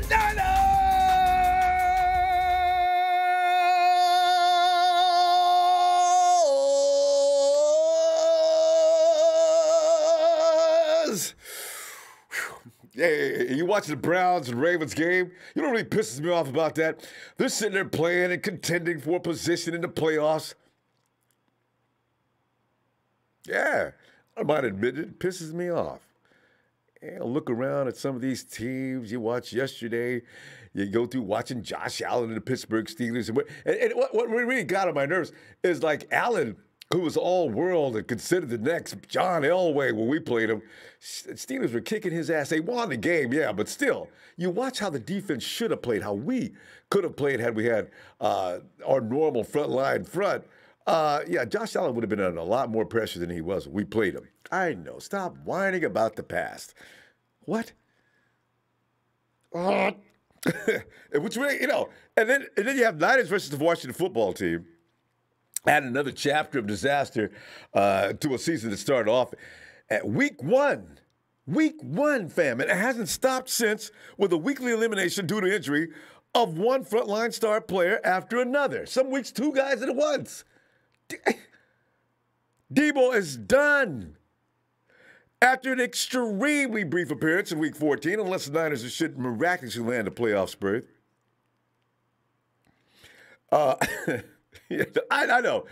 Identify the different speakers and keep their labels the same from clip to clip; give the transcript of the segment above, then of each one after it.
Speaker 1: 49ers! Hey, you watch the Browns and Ravens game? You know what really pisses me off about that? They're sitting there playing and contending for a position in the playoffs. Yeah, I might admit it pisses me off. And look around at some of these teams you watched yesterday. You go through watching Josh Allen and the Pittsburgh Steelers. And what really got on my nerves is like Allen, who was all-world and considered the next John Elway when we played him. Steelers were kicking his ass. They won the game, yeah, but still, you watch how the defense should have played, how we could have played had we had our normal front. Yeah, Josh Allen would have been under a lot more pressure than he was when we played him. I know. Stop whining about the past. What? Which really, and then you have Niners versus the Washington football team. Add another chapter of disaster to a season that started off at week one. Week one, fam. And it hasn't stopped since with a weekly elimination due to injury of one frontline star player after another. Some weeks, two guys at once. Deebo is done. After an extremely brief appearance in Week 14, unless the Niners should miraculously land a playoff berth. Yeah, I know.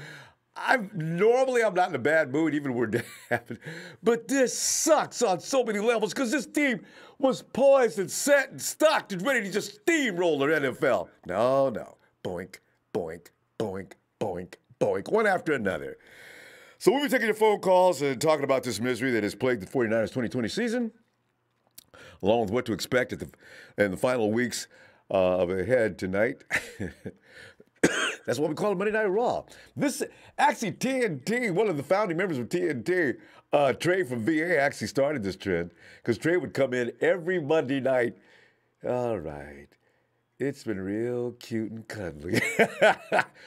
Speaker 1: Normally I'm not in a bad mood, even when we're happening. But this sucks on so many levels because this team was poised and set and stocked and ready to just steamroll the NFL. No. Boink, boink, boink, boink, boink, one after another. So we'll be taking your phone calls and talking about this misery that has plagued the 49ers 2020 season, along with what to expect in the final weeks of ahead tonight. That's what we call it Monday Night Raw. This actually TNT, one of the founding members of TNT, Trey from VA actually started this trend because Trey would come in every Monday night. All right. It's been real cute and cuddly.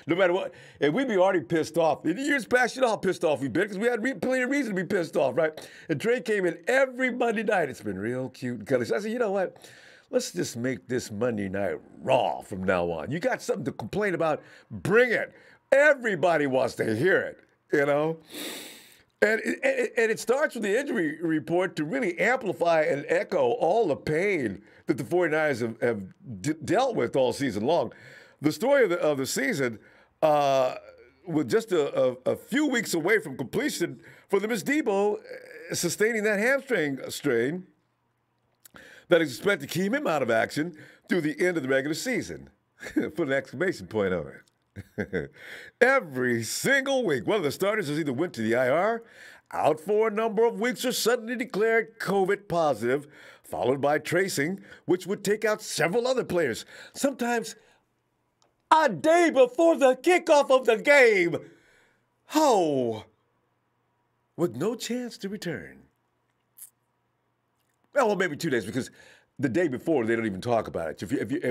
Speaker 1: No matter what. And we'd be already pissed off. In the years past, you know how pissed off we've been because we had plenty of reason to be pissed off, right? And Trey came in every Monday night. It's been real cute and cuddly. So I said, you know what? Let's just make this Monday Night Raw from now on. You got something to complain about, bring it. Everybody wants to hear it, And it starts with the injury report to really amplify and echo all the pain that the 49ers have dealt with all season long. The story of the season, with just a few weeks away from completion for them, is Deebo sustaining that hamstring strain that is expected to keep him out of action through the end of the regular season. Put an exclamation point on it. Every single week, one of the starters has either went to the IR, out for a number of weeks, or suddenly declared COVID positive, followed by tracing, which would take out several other players, sometimes a day before the kickoff of the game. Oh, with no chance to return. Well, maybe 2 days, because the day before they don't even talk about it. If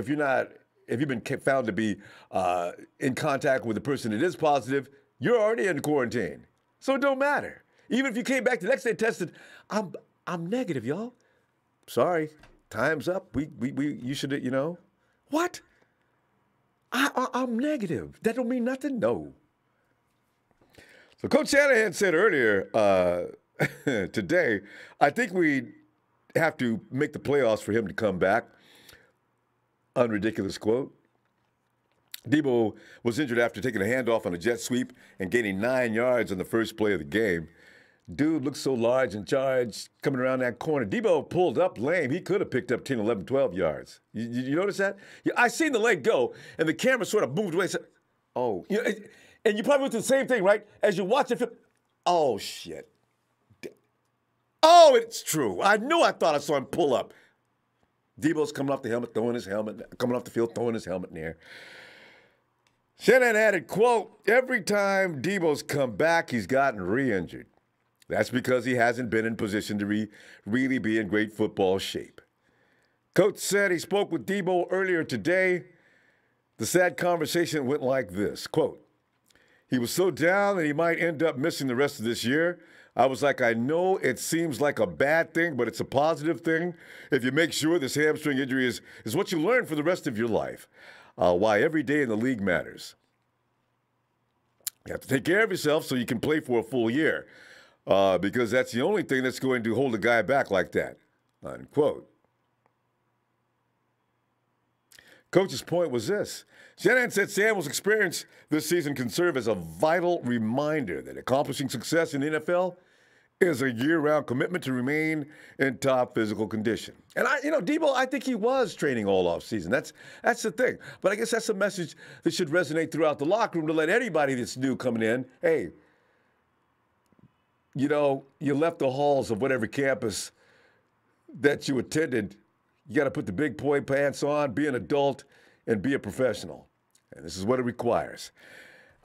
Speaker 1: you've been found to be in contact with a person that is positive, you're already in quarantine, so it don't matter. Even if you came back the next day tested, I'm negative, y'all. Sorry, time's up. You should, what? I'm negative. That don't mean nothing. No. So Coach Shanahan said earlier today, I think we have to make the playoffs for him to come back. Unridiculous quote. Deebo was injured after taking a handoff on a jet sweep and gaining 9 yards on the first play of the game. Dude looks so large and charged coming around that corner. Deebo pulled up lame. He could have picked up 10, 11, 12 yards. You notice that? Yeah, I seen the leg go, and the camera sort of moved away. Said, oh. And you probably went through the same thing, right? As you watch it. Oh, shit. Oh, it's true. I thought I saw him pull up. Deebo's coming off the helmet, throwing his helmet, coming off the field, throwing his helmet in the air. Shanahan added, quote, every time Deebo's come back, he's gotten re-injured. That's because he hasn't been in position to really be in great football shape. Coach said he spoke with Deebo earlier today. The sad conversation went like this, quote, He was so down that he might end up missing the rest of this year. I was like, I know it seems like a bad thing, but it's a positive thing if you make sure this hamstring injury is what you learn for the rest of your life. Why every day in the league matters. You have to take care of yourself so you can play for a full year, because that's the only thing that's going to hold a guy back like that, unquote. Coach's point was this. Jennings said Samuel's experience this season can serve as a vital reminder that accomplishing success in the NFL is a year-round commitment to remain in top physical condition. And Deebo, I think he was training all offseason. That's the thing. But I guess that's a message that should resonate throughout the locker room to let anybody that's new coming in, hey, you left the halls of whatever campus that you attended. You got to put the big boy pants on, be an adult, and be a professional. And this is what it requires.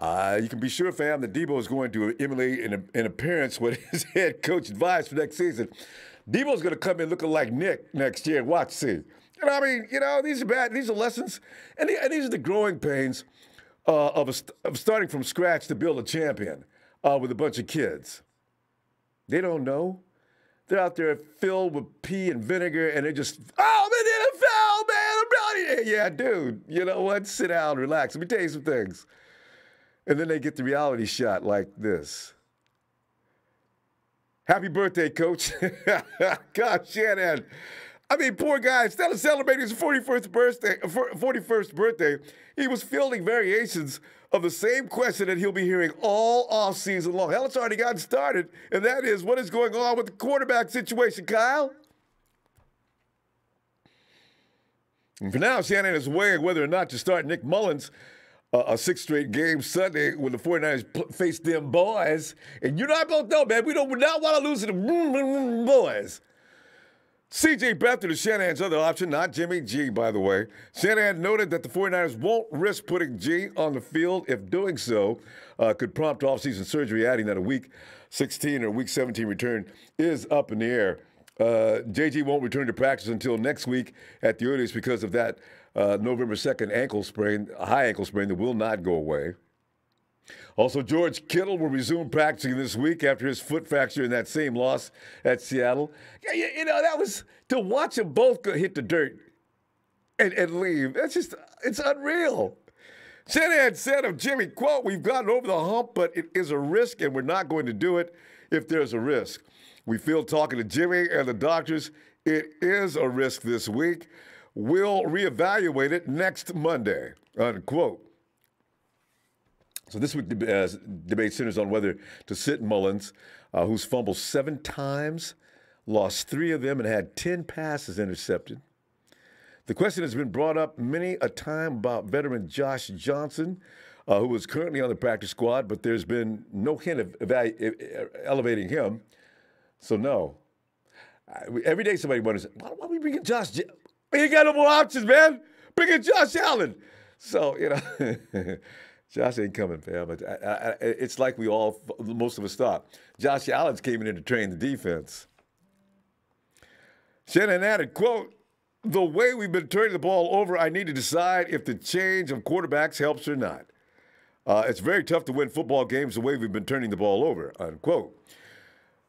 Speaker 1: You can be sure, fam, that Deebo is going to emulate in appearance what his head coach advised for next season. Deebo's going to come in looking like Nick next year. Watch, see. These are bad. These are lessons, and these are the growing pains of starting from scratch to build a champion with a bunch of kids. They don't know. They're out there filled with pee and vinegar, and they're just, I'm in the NFL, man. I'm ready. Yeah, dude, you know what? Sit down, relax. Let me tell you some things. And then they get the reality shot like this. Happy birthday, Coach. God, Shannon. Poor guy, instead of celebrating his 41st birthday, he was fielding variations of the same question that he'll be hearing all offseason long. Hell, it's already gotten started, and that is, what is going on with the quarterback situation, Kyle? And for now, Shannon is weighing whether or not to start Nick Mullins a sixth straight game Sunday when the 49ers face them boys. And you and I both know, man, we would not want to lose to the boys. C.J. Beathard is Shanahan's other option, not Jimmy G, by the way. Shanahan noted that the 49ers won't risk putting G on the field if doing so could prompt offseason surgery, adding that a Week 16 or Week 17 return is up in the air. JG won't return to practice until next week at the earliest because of that November 2nd ankle sprain, a high ankle sprain that will not go away. Also, George Kittle will resume practicing this week after his foot fracture in that same loss at Seattle. That was, to watch them both hit the dirt and leave. It's unreal. Shanahan said of Jimmy, quote, we've gotten over the hump, but it is a risk, and we're not going to do it if there's a risk. We feel talking to Jimmy and the doctors, it is a risk this week. We'll reevaluate it next Monday, unquote. So this week debate centers on whether to sit Mullins, who's fumbled 7 times, lost 3 of them, and had 10 passes intercepted. The question has been brought up many a time about veteran Josh Johnson, who is currently on the practice squad, but there's been no hint of elevating him. So no. Every day somebody wonders, why are we bringing Josh? We ain't got no more options, man. Bring in Josh Allen. So, Josh ain't coming, fam. It's like most of us thought. Josh Allen's came in to train the defense. Shannon added, quote, the way we've been turning the ball over, I need to decide if the change of quarterbacks helps or not. It's very tough to win football games the way we've been turning the ball over, unquote.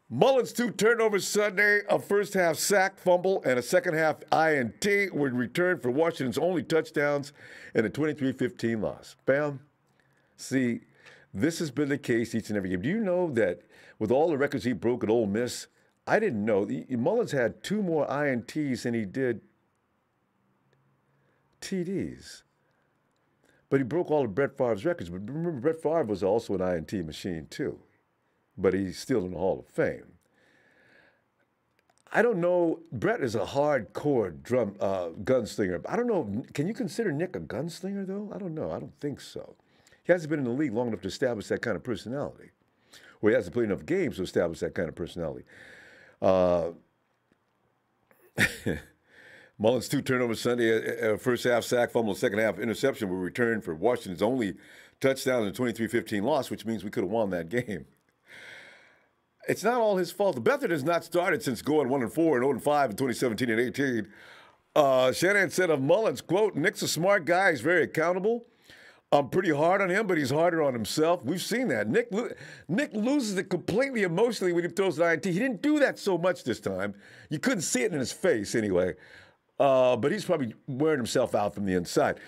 Speaker 1: Mullins' 2 turnovers Sunday, a first-half sack, fumble, and a second-half INT would return for Washington's only touchdowns in a 23-15 loss. Bam. See, this has been the case each and every game. Do you know that with all the records he broke at Ole Miss, I didn't know. Mullins had 2 more INTs than he did TDs. But he broke all of Brett Favre's records. But remember, Brett Favre was also an INT machine, too. But he's still in the Hall of Fame. I don't know. Brett is a hardcore gunslinger. I don't know. Can you consider Nick a gunslinger, though? I don't know. I don't think so. He hasn't been in the league long enough to establish that kind of personality. Or he hasn't played enough games to establish that kind of personality. Mullins' 2 turnovers Sunday, first half sack, fumble, second half interception will return for Washington's only touchdown in a 23-15 loss, which means we could have won that game. It's not all his fault. The Beathard has not started since going 1-4 and 0-5 in 2017 and 18. Shanahan said of Mullins, quote, Nick's a smart guy. He's very accountable. I'm pretty hard on him, but he's harder on himself. We've seen that. Nick loses it completely emotionally when he throws an INT. He didn't do that so much this time. You couldn't see it in his face anyway. But he's probably wearing himself out from the inside.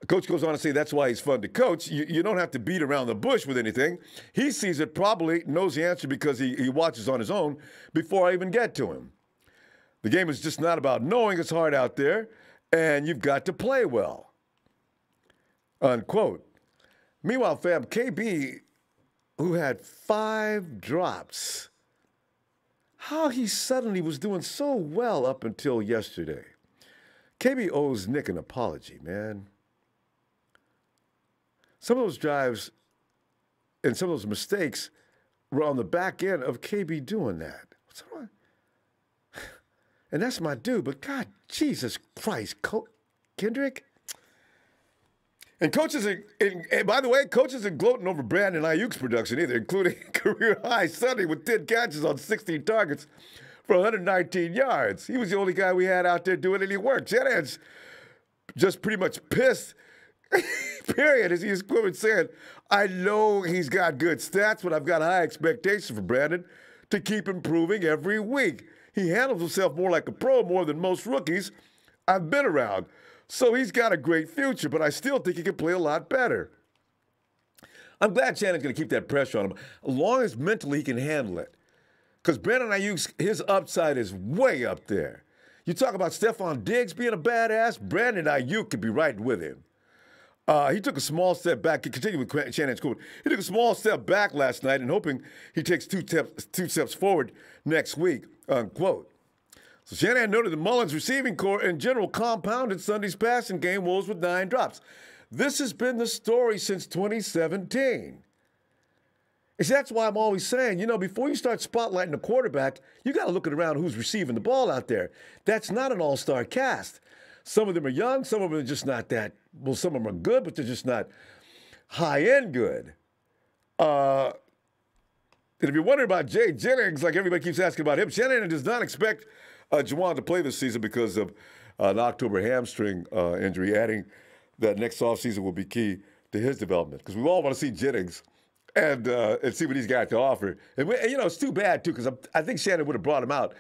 Speaker 1: Coach goes on to say that's why he's fun to coach. You don't have to beat around the bush with anything. He sees it, probably knows the answer because he watches on his own before I even get to him. The game is just not about knowing it's hard out there, and you've got to play well. Unquote. Meanwhile, fam, KB, who had 5 drops, how he suddenly was doing so well up until yesterday. KB owes Nick an apology, man. Some of those drives and some of those mistakes were on the back end of KB doing that. What's wrong? And that's my dude, but God, Jesus Christ, Kendrick? And coaches, and by the way, coaches are gloating over Brandon Ayuk's production either, including career high Sunday with 10 catches on 16 targets for 119 yards. He was the only guy we had out there doing any work. Jennings just pretty much pissed, period, as he's quoted saying, I know he's got good stats, but I've got high expectations for Brandon to keep improving every week. He handles himself more like a pro more than most rookies I've been around. So he's got a great future, but I still think he can play a lot better. I'm glad Shannon's going to keep that pressure on him, as long as mentally he can handle it. Because Brandon Ayuk, his upside is way up there. You talk about Stephon Diggs being a badass, Brandon Ayuk could be right with him. He took a small step back. He continued with Shannon's quote. He took a small step back last night and hoping he takes two steps forward next week, unquote. So Shanahan noted the Mullins receiving corps in general compounded Sunday's passing game woes with 9 drops. This has been the story since 2017. And see, that's why I'm always saying, before you start spotlighting the quarterback, you got to look around who's receiving the ball out there. That's not an all-star cast. Some of them are young. Some of them are just not that. Well, some of them are good, but they're just not high-end good. And if you're wondering about Jay Jennings, like everybody keeps asking about him, Shanahan does not expect Juwan to play this season because of an October hamstring injury, adding that next offseason will be key to his development. Because we all want to see Jennings and see what he's got to offer. And it's too bad, too, because I think Shannon would have brought him out,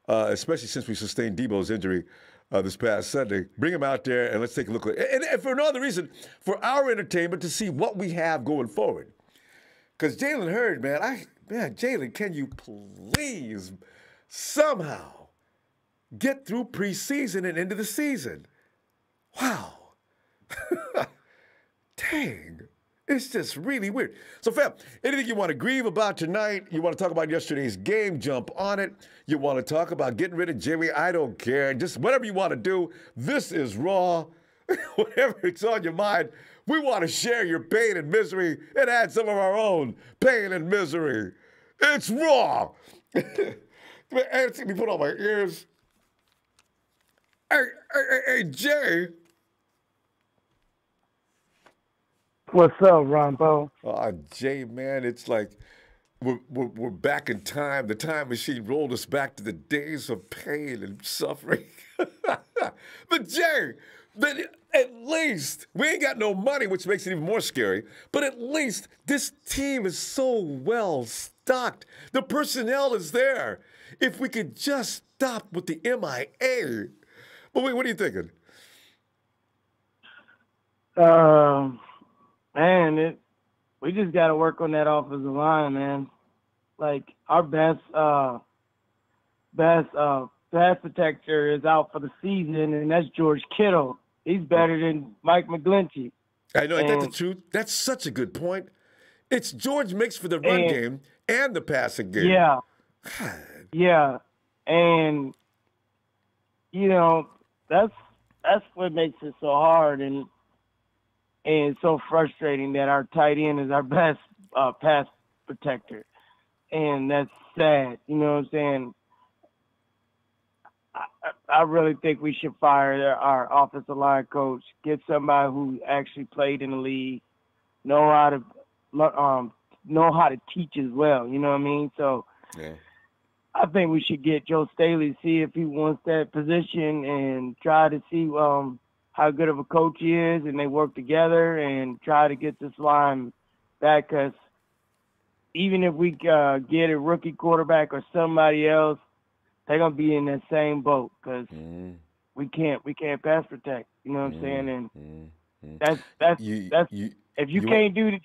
Speaker 1: especially since we sustained Deebo's injury this past Sunday. Bring him out there and let's take a look at it. And for no other reason, for our entertainment to see what we have going forward. Because Jalen Hurd, man, Jalen, can you please somehow get through preseason and into the season? Wow. Dang. It's just really weird. So, fam, anything you want to grieve about tonight, you want to talk about yesterday's game, jump on it. You want to talk about getting rid of Jimmy, I don't care. Just whatever you want to do. This is Raw. Whatever it's on your mind, we want to share your pain and misery and add some of our own pain and misery. It's Raw. Let me put on my ears. Hey, Jay.
Speaker 2: What's up, Ronbo?
Speaker 1: Jay, man, it's like we're back in time. The time machine rolled us back to the days of pain and suffering. But Jay, at least we ain't got no money, which makes it even more scary. But at least this team is so well stocked. The personnel is there. If we could just stop with the MIA. But wait, what are you thinking?
Speaker 2: Man, we just got to work on that offensive line, man. Like, our best pass protector is out for the season, and that's George Kittle. He's better than Mike McGlinchey.
Speaker 1: I know, ain't that the truth? That's such a good point. It's George makes for the run game and the passing game.
Speaker 2: Yeah. Yeah. And, that's what makes it so hard and so frustrating that our tight end is our best pass protector. And that's sad. You know what I'm saying? I really think we should fire our offensive line coach, get somebody who actually played in the league, know how to teach as well. You know what I mean? So
Speaker 1: yeah.
Speaker 2: I think we should get Joe Staley, see if he wants that position, and try to see how how good of a coach he is, and they work together and try to get this line back. Because even if we get a rookie quarterback or somebody else, they're gonna be in that same boat because we can't pass protect. You know what I'm saying? And that's if you can't do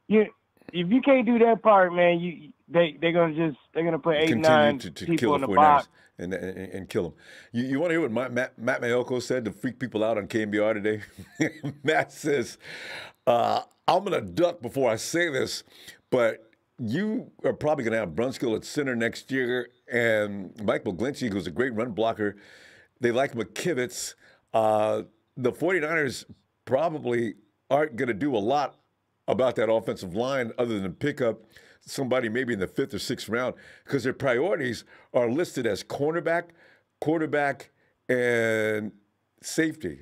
Speaker 2: if you can't do that part, man, they're gonna put 8, 9
Speaker 1: to
Speaker 2: people
Speaker 1: kill
Speaker 2: in
Speaker 1: the
Speaker 2: the
Speaker 1: 49ers
Speaker 2: box.
Speaker 1: and kill them. You want to hear what Matt Mayoko said to freak people out on KMBR today? Matt says, I'm going to duck before I say this, but you are probably going to have Brunskill at center next year, and Mike McGlinchey, who's a great run blocker. They like McKivitz. The 49ers probably aren't going to do a lot about that offensive line other than pick up somebody maybe in the 5th or 6th round because their priorities are listed as cornerback, quarterback, and safety.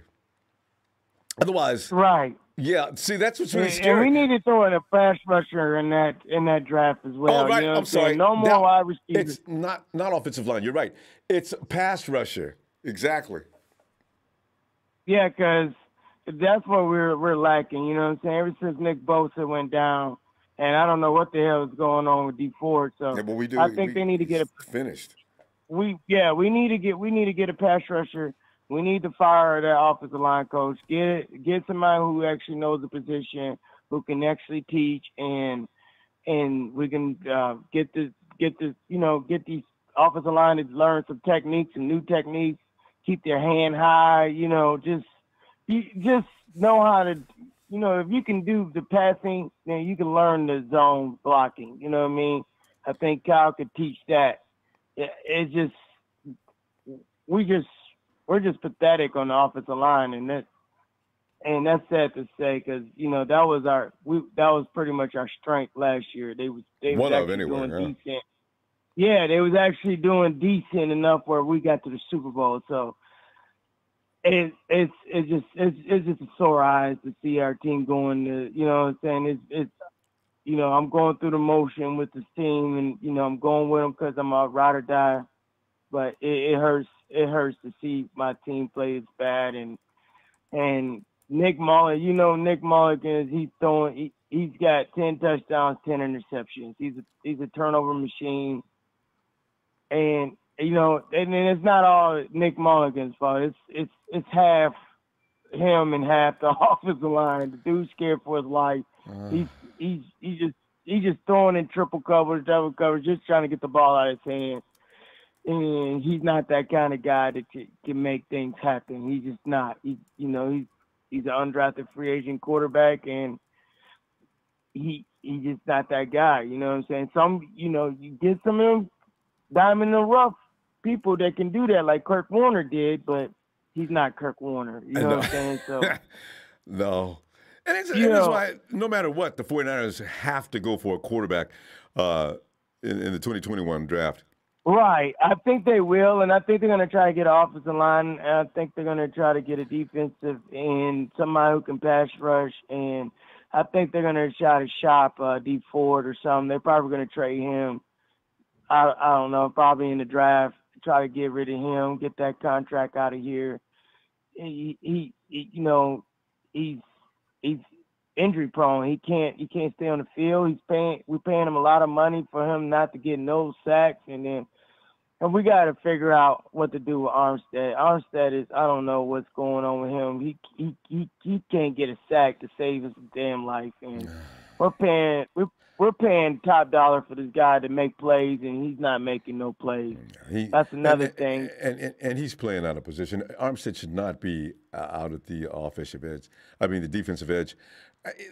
Speaker 1: Otherwise,
Speaker 2: right.
Speaker 1: Yeah, see, that's what's really scary.
Speaker 2: And we need to throw in a pass rusher in that draft as well.
Speaker 1: Oh, right.
Speaker 2: You know
Speaker 1: I'm sorry.
Speaker 2: No more wide receivers.
Speaker 1: It's not offensive line. You're right. It's pass rusher. Exactly.
Speaker 2: Yeah, because that's what we're lacking. You know what I'm saying? Ever since Nick Bosa went down, and I don't know what the hell is going on with D Ford. So
Speaker 1: yeah, but
Speaker 2: I think they need to get
Speaker 1: finished.
Speaker 2: We need to get a pass rusher. We need to fire that offensive line coach. Get somebody who actually knows the position, who can actually teach, and we can get these offensive line to learn some techniques and new techniques. Keep their hand high. Just know how to. If you can do the passing, then you can learn the zone blocking. You know what I mean? I think Kyle could teach that. It's just we're just pathetic on the offensive line, and that's sad to say because that was pretty much our strength last year. They was actually doing decent. Yeah, they was actually doing decent enough where we got to the Super Bowl. So it's just a sore eyes to see our team going to, you know what I'm saying? It's I'm going through the motion with this team, and I'm going with them because I'm a ride or die. But it hurts. It hurts to see my team play as bad. And Nick Mulligan, Nick Mulligan, he's got 10 touchdowns, 10 interceptions. He's a turnover machine. And and it's not all Nick Mulligan's fault. It's half him and half the offensive line. The dude's scared for his life. He's just throwing in triple coverage, double coverage, just trying to get the ball out of his hand. And he's not that kind of guy that can make things happen. He's just not. He's an undrafted free agent quarterback, and he's just not that guy. You know what I'm saying? You get some of them diamond in the rough people that can do that, like Kirk Warner did, but he's not Kirk Warner. You know what I'm saying? So
Speaker 1: no. And that's why no matter what, the 49ers have to go for a quarterback in the 2021 draft.
Speaker 2: Right. I think they will, and I think they're going to try to get an offensive line, and I think they're going to try to get a defensive and somebody who can pass rush, and I think they're going to try to shop D Ford or something. They're probably going to trade him. I don't know, probably in the draft, try to get rid of him, get that contract out of here. He's injury prone. He can't stay on the field. We're paying him a lot of money for him not to get no sacks, and we got to figure out what to do with Armstead. Armstead I don't know what's going on with him. He can't get a sack to save his damn life, and we're paying top dollar for this guy to make plays, and he's not making no plays. That's another thing.
Speaker 1: And he's playing out of position. Armstead should not be out at the offensive edge. I mean, the defensive edge.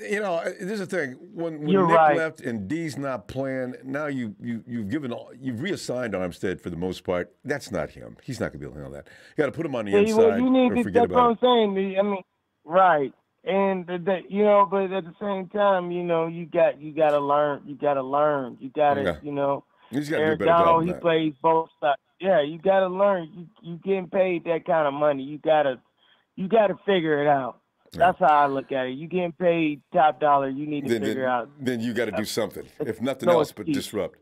Speaker 1: There's a thing. When Nick left and D's not playing, now you've reassigned Armstead for the most part. That's not him. He's not going to be able to handle that. You got to put him on the inside or forget about it.
Speaker 2: That's what I'm saying. I mean, right. And but at the same time, you got to learn. You got to,
Speaker 1: He's got to do a better job.
Speaker 2: He plays both sides. Yeah, you got to learn. You getting paid that kind of money. You got to figure it out. That's how I look at it. You getting paid top dollar. You need to figure out.
Speaker 1: Then you got to do something, if nothing else, but disrupt.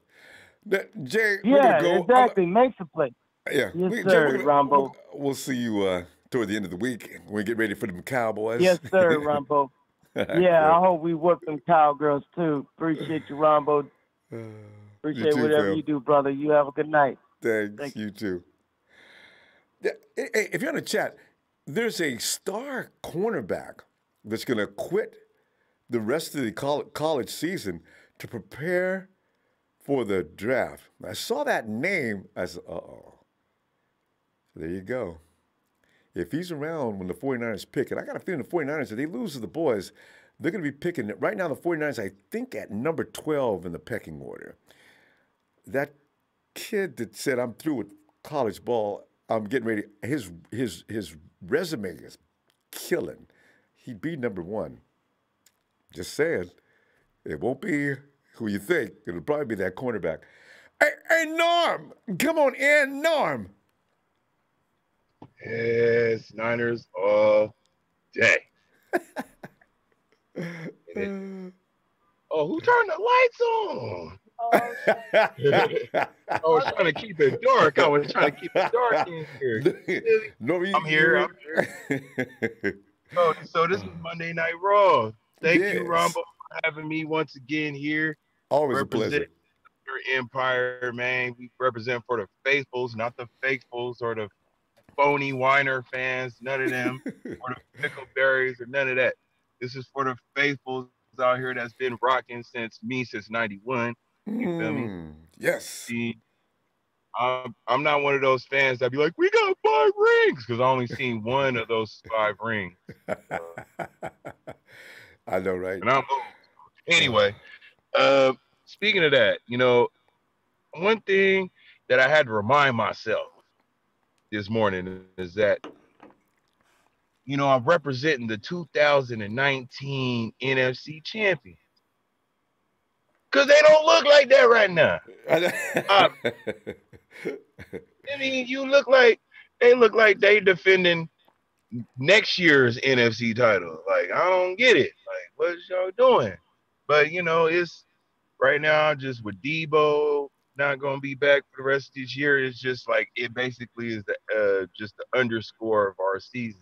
Speaker 1: Jay,
Speaker 2: yeah, exactly. Makes a play.
Speaker 1: Yeah,
Speaker 2: yes, sir,
Speaker 1: Jay,
Speaker 2: Ronbo.
Speaker 1: We'll see you toward the end of the week when we get ready for them Cowboys.
Speaker 2: Yes, sir, Ronbo. Yeah,
Speaker 1: Great.
Speaker 2: I hope we whoop them cowgirls too. Appreciate you, Ronbo.
Speaker 1: You
Speaker 2: Appreciate
Speaker 1: too,
Speaker 2: whatever
Speaker 1: Phil.
Speaker 2: you do, brother. You have a good night.
Speaker 1: Thanks.
Speaker 2: Thank
Speaker 1: You too. Yeah, hey, if you're on the chat, there's a star cornerback that's going to quit the rest of the college season to prepare for the draft. I saw that name. I said, uh-oh. There you go. If he's around when the 49ers pick, and I got a feeling the 49ers, if they lose to the boys, they're going to be picking it. Right now, the 49ers, I think, at number 12 in the pecking order. That kid that said, I'm through with college ball, I'm getting ready, his resume is killing. He'd be number 1. Just saying. It won't be who you think. It'll probably be that cornerback. Hey, Norm! Come on in, Norm!
Speaker 3: Yes, Niners all day. Oh, who turned the lights on? I was trying to keep it dark. In here. I'm here. So this is Monday Night Raw. Thank you, Ronbo, for having me once again here.
Speaker 1: Always a pleasure.
Speaker 3: Your empire, man. We represent for the faithfuls, not the faithfuls or the phony whiner fans. None of them. Or the pickleberries or none of that. This is for the faithfuls out here that's been rocking since 91. You feel me?
Speaker 1: Yes.
Speaker 3: See, I'm not one of those fans that be like, we got 5 rings, because I only seen one of those 5 rings.
Speaker 1: I know, right?
Speaker 3: And I'm anyway. Speaking of that, one thing that I had to remind myself this morning is that, I'm representing the 2019 NFC champions. Because they don't look like that right now. I mean, they look like they defending next year's NFC title. Like, I don't get it. Like, what y'all doing? But, it's right now just with Deebo not going to be back for the rest of this year. It's just like, it basically is just the underscore of our season.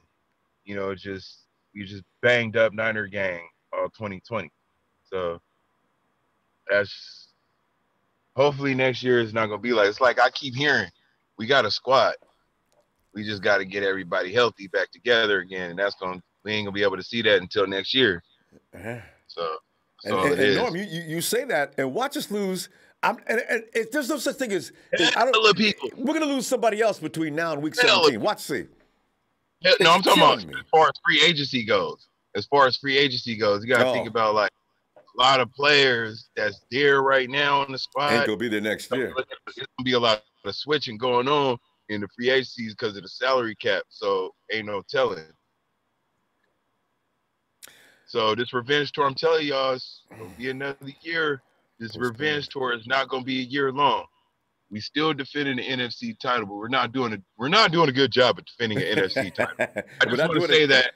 Speaker 3: We just banged up Niner gang all 2020. So that's hopefully next year is not going to be like, it's like I keep hearing, we got a squad. We just got to get everybody healthy back together again. And we ain't going to be able to see that until next year. So
Speaker 1: Norm, you say that, and watch us lose. There's no such thing as
Speaker 3: people.
Speaker 1: We're going to lose somebody else between now and week 17. Watch see.
Speaker 3: No, I'm talking about as far as free agency goes. As far as free agency goes, you got to think about like a lot of players that's there right now in the squad.
Speaker 1: Ain't going to be there next year.
Speaker 3: It's going to be a lot of switching going on in the free agencies because of the salary cap. So ain't no telling. So this revenge tour, I'm telling y'all, it's going to be another year. This revenge tour is not going to be a year long. We still defending the NFC title, but we're not doing a good job at defending an NFC title. I just want to say that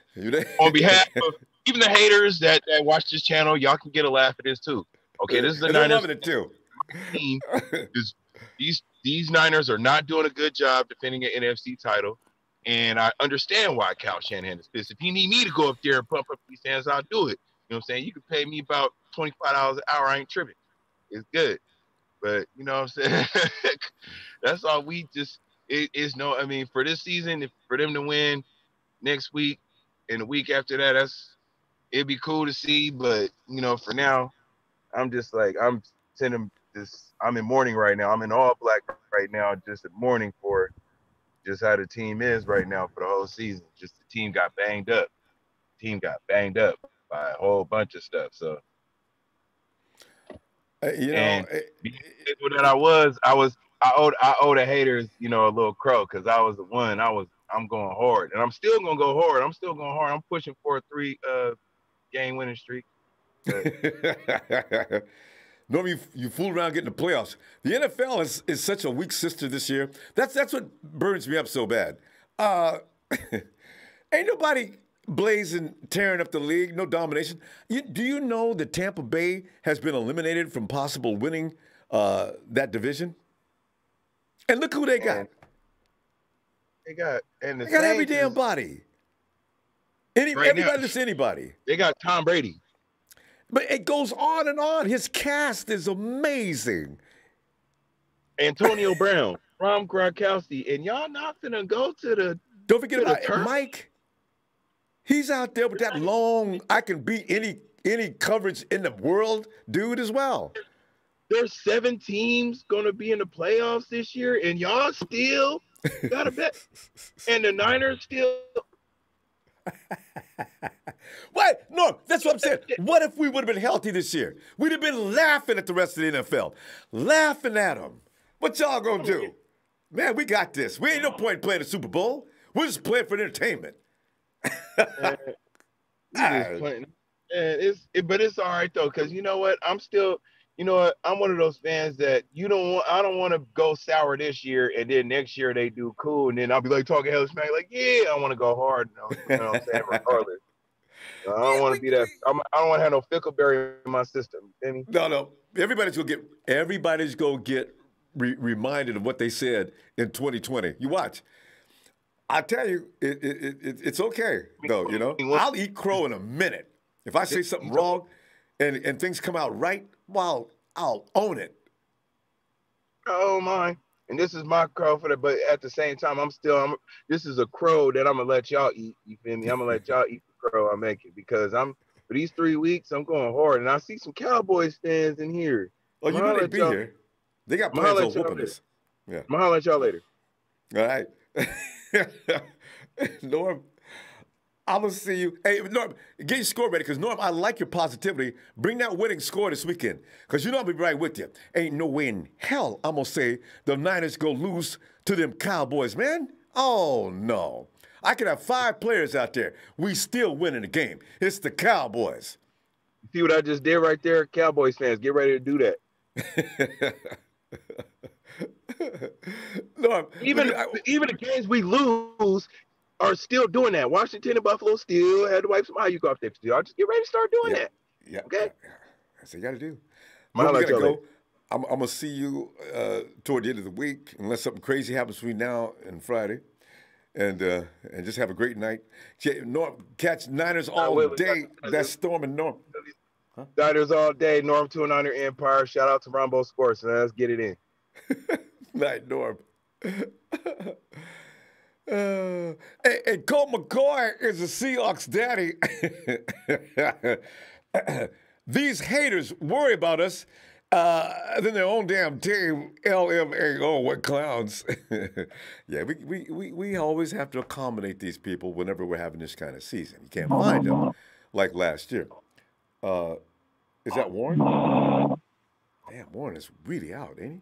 Speaker 3: on behalf of even the haters that watch this channel, y'all can get a laugh at this too. Okay, this is the Niners.
Speaker 1: Loving it too.
Speaker 3: These Niners are not doing a good job defending an NFC title, and I understand why Kyle Shanahan is pissed. If you need me to go up there and pump up these hands, I'll do it. You know what I'm saying? You can pay me about $25 an hour. I ain't tripping. It's good. But you know what I'm saying? That's all for this season, for them to win next week and the week after that, it'd be cool to see. But for now, I'm just like, I'm in mourning right now. I'm in all black right now, just in mourning for just how the team is right now for the whole season. Just the team got banged up. By a whole bunch of stuff. So I owe the haters, a little crow, because I was the one. I'm going hard, and I'm still gonna go hard. I'm pushing for a 3 game winning streak.
Speaker 1: Norm, you fool around getting the playoffs. The NFL is such a weak sister this year. That's what burns me up so bad. Ain't nobody blazing, tearing up the league, no domination. Do you know that Tampa Bay has been eliminated from possible winning that division? And look who they got.
Speaker 3: They got and the
Speaker 1: They got every
Speaker 3: Saints
Speaker 1: damn
Speaker 3: is
Speaker 1: body.
Speaker 3: right now.
Speaker 1: Everybody that's anybody.
Speaker 3: They got Tom Brady.
Speaker 1: But it goes on and on. His cast is amazing.
Speaker 3: Antonio Brown, Ron Gronkowski, and y'all not finna go to the
Speaker 1: Don't forget about
Speaker 3: turf?
Speaker 1: Mike. He's out there with that long, I can beat any coverage in the world dude as well.
Speaker 3: There's 7 teams gonna be in the playoffs this year, and y'all still gotta bet. And the Niners still.
Speaker 1: What? No, that's what I'm saying. What if we would have been healthy this year? We'd have been laughing at the rest of the NFL. Laughing at them. What y'all gonna do? Man, we got this. We ain't no point playing the Super Bowl. We're just playing for entertainment.
Speaker 3: Just playing. And but it's all right though, because you know what? I'm still, you know what? I'm one of those fans that I don't want to go sour this year, and then next year they do cool, and then I'll be like talking hell smack, like, yeah, I want to go hard. You know what I'm saying? Regardless. I don't want to be that. I don't want to have no Fickleberry in my system.
Speaker 1: No. Everybody's gonna get reminded of what they said in 2020. You watch. I tell you, it's okay though. You know, I'll eat crow in a minute if I say something wrong, and things come out right. Well, I'll own it.
Speaker 3: Oh my! And this is my crow for that, but at the same time, this is a crow that I'm gonna let y'all eat. You feel me? I'm gonna let y'all eat the crow I'm making because for these 3 weeks I'm going hard, and I see some Cowboys fans in here.
Speaker 1: Oh, you know they be here. They got plans on whooping us. Yeah.
Speaker 3: I'm gonna holler at y'all later.
Speaker 1: All right. Norm, I'm gonna see you. Hey, Norm, get your score ready because Norm, I like your positivity. Bring that winning score this weekend because you know I'll be right with you. Ain't no way in hell I'm gonna say the Niners go lose to them Cowboys, man. Oh no, I could have 5 players out there. We still winning the game. It's the Cowboys.
Speaker 3: You see what I just did right there, Cowboys fans? Get ready to do that.
Speaker 1: Norm,
Speaker 3: even the games we lose are still doing that. Washington and Buffalo still had to wipe some IU off their still. Just get ready to start doing that.
Speaker 1: Yeah.
Speaker 3: Okay.
Speaker 1: That's what you got to do.
Speaker 3: We gotta
Speaker 1: go. I'm gonna see you toward the end of the week, unless something crazy happens between now and Friday, and just have a great night. Norm, catch Niners all day. That's Storm and Norm.
Speaker 3: Huh? Niners all day. Norm 2 Niner Empire. Shout out to Ronbo Sports. Let's get it in.
Speaker 1: Night, Norm. Hey, Colt McCoy is a Seahawks daddy. These haters worry about us than their own damn team. LMAO, what clowns. Yeah, we always have to accommodate these people whenever we're having this kind of season. You can't find them like last year. Is that Warren? Damn, Warren is really out, ain't he?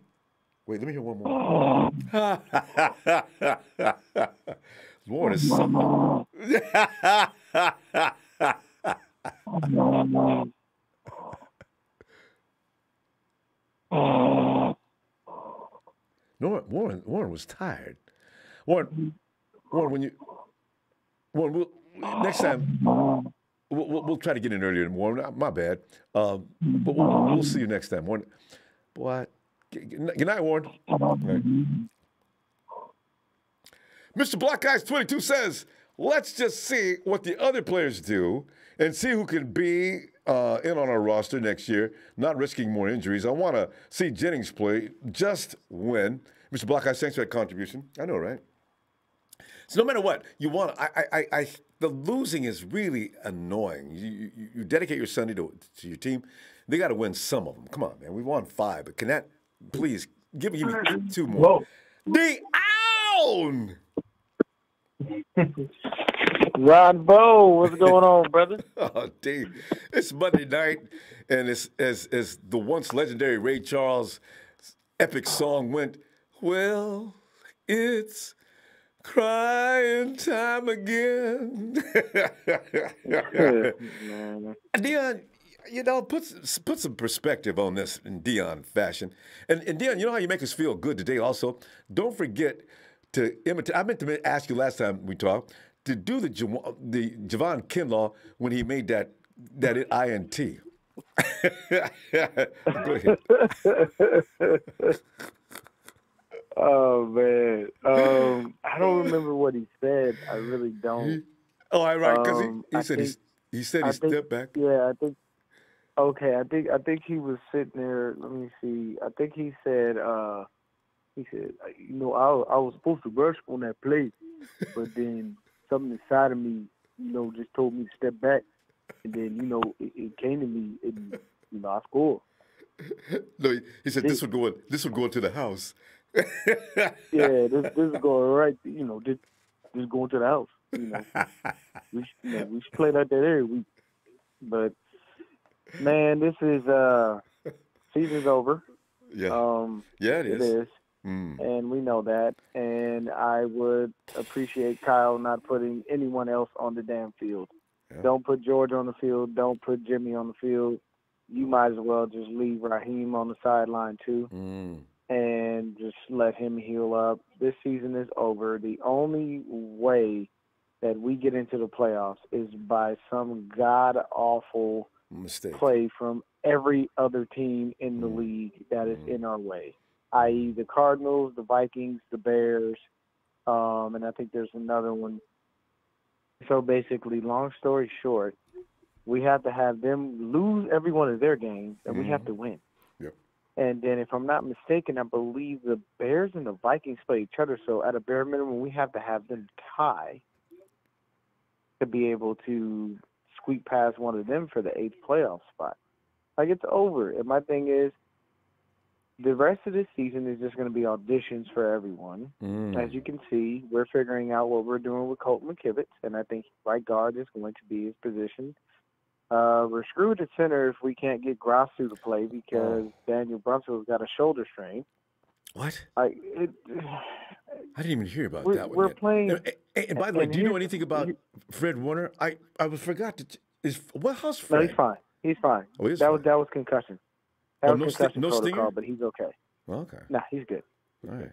Speaker 1: Wait, let me hear one more. Warren is something. Warren was tired. Warren, next time, we'll try to get in earlier. Warren, my bad. But we'll see you next time. Warren, boy. Good night, Warren. Right. Mr. Black Eyes 22 says, let's just see what the other players do and see who can be in on our roster next year, not risking more injuries. I want to see Jennings play, just win. Mr. Black Eyes, thanks for that contribution. I know, right? So no matter what, you want the losing is really annoying. You dedicate your Sunday to your team. They got to win some of them. Come on, man. We won 5, but can that please give me 2 more? Down.
Speaker 2: Ronbo, what's going on, brother?
Speaker 1: Oh, Dave, it's Monday night, and it's as the once legendary Ray Charles' epic song went. Well, it's crying time again. Dion, you know, put some perspective on this in Dion fashion. And Dion, you know how you make us feel good today also? Don't forget to imitate. I meant to ask you last time we talked to do the Javon Kinlaw when he made that INT. Go ahead.
Speaker 2: Oh man, I don't remember what he said. I really don't.
Speaker 1: Oh, right, because he
Speaker 2: I
Speaker 1: said
Speaker 2: think
Speaker 1: he said he
Speaker 2: I think
Speaker 1: stepped back.
Speaker 2: yeah, I think okay, I think he was sitting there. Let me see. I think he said I was supposed to rush on that play, but then something inside of me, just told me to step back, and then it came to me, and I scored.
Speaker 1: No, he said
Speaker 2: Shit.
Speaker 1: this would go into the house.
Speaker 2: Yeah, this is going right. This going to the house. We should play like that every week. But man, this is season's over.
Speaker 1: Yeah. Yeah, it
Speaker 2: It
Speaker 1: is.
Speaker 2: is, and we know that. And I would appreciate Kyle not putting anyone else on the damn field.
Speaker 1: Yeah.
Speaker 2: Don't put George on the field. Don't put Jimmy on the field. You might as well just leave Raheem on the sideline too, and just let him heal up. This season is over. The only way that we get into the playoffs is by some god awful
Speaker 1: Mistake.
Speaker 2: play from every other team in the league that is in our way, i.e. the Cardinals, the Vikings, the Bears, and I think there's another one. So basically, long story short, we have to have them lose every one of their games, and we have to win.
Speaker 1: Yep.
Speaker 2: And then, if I'm not mistaken, I believe the Bears and the Vikings play each other. So at a bare minimum, we have to have them tie to be able to squeak past one of them for the 8th playoff spot. Like, it's over. And my thing is, the rest of this season is just going to be auditions for everyone. As you can see, we're figuring out what we're doing with Colton McKivitz, and I think right guard is going to be his position. We're screwed at center if we can't get Grossu to play because Daniel Brunswill's got a shoulder strain.
Speaker 1: What?
Speaker 2: I
Speaker 1: didn't even hear about that one.
Speaker 2: We're
Speaker 1: yet.
Speaker 2: playing.
Speaker 1: And by the way, do you know anything about Fred Warner? I forgot to. How's Fred?
Speaker 2: No, he's fine. He's fine.
Speaker 1: Oh, he's
Speaker 2: that
Speaker 1: fine.
Speaker 2: Was concussion. That was concussion
Speaker 1: no
Speaker 2: protocol,
Speaker 1: stinger?
Speaker 2: but he's okay.
Speaker 1: Okay.
Speaker 2: Nah, he's good.
Speaker 1: All right.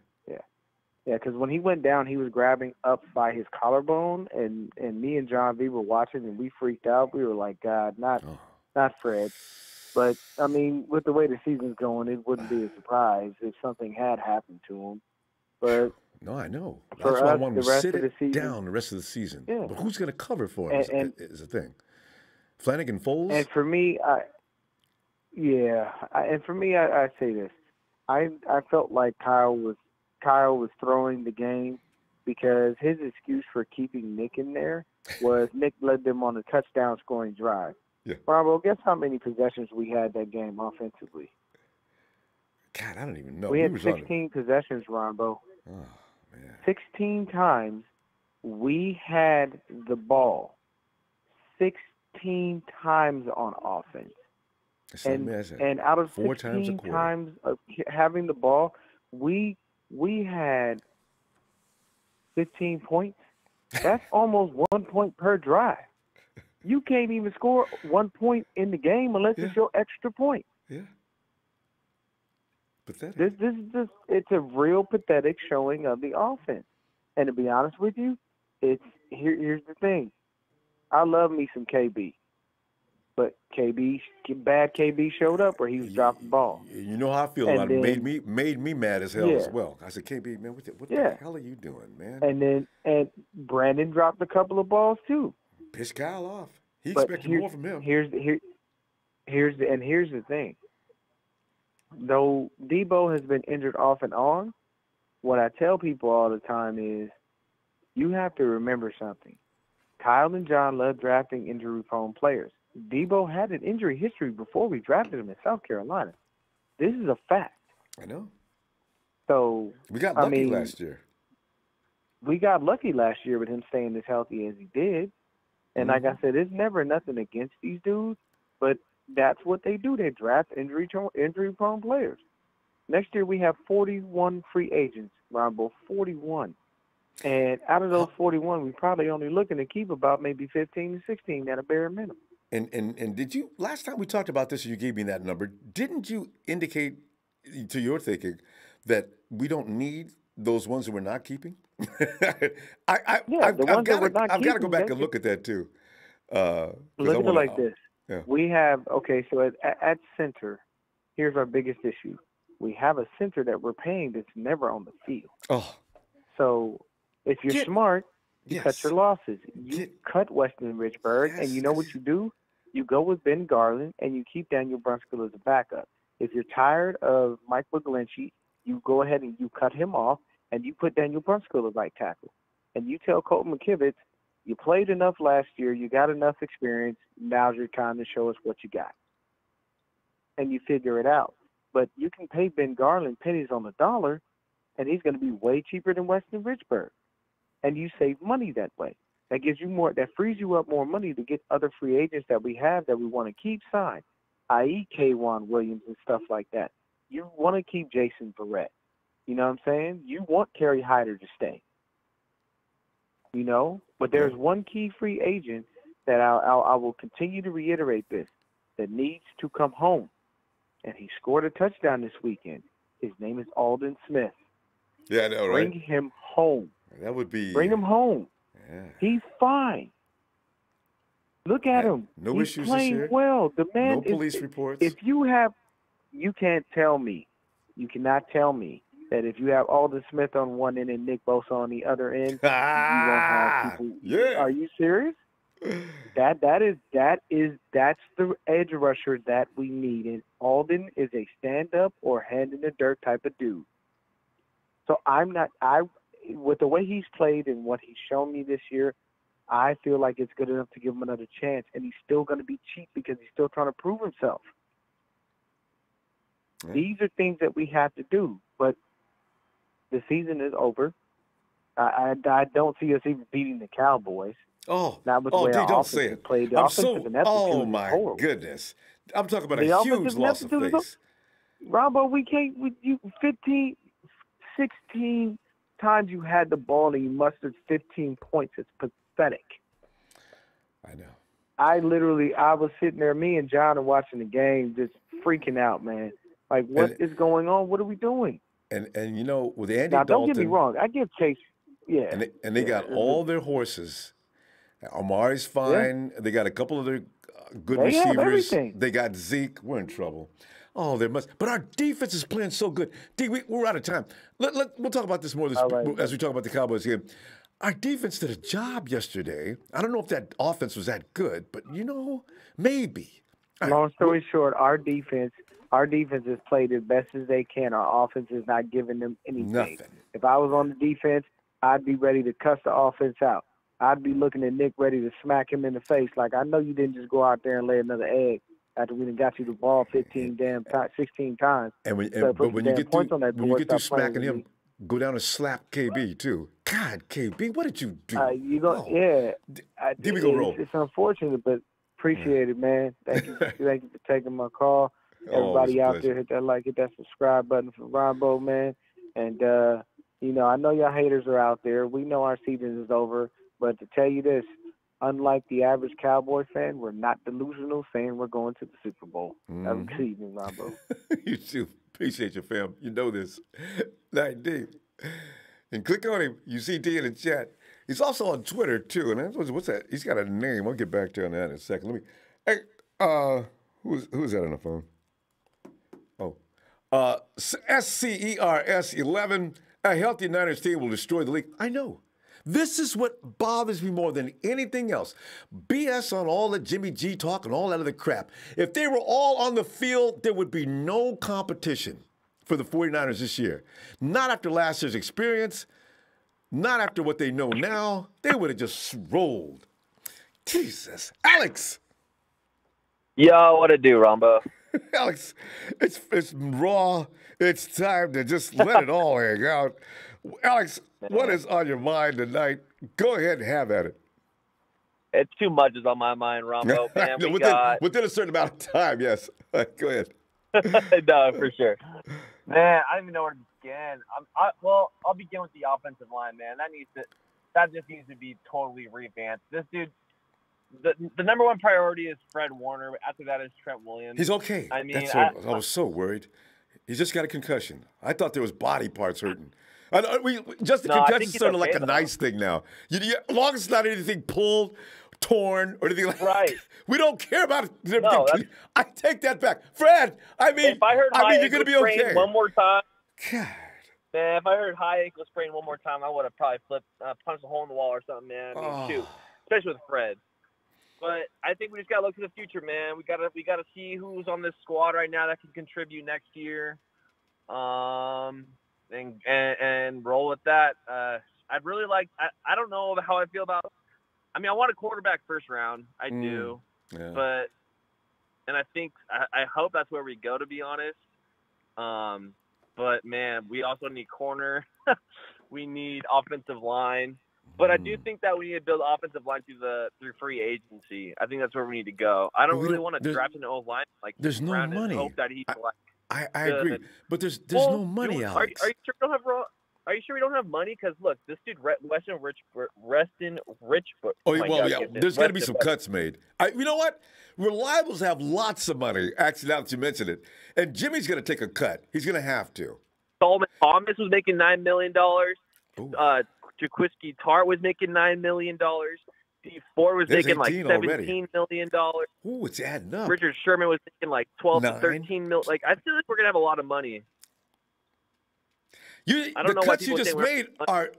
Speaker 2: Yeah, because when he went down, he was grabbing up by his collarbone, and me and John V were watching, and we freaked out. We were like, God, not Fred. But, I mean, with the way the season's going, it wouldn't be a surprise if something had happened to him. But
Speaker 1: no, I know.
Speaker 2: For
Speaker 1: That's why
Speaker 2: us,
Speaker 1: I want
Speaker 2: the
Speaker 1: to
Speaker 2: rest
Speaker 1: sit
Speaker 2: of the
Speaker 1: it
Speaker 2: season,
Speaker 1: down the rest of the season.
Speaker 2: Yeah.
Speaker 1: But who's going to cover for him is the thing. Flanagan Foles?
Speaker 2: And for me, I say this. I felt like Kyle was throwing the game because his excuse for keeping Nick in there was Nick led them on a touchdown scoring drive.
Speaker 1: Yeah.
Speaker 2: Ronbo, guess how many possessions we had that game offensively?
Speaker 1: God, I don't even know.
Speaker 2: We had 16 possessions, Ronbo.
Speaker 1: Oh, man.
Speaker 2: 16 times we had the ball. 16 times on offense. And out of 16 times of having the ball, we had 15 points. That's almost 1 point per drive. You can't even score 1 point in the game unless it's your extra point.
Speaker 1: Yeah. Pathetic.
Speaker 2: This is just, it's a real pathetic showing of the offense. And to be honest with you, here's the thing. I love me some KB. But bad KB showed up where he was dropping the ball.
Speaker 1: You know how I feel about it. Made me mad as hell as well. I said, KB, man, what the hell are you doing, man?
Speaker 2: And Brandon dropped a couple of balls too.
Speaker 1: Pissed Kyle off. He expected more from him.
Speaker 2: Here's the thing. Though Deebo has been injured off and on, what I tell people all the time is you have to remember something. Kyle and John love drafting injury-prone players. Deebo had an injury history before we drafted him in South Carolina. This is a fact.
Speaker 1: I know.
Speaker 2: So
Speaker 1: we got lucky last year.
Speaker 2: We got lucky last year with him staying as healthy as he did. And like I said, it's never nothing against these dudes, but that's what they do. They draft injury-prone players. Next year we have 41 free agents, Ronbo, 41. And out of those 41, we're probably only looking to keep about maybe 15 to 16 at a bare minimum.
Speaker 1: And did you, last time we talked about this and you gave me that number, didn't you indicate to your thinking that we don't need those ones that we're not keeping? I've got to go back and look at that too.
Speaker 2: Look at it like this. Yeah. We have, so at center, here's our biggest issue. We have a center that we're paying that's never on the field.
Speaker 1: Oh.
Speaker 2: So
Speaker 4: If you're smart, you cut
Speaker 1: Yes.
Speaker 4: your losses. You cut Weston Richburg, and you know what
Speaker 1: Yes.
Speaker 4: you do? You go with Ben Garland, and you keep Daniel Brunskill as a backup. If you're tired of Mike McGlinchey, you go ahead and you cut him off, and you put Daniel Brunskill as right tackle. And you tell Colton McKivitz, you played enough last year, you got enough experience, now's your time to show us what you got. And you figure it out. But you can pay Ben Garland pennies on the dollar, and he's going to be way cheaper than Weston Richburg. And you save money that way. That gives you more. That frees you up more money to get other free agents that we have that we want to keep signed, i.e. K'Wan Williams and stuff like that. You want to keep Jason Verrett. You know what I'm saying? You want Kerry Hyder to stay. You know? But there's one key free agent that I will continue to reiterate this, that needs to come home. And he scored a touchdown this weekend. His name is Alden Smith.
Speaker 1: Yeah, I know, right?
Speaker 4: Bring him home.
Speaker 1: That would be.
Speaker 4: Bring him home.
Speaker 1: Yeah.
Speaker 4: He's fine. Look at him.
Speaker 1: No
Speaker 4: He's
Speaker 1: issues
Speaker 4: playing
Speaker 1: this year.
Speaker 4: well. The man
Speaker 1: No
Speaker 4: is,
Speaker 1: police reports.
Speaker 4: If you can't tell me, you cannot tell me that if you have Alden Smith on one end and Nick Bosa on the other end, you won't have people.
Speaker 1: Yeah.
Speaker 4: Are you serious? That's the edge rusher that we need. And Alden is a stand-up or hand in the dirt type of dude. So with the way he's played and what he's shown me this year, I feel like it's good enough to give him another chance. And he's still going to be cheap because he's still trying to prove himself. Yeah. These are things that we have to do. But the season is over. I don't see us even beating the Cowboys. Not with the way our
Speaker 1: don't
Speaker 4: offense
Speaker 1: say it.
Speaker 4: played. The
Speaker 1: Oh my goodness! I'm talking about
Speaker 4: the
Speaker 1: a huge loss of face.
Speaker 4: Ronbo, we can't. You 16 times you had the ball and you mustered 15 points. It's pathetic.
Speaker 1: I know.
Speaker 4: I was sitting there. Me and John are watching the game, just freaking out, man. Like, what is going on? What are we doing?
Speaker 1: And you know, with Andy
Speaker 4: now,
Speaker 1: Dalton,
Speaker 4: don't get me wrong. I give Chase. Yeah.
Speaker 1: And they got all their horses. Amari's fine. Yeah. They got a couple of their good receivers. They got Zeke. We're in trouble. Oh, but our defense is playing so good. D, we're out of time. We'll talk about this more as we talk about the Cowboys here. Our defense did a job yesterday. I don't know if that offense was that good, but maybe.
Speaker 4: Long story short, our defense has played as best as they can. Our offense is not giving them anything.
Speaker 1: Nothing.
Speaker 4: If I was on the defense, I'd be ready to cuss the offense out. I'd be looking at Nick ready to smack him in the face. Like, I know you didn't just go out there and lay another egg after we done got you the ball 16 times.
Speaker 1: But when you get through smacking him, go down and slap KB too. God, KB, what did you do?
Speaker 4: It's unfortunate, but appreciate it, man. Thank you for taking my call. Everybody out there, hit that subscribe button for Ronbo, man. And I know y'all haters are out there. We know our season is over. But to tell you this, unlike the average Cowboy fan, we're not delusional saying we're going to the Super Bowl. Have a good evening, Ronbo.
Speaker 1: You too. Appreciate your fam. You know this. Night deep. And click on him. You see D in the chat. He's also on Twitter, too. And what's that? He's got a name. I'll get back to that in a second. Who's that on the phone? SCERS11. A healthy Niners team will destroy the league. I know. This is what bothers me more than anything else. BS on all the Jimmy G talk and all that other crap. If they were all on the field, there would be no competition for the 49ers this year. Not after last year's experience. Not after what they know now. They would have just rolled. Jesus. Alex.
Speaker 5: Yo, what it do, Ronbo?
Speaker 1: Alex, it's raw. It's time to just let it all hang out. Alex, what is on your mind tonight? Go ahead and have at it.
Speaker 5: It's too much is on my mind, Ronbo. Man,
Speaker 1: within a certain amount of time, yes. Go ahead.
Speaker 5: No, for sure. Man, I don't even know where to begin. I'll begin with the offensive line, man. That just needs to be totally revamped. This dude, the number one priority is Fred Warner. After that is Trent Williams.
Speaker 1: He's okay. I mean, I was so worried. He's just got a concussion. I thought there was body parts hurting. Concussion is sort of like a nice thing now. As long as it's not anything pulled, torn, or anything like that.
Speaker 5: Right.
Speaker 1: We don't care about it. No, I take that back. Fred,
Speaker 5: if I heard you're going to be okay. One more time.
Speaker 1: God.
Speaker 5: Man, if I heard high ankle sprain one more time, I would have probably punched a hole in the wall or something, man. I mean, shoot, especially with Fred. But I think we just gotta look to the future, man. We gotta see who's on this squad right now that can contribute next year, and roll with that. I'd really like. I don't know how I feel about. I mean, I want a quarterback first round. I do, but I think I hope that's where we go. To be honest. But man, we also need corner. We need offensive line. But I do think that we need to build offensive line through free agency. I think that's where we need to go. I don't really want to draft an old line like
Speaker 1: there's no money.
Speaker 5: Hope that he's
Speaker 1: I agree, but there's no money, Alex.
Speaker 5: Are you sure we don't have Are you sure we don't have money? Because look, this dude Weston Rich.
Speaker 1: Oh well, yeah. There's got to be some cuts made. You know what? Reliables have lots of money. Actually, now that you mention it, and Jimmy's going to take a cut. He's going to have to.
Speaker 5: Solomon Thomas was making $9 million. Jaquiski Tart was making $9 million. D4 was making like $17 million.
Speaker 1: Ooh, it's adding up.
Speaker 5: Richard Sherman was making like 12 to 13 million. Like, I feel like we're gonna have a lot of money.
Speaker 1: The cuts you just made are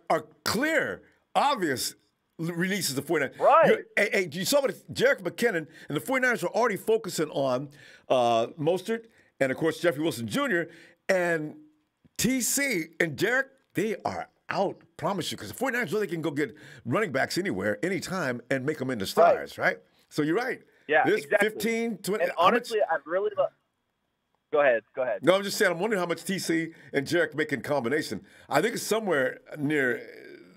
Speaker 1: clear, obvious releases of 49ers.
Speaker 5: Right.
Speaker 1: You saw what Jerick McKinnon and the 49ers are already focusing on Mostert and, of course, Jeffrey Wilson Jr. and TC and Jerick. They are out, promise you, because the 49ers really can go get running backs anywhere, anytime, and make them into stars, right? So you're right.
Speaker 5: Yeah,
Speaker 1: there's
Speaker 5: exactly.
Speaker 1: 15, 20.
Speaker 5: And honestly, I really love. Go ahead.
Speaker 1: No, I'm just saying, I'm wondering how much TC and Jerick make in combination. I think it's somewhere near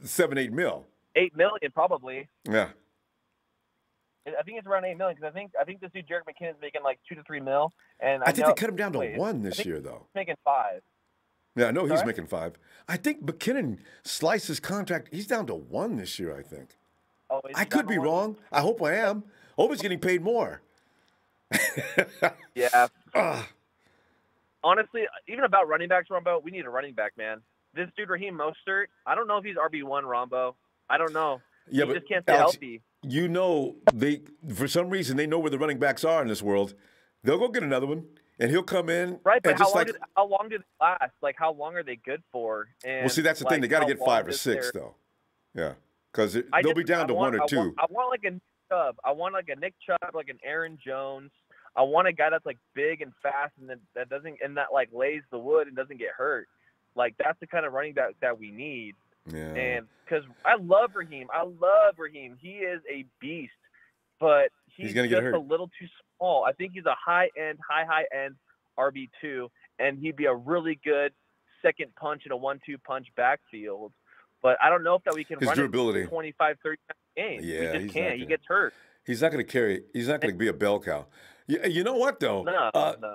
Speaker 1: 7-8 mil.
Speaker 5: 8 million, probably.
Speaker 1: Yeah.
Speaker 5: I think it's around 8 million because I think this dude Jerick McKinnon's making like 2 to 3 mil, and
Speaker 1: I think they cut him down to 1 this year, though.
Speaker 5: He's making 5.
Speaker 1: Yeah, I know he's making 5. I think McKinnon sliced his contract. He's down to 1 this year, I think.
Speaker 5: Oh,
Speaker 1: I could be wrong. I hope I am. I hope he's getting paid more.
Speaker 5: Yeah. Honestly, even about running backs, Ronbo, we need a running back, man. This dude, Raheem Mostert, I don't know if he's RB1, Ronbo. I don't know.
Speaker 1: Yeah,
Speaker 5: he just can't stay healthy.
Speaker 1: You know, for some reason, they know where the running backs are in this world. They'll go get another one. And he'll come in.
Speaker 5: Right, but how long do they last? Like, how long are they good for? And,
Speaker 1: well, see, that's the thing. They got to get 5 or 6, though. Yeah, because they'll be down to 1 or 2.
Speaker 5: I want like a Nick Chubb. I want like a Nick Chubb, like an Aaron Jones. I want a guy that's like big and fast and that doesn't like lays the wood and doesn't get hurt. Like, that's the kind of running back that we need.
Speaker 1: Yeah.
Speaker 5: And because I love Raheem. He is a beast, but he's
Speaker 1: gonna
Speaker 5: just
Speaker 1: get hurt.
Speaker 5: a little too small. I think he's a high end RB2, and he'd be a really good second punch in a 1-2 punch backfield. But I don't know if that we can run
Speaker 1: durability.
Speaker 5: it 25, 30 games.
Speaker 1: Yeah,
Speaker 5: we just can't. He gets hurt.
Speaker 1: He's not going to carry. He's not going to be a bell cow. You know what, though?
Speaker 5: No.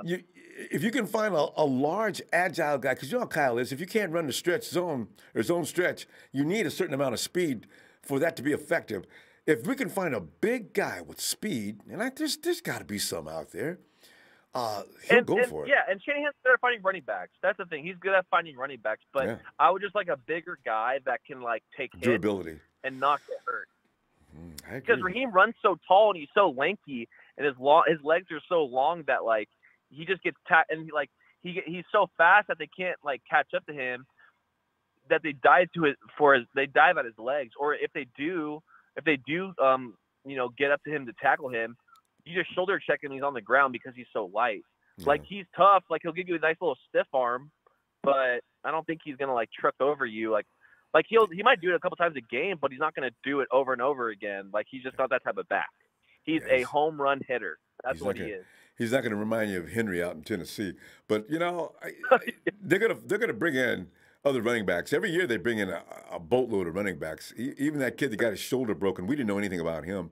Speaker 1: If you can find a large, agile guy, because you know how Kyle is, if you can't run the stretch zone or zone stretch, you need a certain amount of speed for that to be effective. If we can find a big guy with speed, and there's got to be some out there, he'll go for it.
Speaker 5: Yeah, and Shanahan's good at finding running backs. That's the thing. He's good at finding running backs, but I would just like a bigger guy that can like take
Speaker 1: durability
Speaker 5: hits and not get hurt.
Speaker 1: I agree.
Speaker 5: Because Raheem runs so tall and he's so lanky, and his legs are so long that like he just gets and he's so fast that they can't like catch up to him. That they dive at his legs, or if they do, get up to him to tackle him, you just shoulder check him. He's on the ground because he's so light.
Speaker 1: Yeah.
Speaker 5: Like, he's tough. Like, he'll give you a nice little stiff arm, but I don't think he's gonna like truck over you. Like he might do it a couple times a game, but he's not gonna do it over and over again. Like, he's just not that type of back. He's a home run hitter. That's what he is.
Speaker 1: He's not gonna remind you of Henry out in Tennessee. But they're gonna bring in other running backs. Every year they bring in a boatload of running backs. Even that kid that got his shoulder broken, we didn't know anything about him.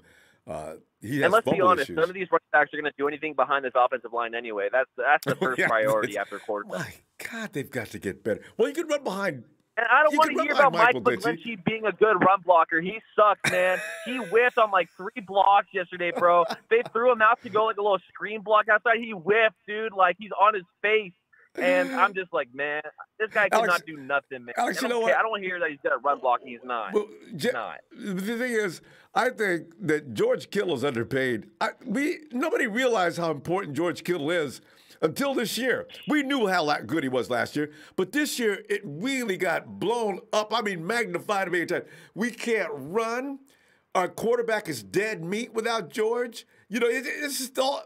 Speaker 1: He has
Speaker 5: and let's be honest,
Speaker 1: issues.
Speaker 5: none of these running backs are going to do anything behind this offensive line anyway. That's the first priority after quarterback.
Speaker 1: My God, they've got to get better. Well, you can run behind.
Speaker 5: And I don't want to hear about Mike McGlinchey being a good run blocker. He sucks, man. He whiffed on like 3 blocks yesterday, bro. They threw him out to go like a little screen block outside. He whiffed, dude. Like, he's on his face. And I'm just like, man, this guy cannot do nothing, man.
Speaker 1: Alex, you know what?
Speaker 5: I don't want to hear that he's good at run blocking. He's not.
Speaker 1: Well,
Speaker 5: not.
Speaker 1: The thing is, I think that George Kittle is underpaid. Nobody realized how important George Kittle is until this year. We knew how good he was last year, but this year it really got blown up. I mean, magnified a million times. We can't run. Our quarterback is dead meat without George. You know, it's just all.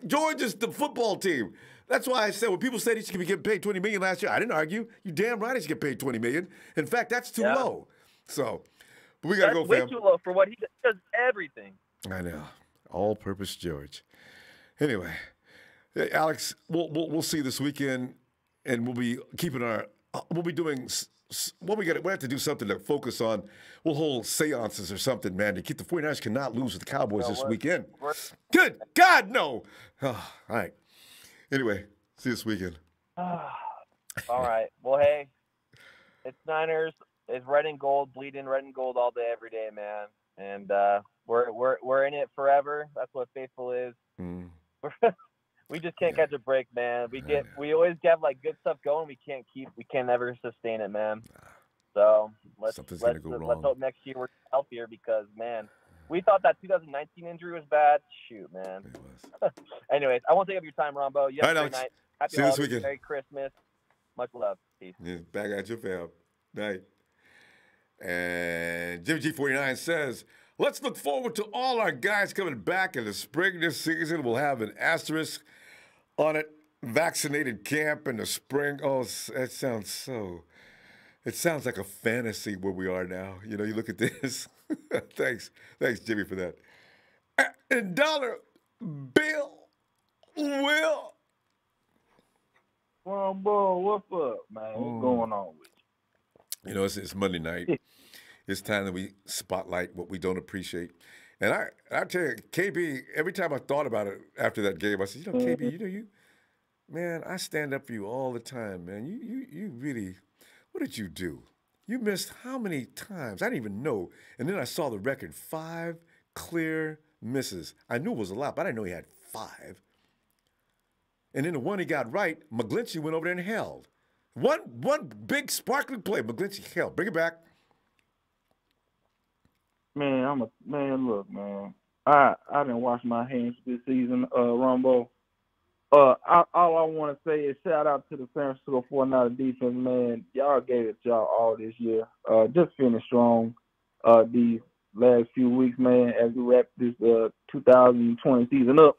Speaker 1: George is the football team. That's why I said when people said he should be getting paid $20 million last year, I didn't argue. You damn right he should get paid $20 million. In fact, that's too low. So, but we gotta go, fam.
Speaker 5: Way too low for what he does. Everything.
Speaker 1: I know, all-purpose George. Anyway, hey, Alex, we'll see this weekend, and we'll be keeping we'll be doing. We have to do something to focus on. We'll hold seances or something, man, to keep the 49ers cannot lose with the Cowboys this weekend. Good God, no. Oh, all right. Anyway, see you this weekend.
Speaker 5: All right. Well, hey, it's Niners. It's red and gold, bleeding red and gold all day, every day, man. And we're in it forever. That's what faithful is. Mm. We just can't catch a break, man. We always have like good stuff going. We can't ever sustain it, man. So let's hope next year we're healthier because, man, we thought that 2019 injury was bad. Shoot, man. Anyways, I won't take up your time, Ronbo. You have a great night. Happy
Speaker 1: See you this weekend.
Speaker 5: Merry Christmas. Much love. Peace.
Speaker 1: Yeah, back at your fam. Night. And Jimmy G49 says, let's look forward to all our guys coming back in the spring this season. We'll have an asterisk on it, vaccinated camp in the spring. Oh, it sounds like a fantasy where we are now. You know, you look at this. Thanks, Jimmy, for that. And Dollar Bill Will.
Speaker 6: Ronbo, what's up, man? What's going on with you?
Speaker 1: You know, it's Monday night. It's time that we spotlight what we don't appreciate. And I tell you, KB, every time I thought about it after that game, I said, you know, KB, man, I stand up for you all the time, man. You really, what did you do? You missed how many times? I didn't even know. And then I saw the record, 5 clear misses. I knew it was a lot, but I didn't know he had 5. And then the one he got right, McGlinchey went over there and held. One big sparkling play, McGlinchey held. Bring it back.
Speaker 6: Man, look, man. I didn't wash my hands this season, Ronbo. All I want to say is shout out to the San Francisco 49ers defense, man. Y'all gave it y'all all this year. Just finish strong these last few weeks, man, as we wrap this 2020 season up.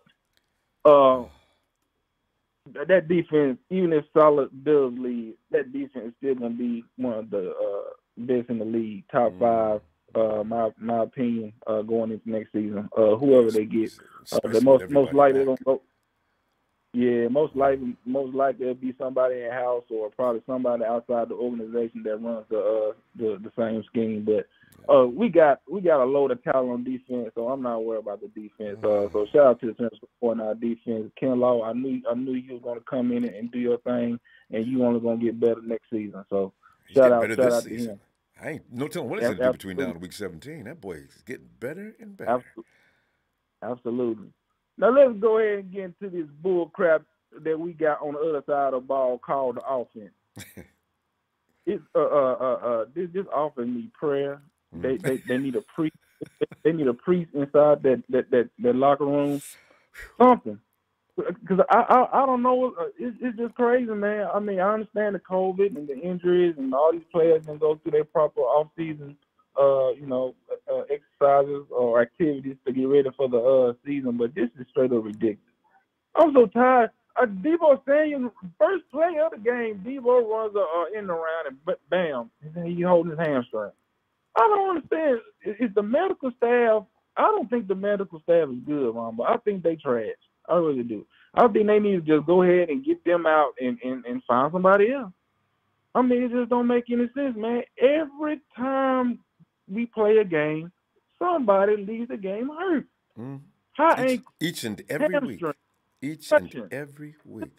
Speaker 6: That defense, even if Solid does lead, that defense is still going to be one of the best in the league, top 5. My opinion, going into next season, whoever they get, the most likely gonna go. Yeah, most likely it'll be somebody in house or probably somebody outside the organization that runs the same scheme. But we got a load of talent on defense, so I'm not worried about the defense. So shout out to the San Francisco 49ers defense. Ken Law, I knew you was gonna come in and do your thing, and you only gonna get better next season. So shout out to him.
Speaker 1: I ain't no telling what it's going to do between now and week 17. That boy is getting better and better.
Speaker 6: Absolutely. Now let's go ahead and get into this bull crap that we got on the other side of the ball called the offense. It's this offense need prayer. They need a priest. They need a priest inside that locker room. Something. Because I don't know. It's just crazy, man. I mean, I understand the COVID and the injuries and all these players can go through their proper off-season, exercises or activities to get ready for the season. But this is straight up ridiculous. I'm so tired. Deebo Samuel, first play of the game, Deebo runs in the round and bam, he holding his hamstring. I don't understand. It's the medical staff. I don't think the medical staff is good, Ron, but I think they trash. I really do. I think they need to just go ahead and get them out and find somebody else. I mean, it just don't make any sense, man. Every time we play a game, somebody leaves the game hurt.
Speaker 1: Each and every week. Each and every week.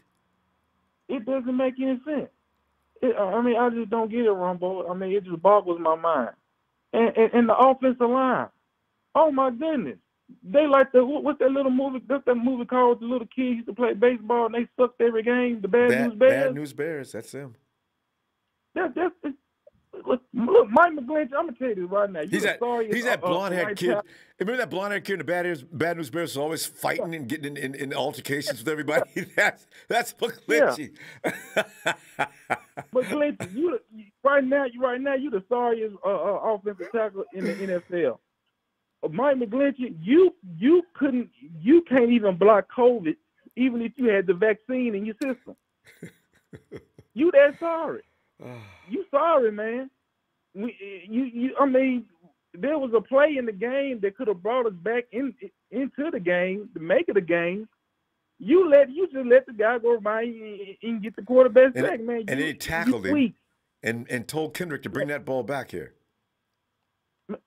Speaker 6: It doesn't make any sense. I just don't get it, Ronbo. I mean, it just boggles my mind. And the offensive line. Oh, my goodness. They like what's that little movie? What's that movie called? The little kids used to play baseball and they sucked every game. The Bad News Bears.
Speaker 1: Bad News Bears. That's them.
Speaker 6: Look, Mike McGlinchey, I'm gonna tell you this right now.
Speaker 1: He's that blonde-haired kid. Remember that blonde-haired kid in the Bad News Bears was always fighting and getting in altercations with everybody? That's McGlinchey.
Speaker 6: Yeah. McGlinchey, you right now, you the sorriest offensive tackle in the NFL. Mike McGlinchey, you can't even block COVID, even if you had the vaccine in your system. You that sorry. You sorry, man. I mean, there was a play in the game that could have brought us back into the game, to make it a game. You just let the guy go by and get the quarterback back, man.
Speaker 1: And he tackled him and told Kendrick to bring that ball back here.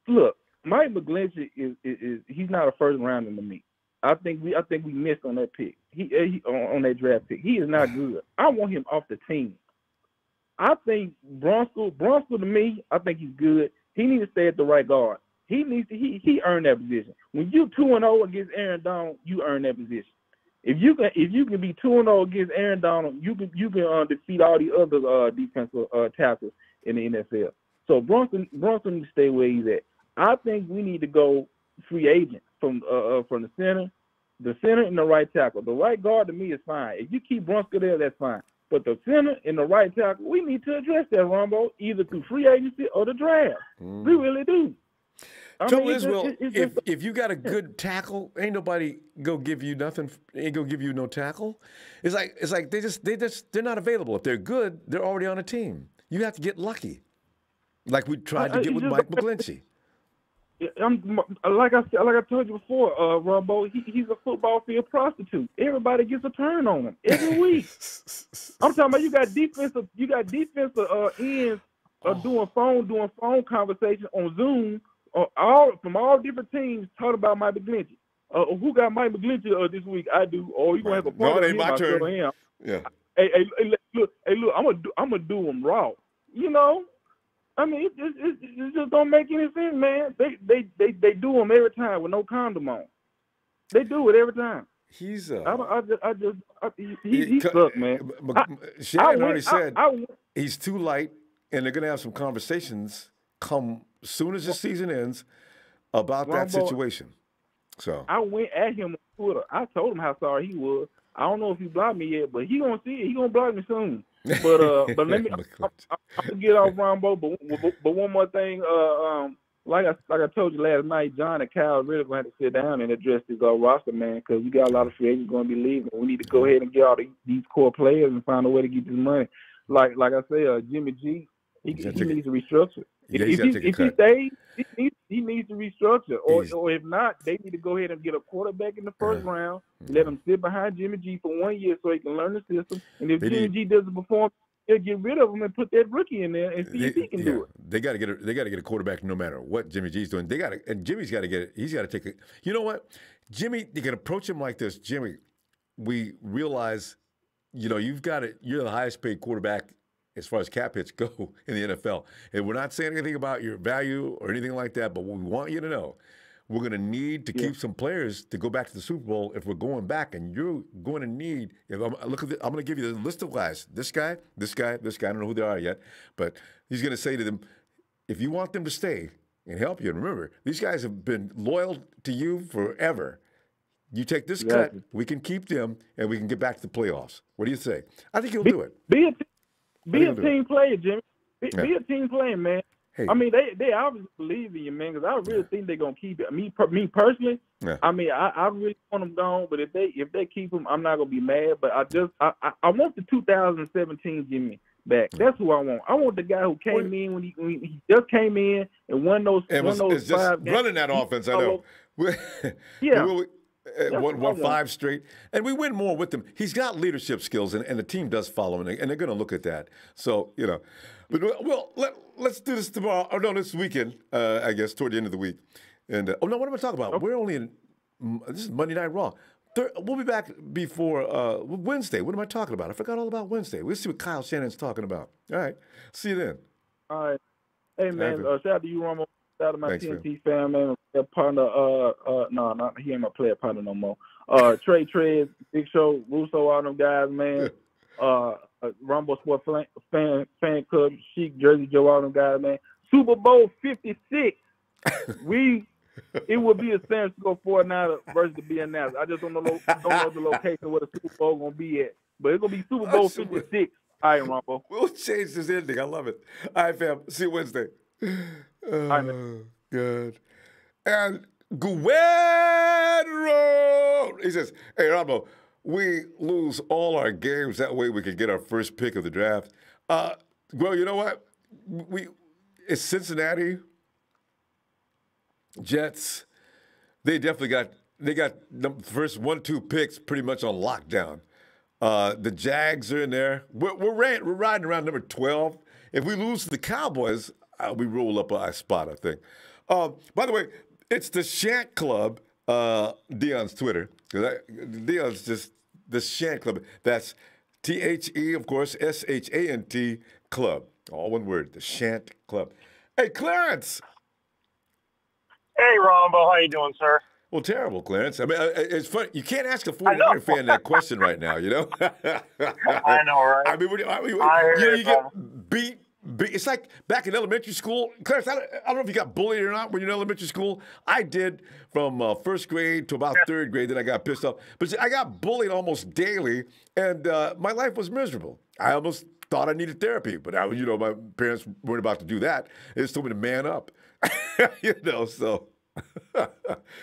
Speaker 6: Look, Mike McGlinchey is he's not a first rounder to me. I think we missed on that pick. He on that draft pick. He is not good. I want him off the team. I think Bronco to me, I think he's good. He needs to stay at the right guard. He earned that position. When you 2-0 against Aaron Donald, you earn that position. If you can be 2-0 against Aaron Donald, you can defeat all the other defensive tackles in the NFL. So Bronson needs to stay where he's at. I think we need to go free agent from the center and the right tackle. The right guard to me is fine. If you keep Bronson there, that's fine. But the center and the right tackle, we need to address that, Ronbo, either through free agency or the draft. We really do.
Speaker 1: Trouble is, if you got a good tackle, ain't nobody go give you nothing. Ain't gonna give you no tackle. It's like they're not available. If they're good, they're already on a team. You have to get lucky, like we tried to get with Mike McGlinchey.
Speaker 6: Like I told you before, Ronbo, he's a football field prostitute. Everybody gets a turn on him every week. I'm talking about you got defensive ends doing phone conversations on Zoom, from all different teams talking about Mike McGlinchey. Who got Mike McGlinchey this week? I do. Oh, you gonna have a part
Speaker 1: it ain't my turn. Yeah.
Speaker 6: Hey, look, I'm gonna do him raw. You know. I mean, it just don't make any sense, man. They do them every time with no condom on. They do it every time.
Speaker 1: He's
Speaker 6: he sucks, man.
Speaker 1: Shannon already said he's too light, and they're gonna have some conversations come soon as the season ends about that situation. So
Speaker 6: I went at him on Twitter. I told him how sorry he was. I don't know if he blocked me yet, but he gonna see it. He gonna block me soon. But let me. I'm gonna get off Ronbo. But one more thing. Like I told you last night, John and Kyle really gonna have to sit down and address this roster, man, because we got a lot of free agents gonna be leaving. We need to go ahead and get all these core players and find a way to get this money. Like I say, Jimmy G, he needs to restructure. If he stays, he needs to restructure. Or if not, they need to go ahead and get a quarterback in the first round, let him sit behind Jimmy G for 1 year so he can learn the system. And if Jimmy G doesn't perform, they'll get rid of him and put that rookie in there and see if he can do it.
Speaker 1: They got to get a quarterback no matter what Jimmy G's doing. And Jimmy's got to get it. He's got to take it. You know what, Jimmy? You can approach him like this, Jimmy. We realize, you've got it. You're the highest paid quarterback as far as cap hits go in the NFL. And we're not saying anything about your value or anything like that, but what we want you to know, we're going to need to keep some players to go back to the Super Bowl if we're going back. And you're going to need, I'm going to give you the list of guys. This guy, I don't know who they are yet, but he's going to say to them, if you want them to stay and help you, and remember, these guys have been loyal to you forever. You take this cut, we can keep them, and we can get back to the playoffs. What do you say? I think he'll do it.
Speaker 6: Be a team player, Jimmy. Be a team player, man. Hey. I mean, they obviously believe in you, man, because I really think they're going to keep it. Me personally, I mean, I really want them gone, but if they keep them, I'm not going to be mad. But I want the 2017 Jimmy back. That's who I want. I want the guy who came in when he just came in and won those 5 games.
Speaker 1: Running that offense, I know. Won 5 straight, and we win more with him. He's got leadership skills, and the team does follow him, and they're going to look at that. So, but let's do this tomorrow. Oh, no, this weekend, I guess, toward the end of the week. And what am I talking about? We're only in this is Monday Night Raw. We'll be back before Wednesday. What am I talking about? I forgot all about Wednesday. We'll see what Kyle Shannon's talking about. All right, see you then.
Speaker 6: All right, hey man, shout out to you, Ronbo. Shout out to my TNT fam, man. Partner, he ain't my player partner no more. Trey Trez, Big Show, Russo, all them guys, man. Rumble Sport fan Club, Chic, Jersey Joe, all them guys, man. Super Bowl 56, it would be a San Francisco 49ers versus the BNS. I just don't know the location where the Super Bowl gonna be at, but it's gonna be Super Bowl 56. All right, Ronbo.
Speaker 1: We'll change this ending. I love it. All right, fam. See you Wednesday. Good. And Guerrero, he says, hey, Ronbo, we lose all our games. That way we can get our first pick of the draft. Well, you know what? It's Cincinnati Jets. They definitely got the first 1-2 picks pretty much on lockdown. The Jags are in there. We're riding around number 12. If we lose to the Cowboys, we roll up a spot, I think. By the way, it's the Shant Club, Dion's Twitter. Dion's just the Shant Club. That's THE, of course, SHANT Club. All one word, the Shant Club. Hey, Clarence.
Speaker 5: Hey, Ronbo. How you doing, sir?
Speaker 1: Well, terrible, Clarence. I mean, it's funny. You can't ask a 49er fan that question right now, you know?
Speaker 5: I know, right?
Speaker 1: I mean, you get beat. It's like back in elementary school. Clarence, I don't know if you got bullied or not when you're in elementary school. I did from first grade to about third grade. Then I got pissed off. But see, I got bullied almost daily, and my life was miserable. I almost thought I needed therapy. But, my parents weren't about to do that. They just told me to man up. So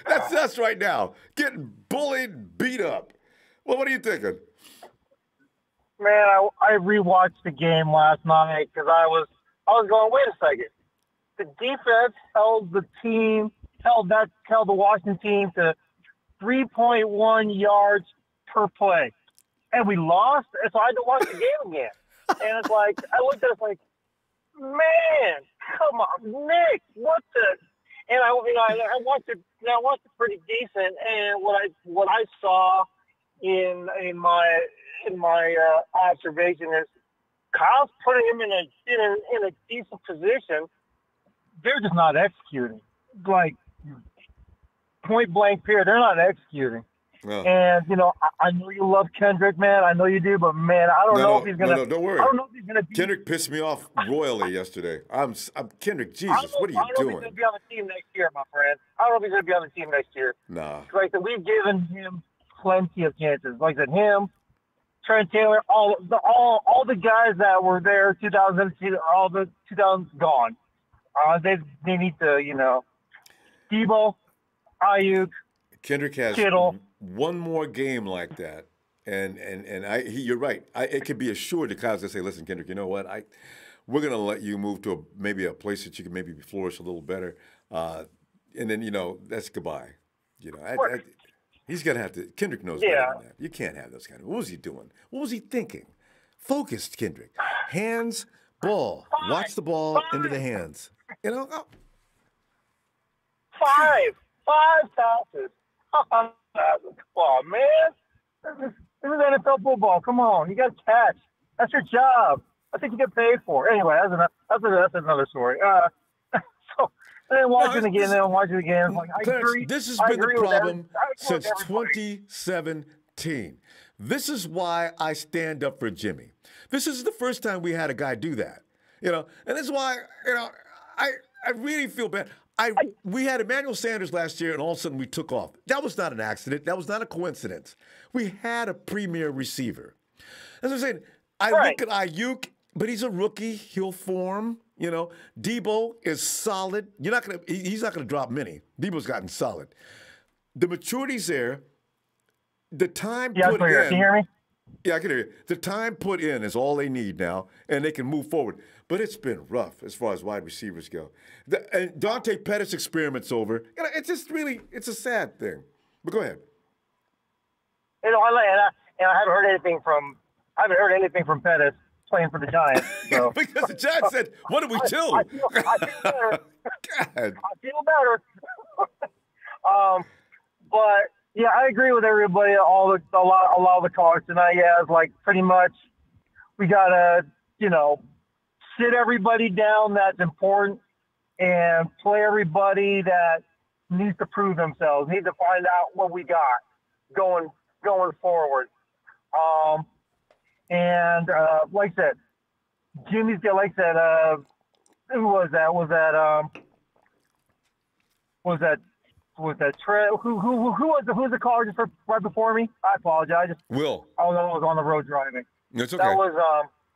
Speaker 1: that's us right now. Getting bullied, beat up. Well, what are you thinking?
Speaker 7: Man, I rewatched the game last night because I was going, wait a second. The defense held the Washington team to 3.1 yards per play. And we lost, and so I had to watch the game again. And it's like, I looked at it like, man, come on, Nick, what the? And I watched it. I watched it pretty decent. And what I saw in my observation is Kyle's putting him in a decent position. They're just not executing. Like point blank period, they're not executing. Oh. And I know you love Kendrick, man. I know you do, but man, I don't know if he's gonna.
Speaker 1: No, don't worry.
Speaker 7: I don't know if he's gonna be.
Speaker 1: Kendrick pissed me off royally yesterday. I'm Kendrick. Jesus, what are you doing?
Speaker 7: I don't know if he's gonna be on the team next year, my friend. I don't know if he's gonna be on the team next year.
Speaker 1: Nah.
Speaker 7: Like that, we've given him plenty of chances. Like I said, him, Trent Taylor, all the guys that were there, 2000, all the 2000s gone. They need to, Deebo, Ayuk,
Speaker 1: Kendrick has
Speaker 7: Kittle.
Speaker 1: One more game like that, and you're right. It could be assured that Kyle's gonna say, "Listen, Kendrick, you know what? We're gonna let you move to maybe a place that you can maybe flourish a little better, and then that's goodbye." He's gonna have to. Kendrick knows better than that. You can't have those kind of. What was he doing? What was he thinking? Focused, Kendrick. Hands, ball. Watch the ball into the hands. Oh.
Speaker 7: Five passes. Come on, man. This is NFL football. Come on, you got to catch. That's your job. I think you get paid for. Anyway, that's another story. So then watching again. Like, I agree.
Speaker 1: This has been the problem since 2017. This is why I stand up for Jimmy. This is the first time we had a guy do that. And this is why I really feel bad. We had Emmanuel Sanders last year, and all of a sudden we took off. That was not an accident. That was not a coincidence. We had a premier receiver. As I'm saying, look at Ayuk, but he's a rookie. He'll form. Deebo is solid. He's not gonna drop many. Deebo's gotten solid. The maturity's there. The time put in.
Speaker 7: Can you hear me?
Speaker 1: Yeah, I can hear you. The time put in is all they need now, and they can move forward. But it's been rough as far as wide receivers go. And Dante Pettis' experiment's over. It's just really, it's a sad thing. But go ahead.
Speaker 7: I haven't heard anything from Pettis playing for the Giants. So.
Speaker 1: Because the Giants said, "What do we do?"
Speaker 7: I feel better.
Speaker 1: God.
Speaker 7: I feel better. But yeah, I agree with everybody. A lot of the callers tonight. Yeah, it's like pretty much we gotta sit everybody down that's important and play everybody that needs to prove themselves, need to find out what we got going forward. And like I said, Jimmy's got, Who was that? Was that Trey? Who was the caller just right before me? I apologize.
Speaker 1: Will.
Speaker 7: Oh no, I was on the road driving.
Speaker 1: It's okay.
Speaker 7: That was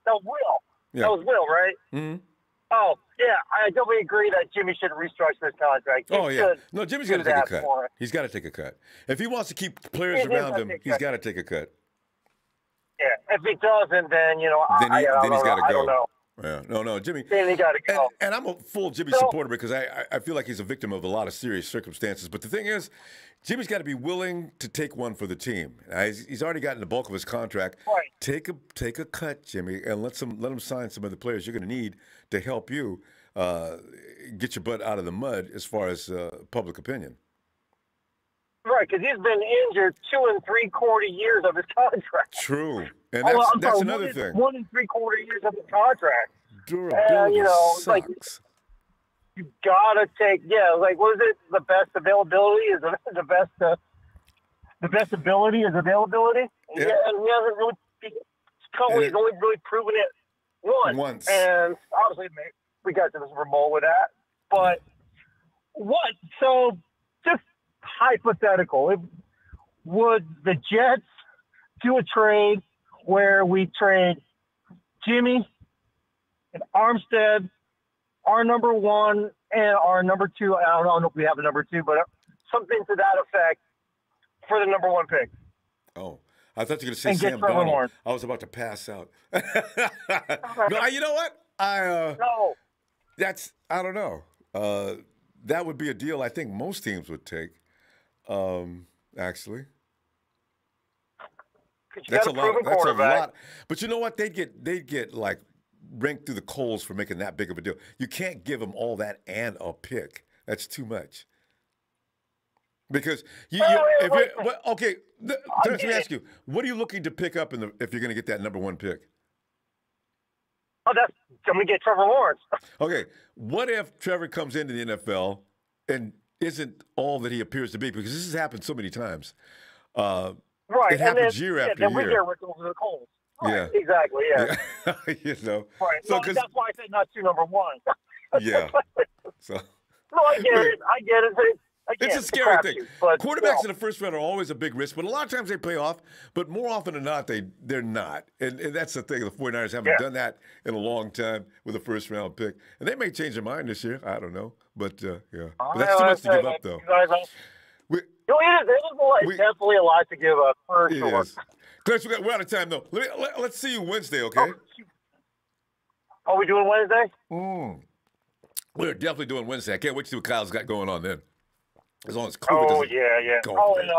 Speaker 7: Will.
Speaker 1: Yeah.
Speaker 7: That was Will, right?
Speaker 1: Mm-hmm.
Speaker 7: Oh yeah, I totally agree that Jimmy should restructure his contract.
Speaker 1: Oh yeah. No, Jimmy's got to take a cut. He's got to take a cut. If he wants to keep players around him, he's got to take a cut.
Speaker 7: Yeah. If he doesn't, then he's
Speaker 1: got to go.
Speaker 7: I don't know.
Speaker 1: Yeah. No, Jimmy.
Speaker 7: Then he got to go.
Speaker 1: And I'm a full Jimmy supporter because I feel like he's a victim of a lot of serious circumstances. But the thing is, Jimmy's got to be willing to take one for the team. He's already gotten the bulk of his contract.
Speaker 7: Right.
Speaker 1: Take a cut, Jimmy, and let him sign some of the players you're going to need to help you get your butt out of the mud as far as public opinion.
Speaker 7: Right, because he's been injured 2 3/4 years of his contract.
Speaker 1: True, and that's another thing.
Speaker 7: 1 3/4 years of his contract.
Speaker 1: Durability sucks.
Speaker 7: Like, you gotta take, like, what is it? The best availability is the best ability is availability.
Speaker 1: Yeah.
Speaker 7: And he hasn't really. He's only really proven it once. And obviously, we got to the Super Bowl with that. But what? So just hypothetical. Would the Jets do a trade where we trade Jimmy and Armstead, our number 1 and our number 2? I don't know if we have a number 2, but something to that effect for the number 1 pick.
Speaker 1: Oh, I thought you were going to say Sam Darnold. I was about to pass out. No, you know what?
Speaker 7: No.
Speaker 1: I don't know. That would be a deal I think most teams would take. Actually, that's a lot. That's a lot. But you know what? They'd get like ranked through the coals for making that big of a deal. You can't give them all that and a pick. That's too much. Because let me ask you, what are you looking to pick up if you're going to get that number 1 pick?
Speaker 7: I'm going to get Trevor Lawrence.
Speaker 1: Okay, what if Trevor comes into the NFL and isn't all that he appears to be? Because this has happened so many times.
Speaker 7: Right.
Speaker 1: It happens year after year.
Speaker 7: Then we get ripped over the coals. Right,
Speaker 1: yeah.
Speaker 7: Exactly, yeah.
Speaker 1: Right.
Speaker 7: So that's why I said not 2 number 1.
Speaker 1: Yeah. So.
Speaker 7: No, I get it.
Speaker 1: It's a scary thing. Quarterbacks in the first round are always a big risk, but a lot of times they pay off. But more often than not, they're not. And that's the thing. The 49ers haven't done that in a long time with a first-round pick. And they may change their mind this year. I don't know. But, But that's too much to give up, though.
Speaker 7: It's definitely a lot to give up, for sure.
Speaker 1: Is. Clarence, we're out of time, though. Let's see you Wednesday, okay?
Speaker 7: Are we doing Wednesday?
Speaker 1: We're definitely doing Wednesday. I can't wait to see what Kyle's got going on then. As long as COVID doesn't go
Speaker 7: and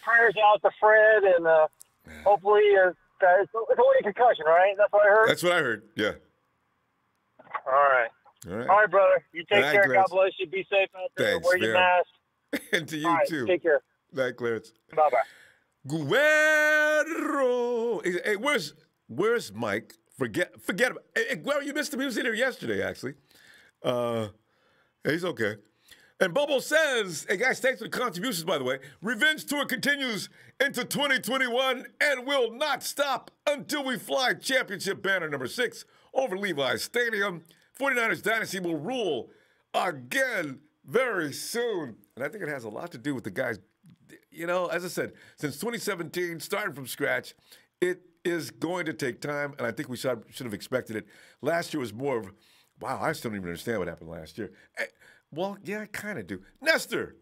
Speaker 7: prayers out to Fred, and hopefully it's only a concussion, right? That's what I heard?
Speaker 1: That's what I heard, yeah.
Speaker 7: All right, brother. You take care. Clarence. God bless you. Be safe out there.
Speaker 1: Thanks,
Speaker 7: wear your mask.
Speaker 1: And to you, too.
Speaker 7: Take care.
Speaker 1: Night, Clarence.
Speaker 7: Bye-bye.
Speaker 1: Guerrero. Hey, where's Mike? Forget about Hey, Guerrero, you missed him. He was in here yesterday, actually. He's okay. And Bobo says, hey, guys, thanks for the contributions, by the way. Revenge Tour continues into 2021 and will not stop until we fly championship banner number 6 over Levi's Stadium. 49ers Dynasty will rule again very soon. And I think it has a lot to do with the guys. You know, as I said, since 2017, starting from scratch, it is going to take time, and I think we should have expected it. Last year was more of, wow, I still don't even understand what happened last year. Well, yeah, I kind of do. Nestor.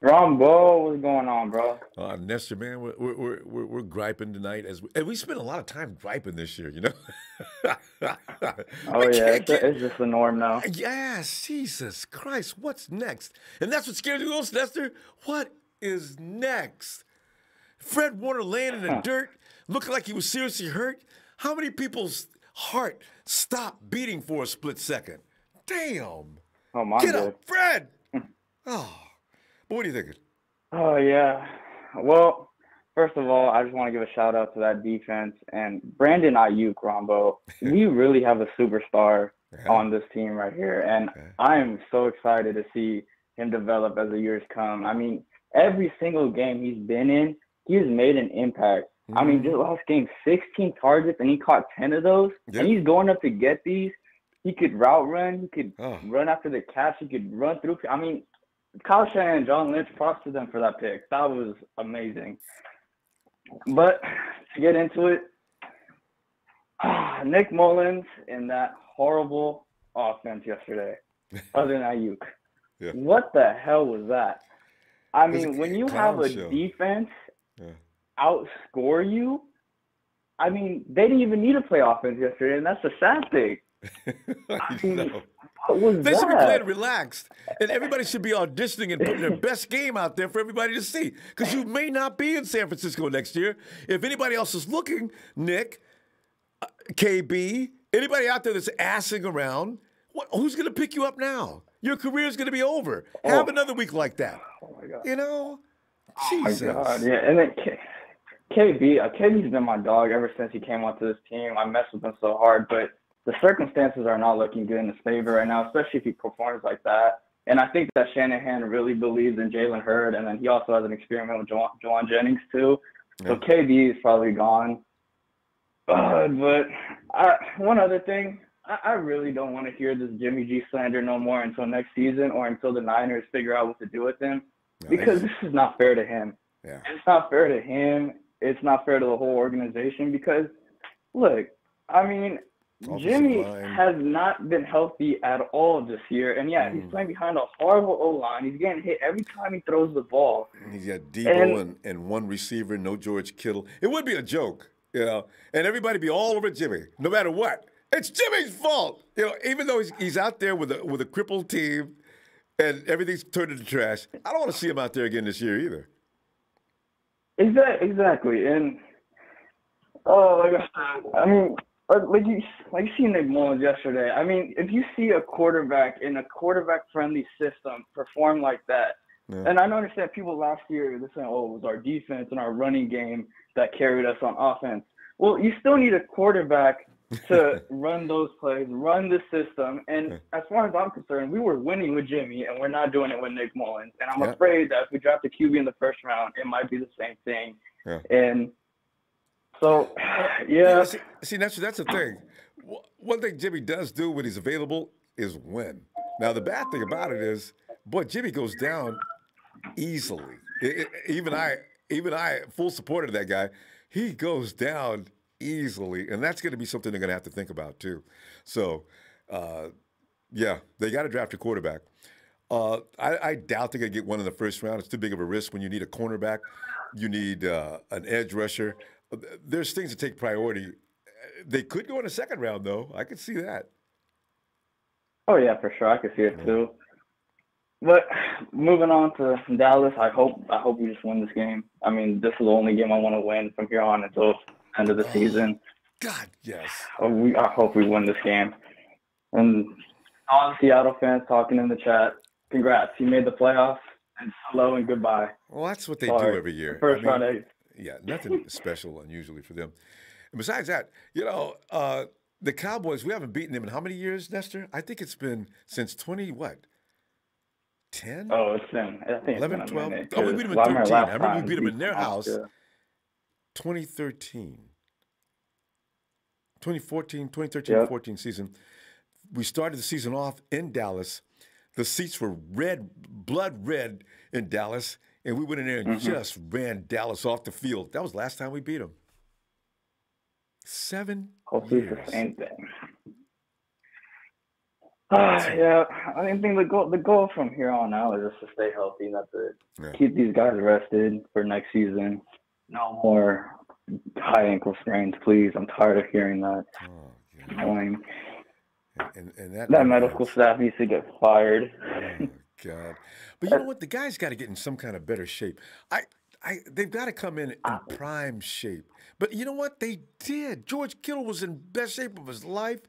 Speaker 8: Ronbo, what's going on, bro?
Speaker 1: Nestor, man, we're griping tonight and we spent a lot of time griping this year, you know.
Speaker 8: It's just the norm now.
Speaker 1: Yes, Jesus Christ, what's next? And that's what scares you most, Nestor. What is next? Fred Warner laying in the dirt, looking like he was seriously hurt. How many people's heart stopped beating for a split second? Damn.
Speaker 8: Oh my
Speaker 1: Get up, Fred. Oh. What are you thinking?
Speaker 8: Oh, yeah. Well, first of all, I just want to give a shout-out to that defense. And Brandon Ayuk, Ronbo, we really have a superstar on this team right here. And I am so excited to see him develop as the years come. I mean, every single game he's been in, he has made an impact. I mean, just last game, 16 targets, and he caught 10 of those. And he's going up to get these. He could route run. He could
Speaker 1: Oh.
Speaker 8: run after the catch. He could run through. I mean, Kyle Shanahan and John Lynch, props to them for that pick. That was amazing. But to get into it, Nick Mullins in that horrible offense yesterday, other than Ayuk.
Speaker 1: Yeah.
Speaker 8: What the hell was that? I
Speaker 1: It was
Speaker 8: mean,
Speaker 1: a
Speaker 8: when you
Speaker 1: clown
Speaker 8: have a
Speaker 1: show.
Speaker 8: defense
Speaker 1: Yeah.
Speaker 8: outscore you, I mean, they didn't even need to play offense yesterday, and that's the sad thing. I mean,
Speaker 1: know.
Speaker 8: what was
Speaker 1: They should be
Speaker 8: that?
Speaker 1: playing relaxed, and everybody should be auditioning and putting their best game out there for everybody to see. Because you may not be in San Francisco next year. If anybody else is looking, Nick, KB, anybody out there that's assing around, who's going to pick you up now? Your career is going to be over. Have another week like that.
Speaker 8: Oh my God.
Speaker 1: You know?
Speaker 8: Oh
Speaker 1: Jesus.
Speaker 8: my God, yeah. And then KB's been my dog ever since he came onto this team. I messed with him so hard, but the circumstances are not looking good in his favor right now, especially if he performs like that. And I think that Shanahan really believes in Jalen Hurd, and then he also has an experiment with Juwan Jennings too. So KB is probably gone. But one other thing, I really don't want to hear this Jimmy G slander no more until next season or until the Niners figure out what to do with him, because this is not fair to him.
Speaker 1: Yeah.
Speaker 8: It's not fair to him. It's not fair to the whole organization because, look, I mean, Jimmy has not been healthy at all this year. And, yeah, he's playing behind a horrible O-line. He's getting hit every time he throws the ball.
Speaker 1: He's got Deebo and one receiver, no George Kittle. It would be a joke, you know, and everybody be all over Jimmy, no matter what. It's Jimmy's fault. You know, even though he's out there with a crippled team and everything's turned into trash, I don't want to see him out there again this year either.
Speaker 8: Exactly. And, I mean, like you see Nick Mullins yesterday. I mean, if you see a quarterback in a quarterback-friendly system perform like that, and I understand people last year were saying, oh, it was our defense and our running game that carried us on offense. Well, you still need a quarterback to run those plays, run the system. And as far as I'm concerned, we were winning with Jimmy, and we're not doing it with Nick Mullins. And I'm afraid that if we draft a QB in the first round, it might be the same thing.
Speaker 1: Yeah.
Speaker 8: And so, yeah.
Speaker 1: See, that's the thing. One thing Jimmy does do when he's available is win. Now, the bad thing about it is, boy, Jimmy goes down easily. Even I, full supporter of that guy, he goes down easily, and that's going to be something they're going to have to think about too. So, yeah, they got to draft a quarterback. I doubt they're going to get one in the first round. It's too big of a risk when you need a cornerback. You need an edge rusher. There's things that take priority. They could go in the second round, though. I could see that.
Speaker 8: Oh, yeah, for sure. I could see it, too. But moving on to Dallas, I hope we just win this game. I mean, this is the only game I want to win from here on until the end of the season.
Speaker 1: God, yes.
Speaker 8: I hope we win this game. And all the Seattle fans talking in the chat, congrats. You made the playoffs, and hello and goodbye.
Speaker 1: Well, that's what they do every year.
Speaker 8: First round eight.
Speaker 1: Yeah, nothing special unusually for them. And besides that, you know, the Cowboys, we haven't beaten them in how many years, Nestor? I think it's been since 10?
Speaker 8: Oh, it's been, I think
Speaker 1: 11,
Speaker 8: it's
Speaker 1: 12?
Speaker 8: Minute,
Speaker 1: Oh, we beat them in 13. I remember we beat them in their house. 2013. 2013, 14 season. We started the season off in Dallas. The seats were blood red in Dallas, and we went in there and just ran Dallas off the field. That was the last time we beat them. 7
Speaker 8: Hopefully
Speaker 1: years.
Speaker 8: it's the same thing. Yeah, I think the goal from here on out is just to stay healthy. That's it.
Speaker 1: Yeah.
Speaker 8: Keep these guys rested for next season. No more high ankle sprains, please. I'm tired of hearing that.
Speaker 1: Oh, yeah.
Speaker 8: Annoying.
Speaker 1: And that
Speaker 8: medical staff needs to get fired.
Speaker 1: Oh, God. But you know what? The guys got to get in some kind of better shape. They've got to come in prime shape. But you know what? They did. George Kittle was in best shape of his life.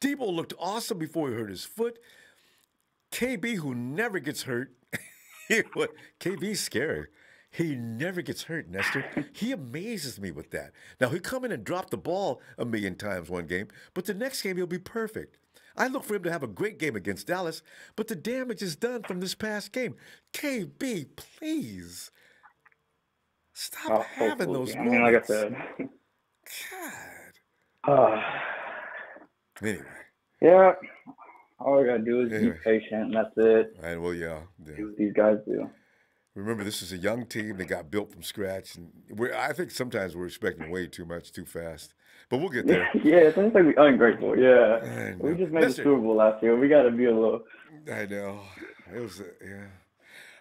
Speaker 1: Deebo looked awesome before he hurt his foot. KB, who never gets hurt. KB's scary. He never gets hurt, Nestor. He amazes me with that. Now, he'll come in and drop the ball a million times one game, but the next game he'll be perfect. I look for him to have a great game against Dallas, but the damage is done from this past game. KB, please. Stop having those moments.
Speaker 8: I mean, like I said.
Speaker 1: God. Anyway.
Speaker 8: Yeah. All we gotta do is
Speaker 1: Anyway.
Speaker 8: be patient, and that's it.
Speaker 1: And well, yeah.
Speaker 8: Do what these guys do.
Speaker 1: Remember, this is a young team that got built from scratch, and I think sometimes we're expecting way too much, too fast. But we'll get there.
Speaker 8: Yeah, it seems like we're ungrateful. Yeah,
Speaker 1: I
Speaker 8: we
Speaker 1: know.
Speaker 8: just made the Super Bowl last year. We gotta be a little.
Speaker 1: I know. It was yeah.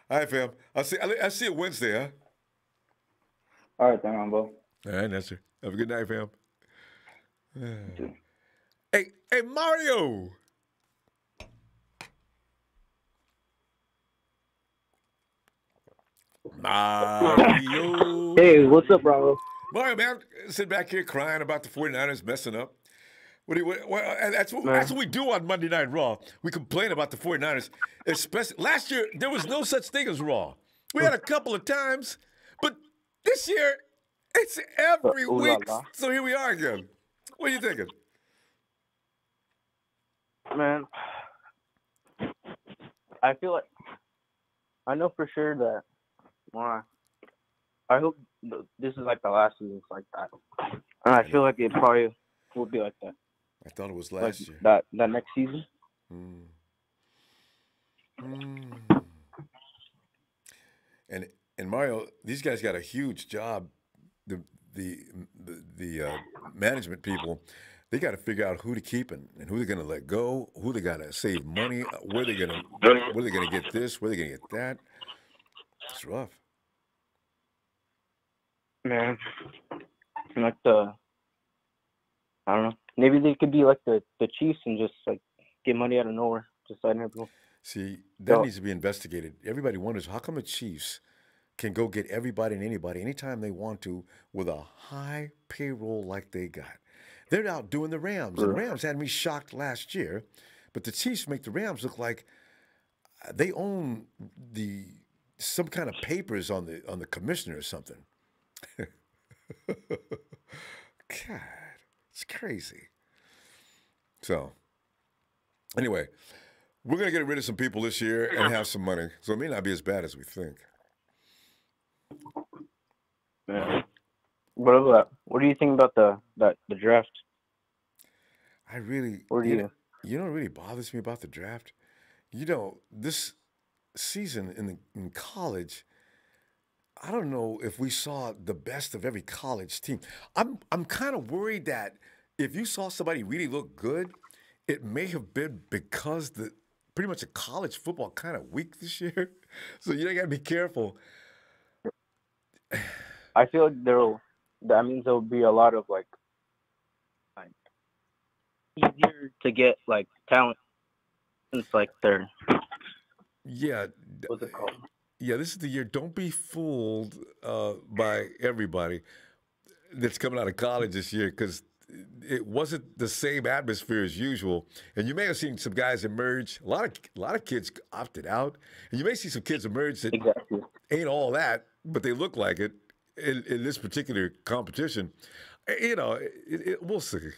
Speaker 1: All right, fam. I'll see you Wednesday, huh?
Speaker 8: All right, then, Ronbo.
Speaker 1: All right, Nestor. Have a good night, fam. Hey, Mario. Mario.
Speaker 9: Hey, what's up, Ronbo?
Speaker 1: Mario, man, sit back here crying about the 49ers messing up. And that's what we do on Monday Night Raw. We complain about the 49ers. Especially last year, there was no such thing as Raw. We had a couple of times, but this year, it's every week. So here we are again. What are you thinking?
Speaker 4: Man, I feel like I know for sure that. I hope this is like the last season like that, and I feel like it probably will be like that.
Speaker 1: I thought it was last year.
Speaker 4: That next season.
Speaker 1: And Mario, these guys got a huge job. The management people, they got to figure out who to keep and who they're going to let go, who they got to save money, where they going to get this, where they going to get that. It's rough.
Speaker 4: Man, like I don't know. Maybe they could be like the Chiefs and just like get money out of nowhere, just sign everyone.
Speaker 1: See, that needs to be investigated. Everybody wonders how come the Chiefs can go get everybody and anybody anytime they want to with a high payroll like they got. They're out doing the Rams. And the Rams had me shocked last year, but the Chiefs make the Rams look like they own some kind of papers on the commissioner or something. God, it's crazy. So, anyway, we're going to get rid of some people this year and have some money. So it may not be as bad as we think.
Speaker 4: Yeah. What do you think about the draft?
Speaker 1: I really, you know what really bothers me about the draft? You know, this season in college, I don't know if we saw the best of every college team. I'm kind of worried that if you saw somebody really look good, it may have been because pretty much the college football kind of weak this year. So you got to be careful.
Speaker 4: I feel like that means there'll be a lot of like easier to get like talent since like they're what's it called?
Speaker 1: Yeah, this is the year. Don't be fooled by everybody that's coming out of college this year because it wasn't the same atmosphere as usual. And you may have seen some guys emerge. A lot of kids opted out, and you may see some kids emerge that ain't all that, but they look like it in this particular competition. You know, we'll see.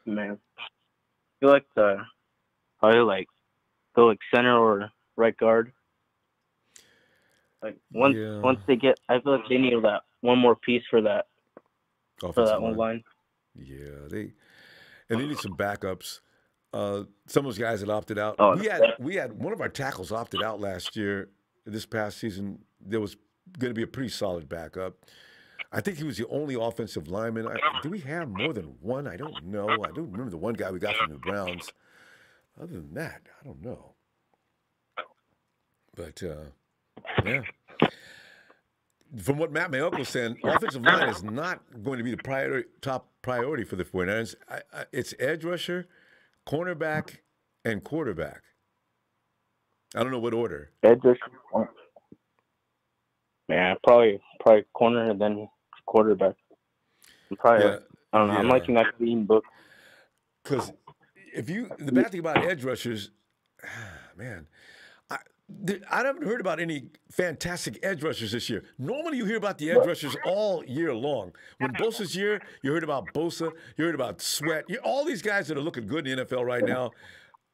Speaker 4: Man, I feel like probably like go like center or right guard. Like once they get, I feel like they need that one more piece for that one line.
Speaker 1: Yeah, they need some backups. Some of those guys that opted out. We had one of our tackles opted out last year. This past season, there was going to be a pretty solid backup. I think he was the only offensive lineman. Do we have more than one? I don't know. I don't remember the one guy we got from the Browns. Other than that, I don't know. But, yeah. From what Matt Mayock was saying, offensive line is not going to be the top priority for the 49ers. It's edge rusher, cornerback, and quarterback. I don't know what order.
Speaker 4: Edge rusher. Yeah, probably corner and then quarterback. I don't know. I'm liking that clean book.
Speaker 1: Because the bad thing about edge rushers, man, I haven't heard about any fantastic edge rushers this year. Normally, you hear about the edge rushers all year long. When Bosa's year, you heard about Bosa, you heard about Sweat. All these guys that are looking good in the NFL right now,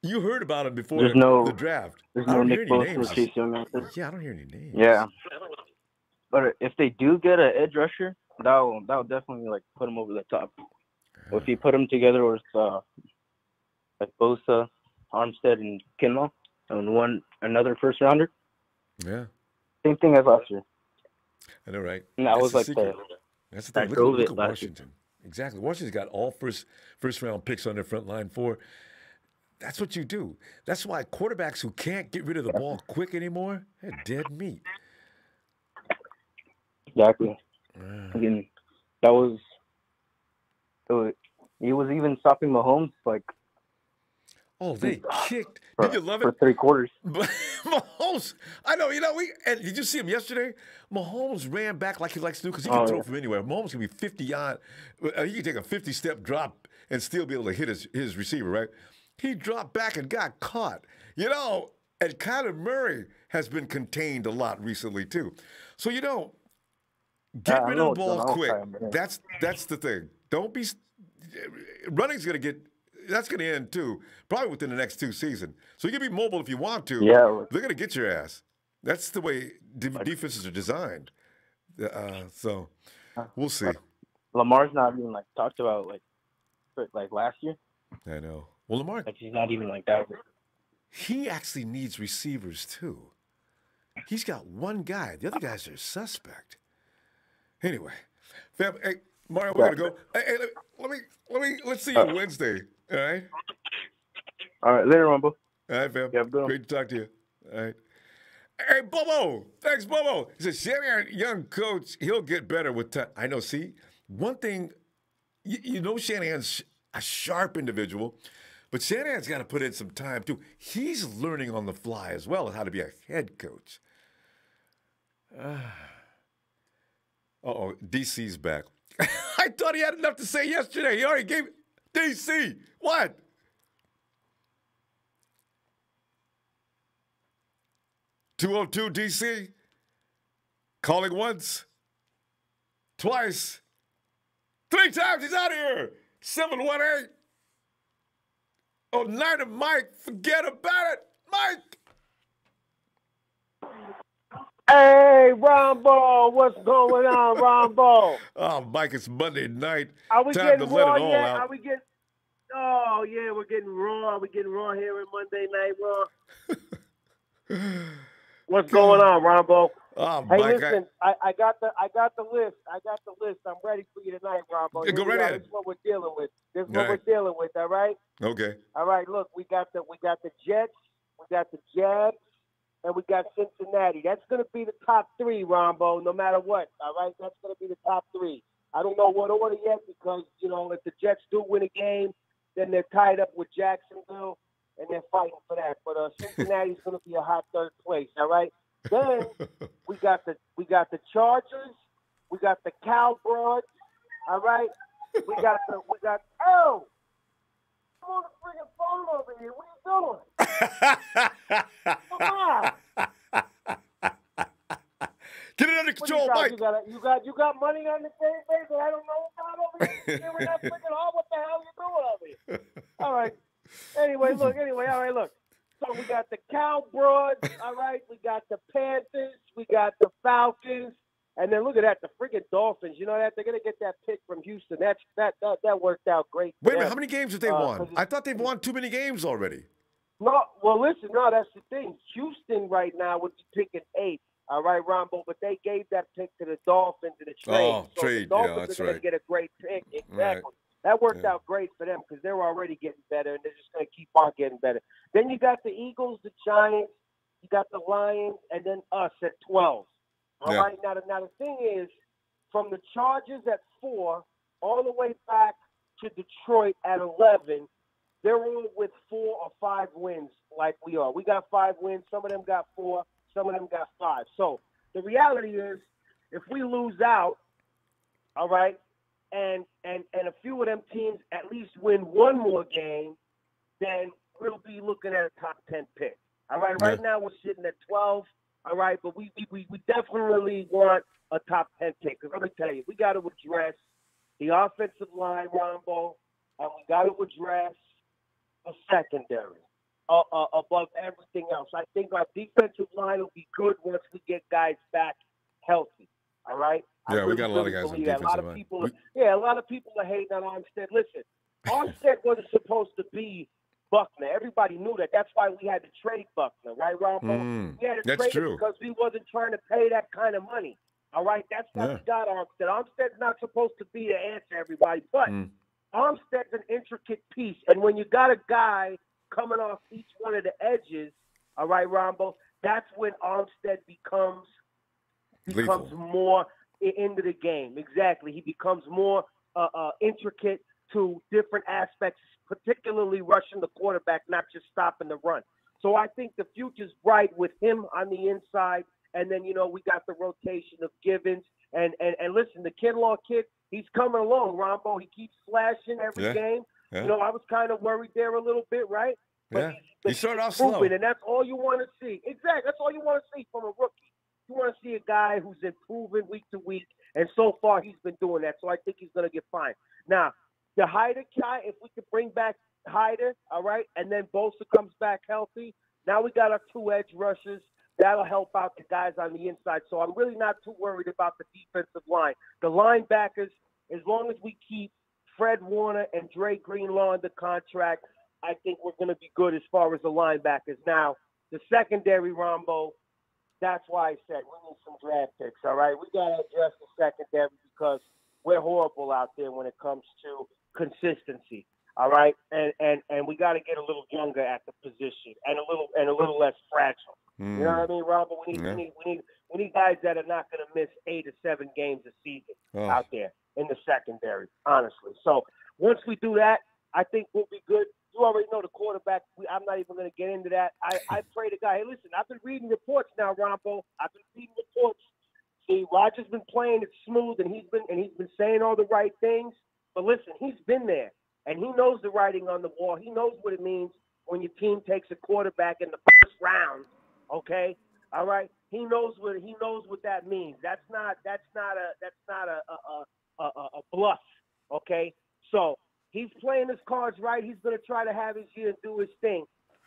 Speaker 1: you heard about them before the draft. I don't hear any names. Yeah, I don't hear any names.
Speaker 4: Yeah. But if they do get an edge rusher, that'll definitely like put them over the top. if you put them together with like Bosa, Armstead, and Kinlaw, and another first rounder.
Speaker 1: Yeah.
Speaker 4: Same thing as last year.
Speaker 1: I know, right?
Speaker 4: And that
Speaker 1: That's
Speaker 4: was
Speaker 1: the
Speaker 4: like
Speaker 1: secret. That's the thing.
Speaker 4: that drove
Speaker 1: Look
Speaker 4: it
Speaker 1: at
Speaker 4: last year.
Speaker 1: Washington. Exactly. Washington's got all first round picks on their front line for. That's what you do. That's why quarterbacks who can't get rid of the ball quick anymore, they're dead meat.
Speaker 4: Exactly. I mean, he was even stopping Mahomes like.
Speaker 1: Oh, they kicked.
Speaker 4: For,
Speaker 1: Did you love
Speaker 4: for
Speaker 1: it?
Speaker 4: 3 quarters.
Speaker 1: Mahomes, I know, and did you see him yesterday? Mahomes ran back like he likes to do because he can throw from anywhere. Mahomes can be 50-yard. He can take a 50-step drop and still be able to hit his receiver, right? He dropped back and got caught. And Kyler Murray has been contained a lot recently, too. So, get rid of the ball quick. That's the thing. Don't be – running's going to get – that's going to end, too, probably within the next 2 seasons. So you can be mobile if you want to.
Speaker 4: Yeah.
Speaker 1: They're going to get your ass. That's the way defenses are designed. So we'll see.
Speaker 4: Lamar's not even, talked about, last year.
Speaker 1: I know. Well, Lamar.
Speaker 4: He's not even like that.
Speaker 1: He actually needs receivers, too. He's got one guy. The other guys are suspect. Anyway. Fam, hey, Mario, we're going to go. Hey, let's see you Wednesday. All right?
Speaker 4: All right. Later, Ronbo.
Speaker 1: All right, fam.
Speaker 4: Yeah,
Speaker 1: great to talk to you. All right. Hey, Bobo. Thanks, Bobo. He says, Shanahan, young coach, he'll get better with time. I know, see? One thing, Shanahan's a sharp individual, but Shanahan's got to put in some time, too. He's learning on the fly as well as how to be a head coach. DC's back. I thought he had enough to say yesterday. He already gave DC. What? $202 DC. Calling once. Twice. 3 times. He's out of here. 718. Oh, 9 of Mike. Forget about it. Mike.
Speaker 9: Hey, Ronbo, what's going on, Ronbo?
Speaker 1: Oh, Mike, it's Monday night.
Speaker 9: Are we
Speaker 1: Time
Speaker 9: getting
Speaker 1: to let
Speaker 9: raw
Speaker 1: it all
Speaker 9: yet?
Speaker 1: out.
Speaker 9: Are we getting? Oh yeah, we're getting raw. Are we getting raw here in Monday Night Raw? What's going on, Ronbo?
Speaker 1: Oh,
Speaker 9: Hey,
Speaker 1: Mike,
Speaker 9: listen, I got the list. I'm ready for you tonight, Ronbo.
Speaker 1: Go right ahead.
Speaker 9: This is what we're dealing with. All right.
Speaker 1: Okay.
Speaker 9: All right. Look, we got the Jets, we got the Jags, and we got Cincinnati. That's going to be the top 3, Ronbo, no matter what. All right, that's going to be the top 3. I don't know what order yet because if the Jets do win a game, then they're tied up with Jacksonville and they're fighting for that. But Cincinnati's going to be a hot 3rd place. All right. Then we got the Chargers, we got the Cowboys. All right. We got oh. I'm on the freaking phone over here. What are you doing? Come on.
Speaker 1: Get it under control, Mike.
Speaker 9: You got money on the database that I don't know about over here? We're not freaking what the hell are you doing over here? All right. Anyway, look. So we got the Cowboys, all right? We got the Panthers, we got the Falcons, and then look at that, the freaking Dolphins. You know that they're gonna get that pick from Houston. That worked out great.
Speaker 1: Wait a minute, how many games have they won? I thought they've won too many games already.
Speaker 9: No, well listen, that's the thing. Houston right now would be picking 8. All right, Ronbo, but they gave that pick to the Dolphins in a trade.
Speaker 1: Oh,
Speaker 9: so
Speaker 1: trade,
Speaker 9: the Dolphins
Speaker 1: that's
Speaker 9: are going
Speaker 1: right.
Speaker 9: to get a great pick. Exactly.
Speaker 1: Right.
Speaker 9: That worked out great for them because they were already getting better, and they're just going to keep on getting better. Then you got the Eagles, the Giants, you got the Lions, and then us at 12. All right. Now the thing is, from the Chargers at 4 all the way back to Detroit at 11, they're all with 4 or 5 wins like we are. We got 5 wins. Some of them got 4. Some of them got 5. So the reality is, if we lose out, all right, and a few of them teams at least win one more game, then we'll be looking at a top 10 pick. All right, right now we're sitting at 12. All right, but we definitely want a top 10 pick. Because let me tell you, we got to address the offensive line, Ronbo, and we got to address the secondary. Above everything else. I think our defensive line will be good once we get guys back healthy. All right?
Speaker 1: Yeah,
Speaker 2: I
Speaker 1: we
Speaker 2: really,
Speaker 1: got a lot of
Speaker 2: really
Speaker 1: guys on
Speaker 2: believe that. A lot
Speaker 1: defensive
Speaker 2: of
Speaker 1: line.
Speaker 2: people, a lot of people are hating on Armstead. Listen, Armstead wasn't supposed to be Buckner. Everybody knew that. That's why we had to trade Buckner, right, Ronbo? We had to
Speaker 1: That's
Speaker 2: trade
Speaker 1: true.
Speaker 2: him because we wasn't trying to pay that kind of money. All right, that's why we got Armstead. Armstead's not supposed to be the answer, everybody, but Armstead's an intricate piece, and when you got a guy coming off each one of the edges, all right, Ronbo, that's when Armstead becomes
Speaker 1: Lethal.
Speaker 2: more into the game. Exactly, he becomes more intricate to different aspects, particularly rushing the quarterback, not just stopping the run. So I think the future's bright with him on the inside. And then, we got the rotation of Givens. And listen, the Kinlaw kid, he's coming along, Ronbo. He keeps flashing every game.
Speaker 1: Yeah.
Speaker 2: I was kind of worried there a little bit, right? But
Speaker 1: he started off
Speaker 2: moving,
Speaker 1: slow.
Speaker 2: and that's all you want to see. Exactly. That's all you want to see from a rookie. You want to see a guy who's improving week to week. And so far, he's been doing that. So I think he's going to get fine. Now, the Hyder guy, if we could bring back Hyder, all right, and then Bosa comes back healthy, now we got our 2 edge rushers. That'll help out the guys on the inside. So I'm really not too worried about the defensive line. The linebackers, as long as we keep Fred Warner and Dre Greenlaw under contract, I think we're going to be good as far as the linebackers. Now, the secondary, Ronbo, that's why I said we need some draft picks, all right? We got to address the secondary because we're horrible out there when it comes to consistency, all right? And we got to get a little younger at the position and a little less fragile. You know what I mean, Robert? We need guys that are not going to miss 8 or 7 games a season out there in the secondary, honestly. So once we do that, I think we'll be good. You already know the quarterback. I'm not even going to get into that. I pray to God. Hey, listen, I've been reading reports now, Ronbo. I've been reading reports. See, Roger's been playing it smooth, and he's been saying all the right things. But listen, he's been there, and he knows the writing on the wall. He knows what it means when your team takes a quarterback in the first round. Okay, all right. He knows what that means. That's not a bluff. Okay, so he's playing his cards right. He's going to try to have his year and do his thing,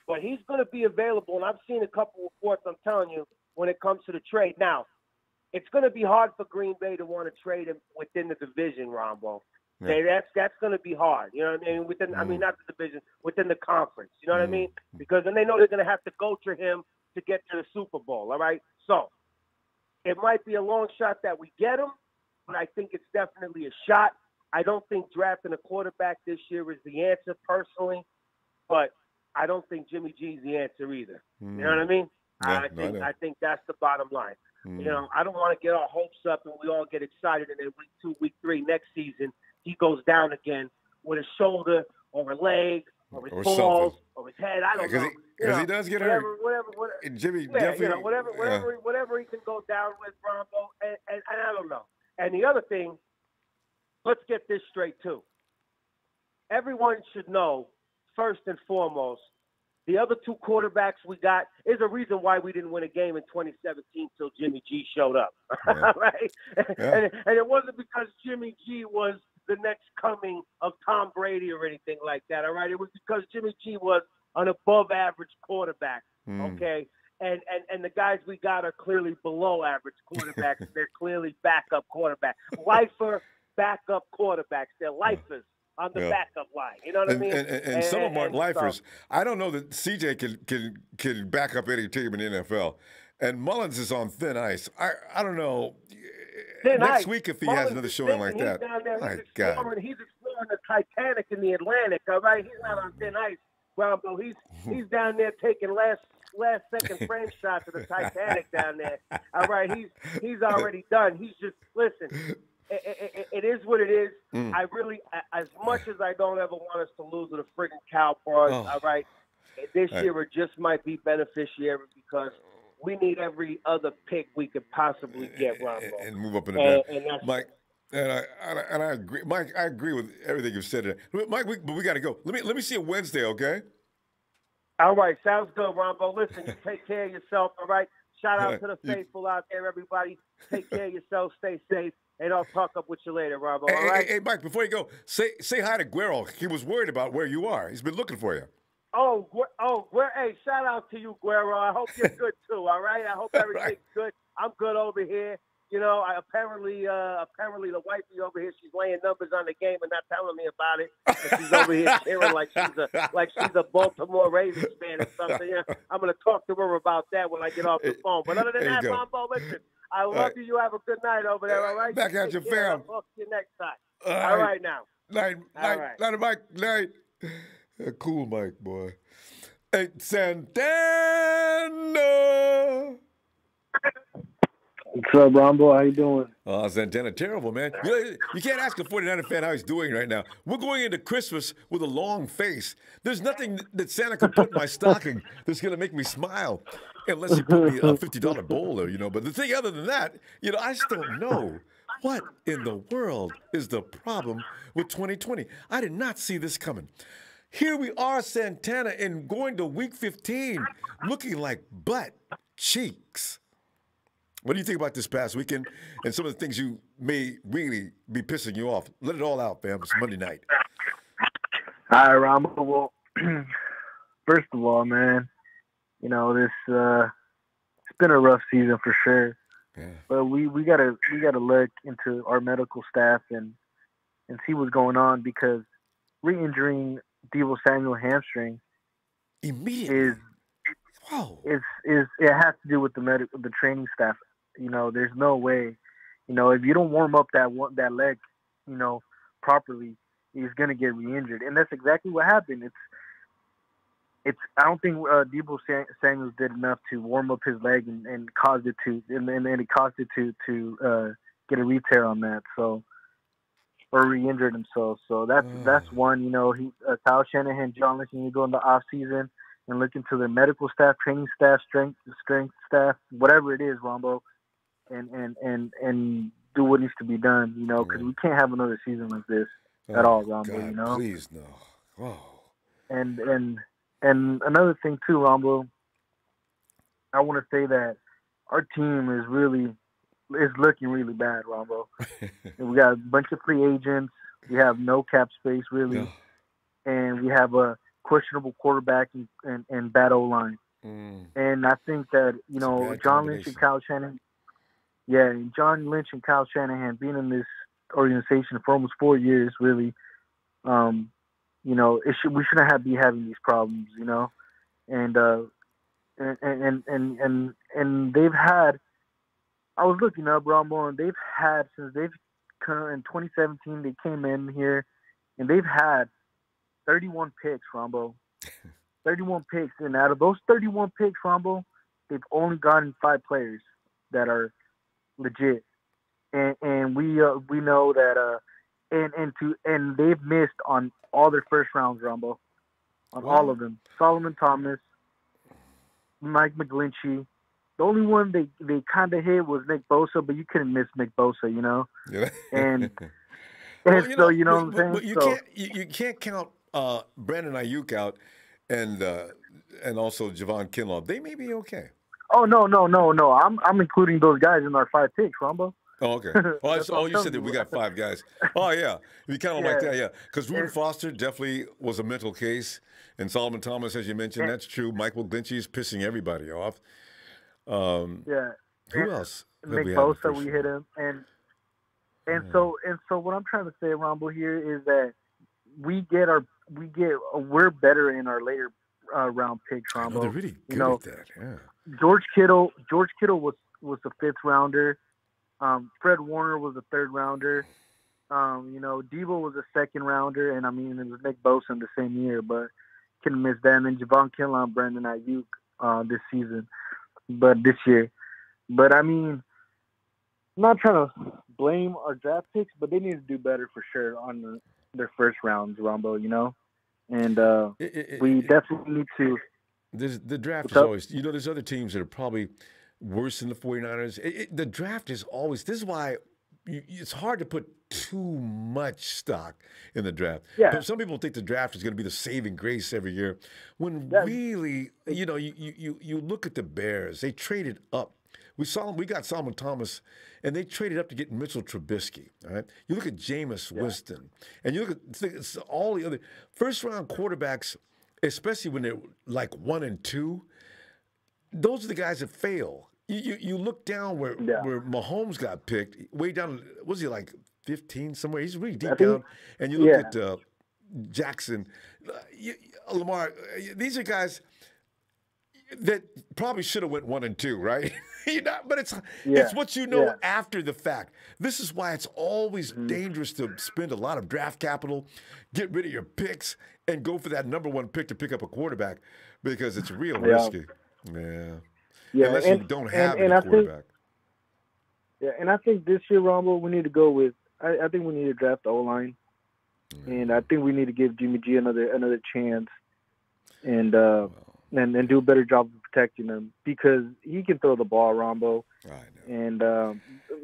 Speaker 2: but he's going to be available. And I've seen a couple reports. I'm telling you, when it comes to the trade, now it's going to be hard for Green Bay to want to trade him within the division, Rombo.
Speaker 1: Yeah.
Speaker 2: Okay, that's going to be hard. You know what I mean? I mean, not the division, within the conference. You know what I mean? Because then they know they're going to have to go through him to get to the Super Bowl, all right? So it might be a long shot that we get him, but I think it's definitely a shot. I don't think drafting a quarterback this year is the answer personally, but I don't think Jimmy G's the answer either. You know what I mean?
Speaker 1: Yeah,
Speaker 2: I think that's the bottom line. I don't want to get our hopes up and we all get excited and then week 2, week 3 next season, he goes down again with a shoulder or a leg or his balls or his head. I don't know.
Speaker 1: Because he does get hurt.
Speaker 2: Whatever.
Speaker 1: Jimmy definitely.
Speaker 2: Whatever he can go down with, Ronbo, and I don't know. And the other thing, let's get this straight too. Everyone should know, first and foremost, the other 2 quarterbacks we got is a reason why we didn't win a game in 2017 till Jimmy G showed up, right? Yeah. And it wasn't because Jimmy G was the next coming of Tom Brady or anything like that, all right? It was because Jimmy G was an above-average quarterback, okay? And the guys we got are clearly below average quarterbacks. They're clearly backup quarterbacks. Lifer backup quarterbacks. They're lifers on the backup line. You know what I mean?
Speaker 1: And some of them aren't lifers. I don't know that CJ can back up any team in the NFL. And Mullins is on thin ice. I don't know. Next week, if he has another showing like that. My God.
Speaker 2: He's exploring the Titanic in the Atlantic, all right? He's not on thin ice, Ronbo. He's down there taking last second frame shots of the Titanic down there. All right, he's already done. He's just, listen, it is what it is. I really, as much as I don't ever want us to lose to the friggin' Cowboys, all right, this year it just might be beneficiary because we need every other pick we could possibly get, Ronbo.
Speaker 1: And move up in the draft. Mike, and I agree. Mike, I agree with everything you've said. Mike, but we got to go. Let me see you Wednesday, okay?
Speaker 2: All right, sounds good, Ronbo. Listen, you take care of yourself, all right? Shout out to the faithful out there, everybody. Take care of yourself, stay safe, and I'll talk up with you later, Ronbo, all right?
Speaker 1: Hey, Mike, before you go, say hi to Guerrero. He was worried about where you are. He's been looking for you.
Speaker 2: Hey, shout out to you, Guerrero. I hope you're good, too, all right? I hope everything's good. I'm good over here.
Speaker 9: apparently the wifey over here, she's laying numbers on the game and not telling me about it. And she's over here cheering like she's a Baltimore Ravens fan or something. Yeah, I'm gonna talk to her about that when I get off the phone. But other than that, Ronbo, listen, I love you. You have a good night over there. All right.
Speaker 1: Back at your fam.
Speaker 9: I'll talk to you next time. All right now.
Speaker 1: Night, Mike. Night. Cool, Mike, boy. Hey, Santana.
Speaker 10: What's up, Ronbo? How you doing?
Speaker 1: Oh, Santana, terrible, man. You can't ask a 49er fan how he's doing right now. We're going into Christmas with a long face. There's nothing that Santa could put in my stocking that's going to make me smile, unless he put me a $50 bowler, But the thing other than that, I just don't know. What in the world is the problem with 2020? I did not see this coming. Here we are, Santana, and going to week 15, looking like butt cheeks. What do you think about this past weekend and some of the things you may really be pissing you off? Let it all out, fam. It's Monday night.
Speaker 10: All right, Ronbo. Well, first of all, man, this it's been a rough season for sure. Yeah. But we gotta look into our medical staff and see what's going on, because re-injuring Deebo Samuel hamstring
Speaker 1: immediately
Speaker 10: it has to do with the training staff. There's no way, if you don't warm up that leg, properly, he's gonna get re-injured, and that's exactly what happened. I don't think Deebo Samuel did enough to warm up his leg and caused it to get a re-tear on that, or re-injured himself. So that's one. Kyle Shanahan, John Lynch, you go in the off season and look into their medical staff, training staff, strength staff, whatever it is, Ronbo, and do what needs to be done. Because we can't have another season like this at all, Ronbo.
Speaker 1: God, please no. Whoa.
Speaker 10: And another thing too, Ronbo, I want to say that our team is looking really bad, Ronbo. We got a bunch of free agents. We have no cap space, really. And we have a questionable quarterback and bad O-line. And I think that, John Lynch and Kyle Shanahan, being in this organization for almost 4 years, really, we shouldn't be having these problems, and they've had. I was looking up, Ronbo, and they've had, since they've come in 2017, they came in here, and they've had 31 picks, Ronbo. 31 picks, and out of those 31 picks, Ronbo, they've only gotten 5 players that are legit, and we know that and they've missed on all their first rounds, Ronbo, on all of them. Solomon Thomas, Mike McGlinchey. The only one they kind of hit was Nick Bosa, but you couldn't miss Nick Bosa,
Speaker 1: Yeah.
Speaker 10: And
Speaker 1: well,
Speaker 10: so you know what I'm saying.
Speaker 1: But you can't count Brandon Ayuk out, and also Javon Kinlaw. They may be okay.
Speaker 10: Oh no! I'm including those guys in our 5 picks, Ronbo.
Speaker 1: Oh, okay. You said that we got 5 guys. Oh, yeah. If you count them like that, yeah. Because Reuben Foster definitely was a mental case. And Solomon Thomas, as you mentioned, that's true. Michael Glynchy is pissing everybody off. Who else?
Speaker 10: Nick Bosa, we hit him. And so what I'm trying to say, Ronbo, here is that we're better in our later round picks, Ronbo.
Speaker 1: They're really good at that, yeah.
Speaker 10: George Kittle was the 5th rounder. Fred Warner was a 3rd rounder. Deebo was a 2nd rounder, and it was Nick Bosa in the same year, but couldn't miss that. And then Javon Kinlaw and Brandon Ayuk this year. But I'm not trying to blame our draft picks, but they need to do better for sure on their first rounds, Ronbo. And we definitely need to.
Speaker 1: The draft is always, there's other teams that are probably worse than the 49ers. The draft is always, this is why it's hard to put too much stock in the draft.
Speaker 10: Yeah.
Speaker 1: Some people think the draft is going to be the saving grace every year, when really, you look at the Bears. They traded up. We got Solomon Thomas, and they traded up to get Mitchell Trubisky. All right. You look at Jameis Winston, and you look at all the other first-round quarterbacks, especially when they're like 1 and 2. Those are the guys that fail. you look down where Mahomes got picked, way down. Was he like 15 somewhere? He's really deep down. And you look at Jackson, Lamar. These are guys that probably should have went 1 and 2, right? But it's what you know after the fact. This is why it's always dangerous to spend a lot of draft capital, get rid of your picks, and go for that number 1 pick to pick up a quarterback because it's real risky. Yeah. Unless you don't have a quarterback.
Speaker 10: And I think this year, Ronbo, we need to go with. I think we need to draft the O-line, and I think we need to give Jimmy G another chance, and do a better job of protecting him because he can throw the ball, Ronbo.
Speaker 1: I know.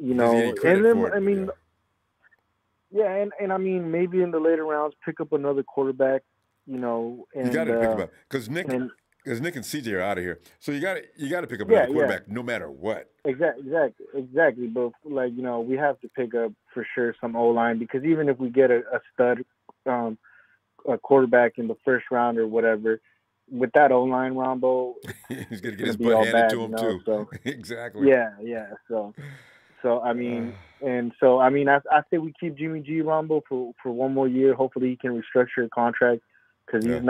Speaker 10: And and I mean maybe in the later rounds pick up another quarterback, And
Speaker 1: you got to pick him up because Nick and CJ are out of here, so you got to pick up another quarterback no matter what.
Speaker 10: Exactly. But we have to pick up for sure some O-line because even if we get a stud a quarterback in the first round or whatever. With that O-line, Ronbo,
Speaker 1: he's going to get his butt handed to him too.
Speaker 10: So,
Speaker 1: exactly.
Speaker 10: Yeah. So I mean, I say we keep Jimmy G, Ronbo, for 1 more year. Hopefully, he can restructure a contract because he's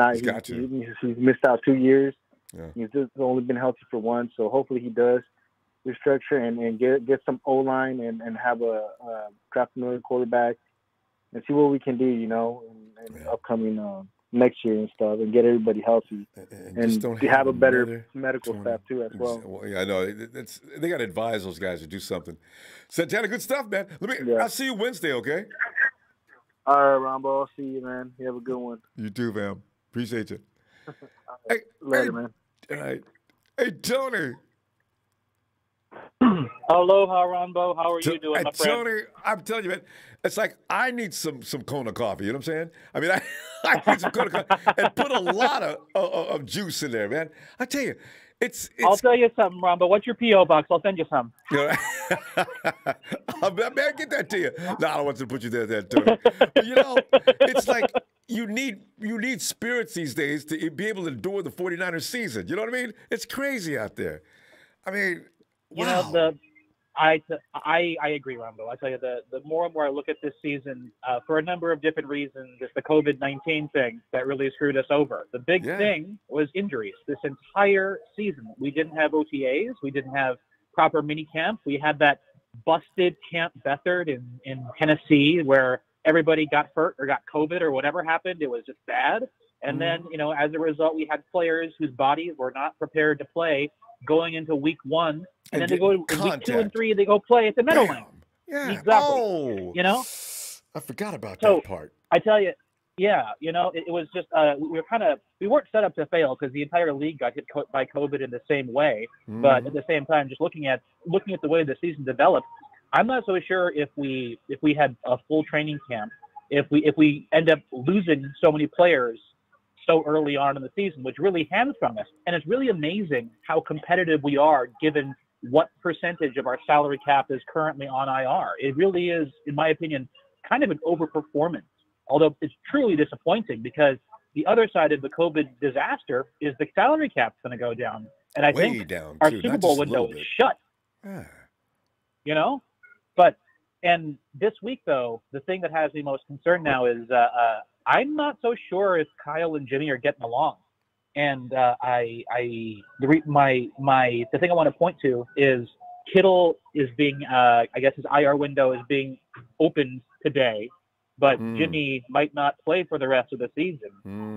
Speaker 10: missed out 2 years. Yeah. He's just only been healthy for 1, so hopefully he does restructure and get some O-line and have a draft another quarterback and see what we can do. In upcoming. Next year and stuff, and get everybody healthy, and to have a better medical staff too as well.
Speaker 1: I know they got to advise those guys to do something. Santana, good stuff, man. I'll see you Wednesday, okay?
Speaker 10: All right, Ronbo. I'll see you, man. You have a good one.
Speaker 1: You too, man. Appreciate you.
Speaker 10: Later, man.
Speaker 1: All right. Hey, Tony.
Speaker 11: Aloha, Ronbo. How are you doing, my friend?
Speaker 1: Tony, I'm telling you, man, it's like I need some Kona coffee. You know what I'm saying? I mean, I need some Kona coffee and put a lot of juice in there, man. I tell you, it's.
Speaker 11: I'll tell you something, Ronbo. What's your P.O. box? I'll send you some.
Speaker 1: Man, get that to you. No, I don't want to put you there, Tony. But, it's like you need spirits these days to be able to endure the 49ers season. You know what I mean? It's crazy out there. I mean. Wow.
Speaker 11: I agree, Ronbo. I tell you, the more and more I look at this season, for a number of different reasons, it's the COVID-19 thing that really screwed us over. The big thing was injuries. This entire season, we didn't have OTAs. We didn't have proper mini camp. We had that busted Camp Bethard in Tennessee where everybody got hurt or got COVID or whatever happened. It was just bad. And then, as a result, we had players whose bodies were not prepared to play going into week 1, and then they go in week 2 and 3, they go play at the Meadowlands.
Speaker 1: Yeah,
Speaker 11: exactly.
Speaker 1: I forgot about that part.
Speaker 11: I tell you, it was just we weren't set up to fail because the entire league got hit by COVID in the same way. But at the same time, just looking at the way the season developed, I'm not so sure if we had a full training camp, if we end up losing so many players so early on in the season, which really hamstrung us. And it's really amazing how competitive we are given what percentage of our salary cap is currently on IR. It really is, in my opinion, kind of an overperformance, although it's truly disappointing because the other side of the COVID disaster is the salary cap's going to go down. And I think our Super Bowl window is shut. And this week, though, the thing that has me most concerned now is I'm not so sure if Kyle and Jimmy are getting along. And the thing I want to point to is Kittle is being, I guess his IR window is being opened today, but Jimmy might not play for the rest of the season.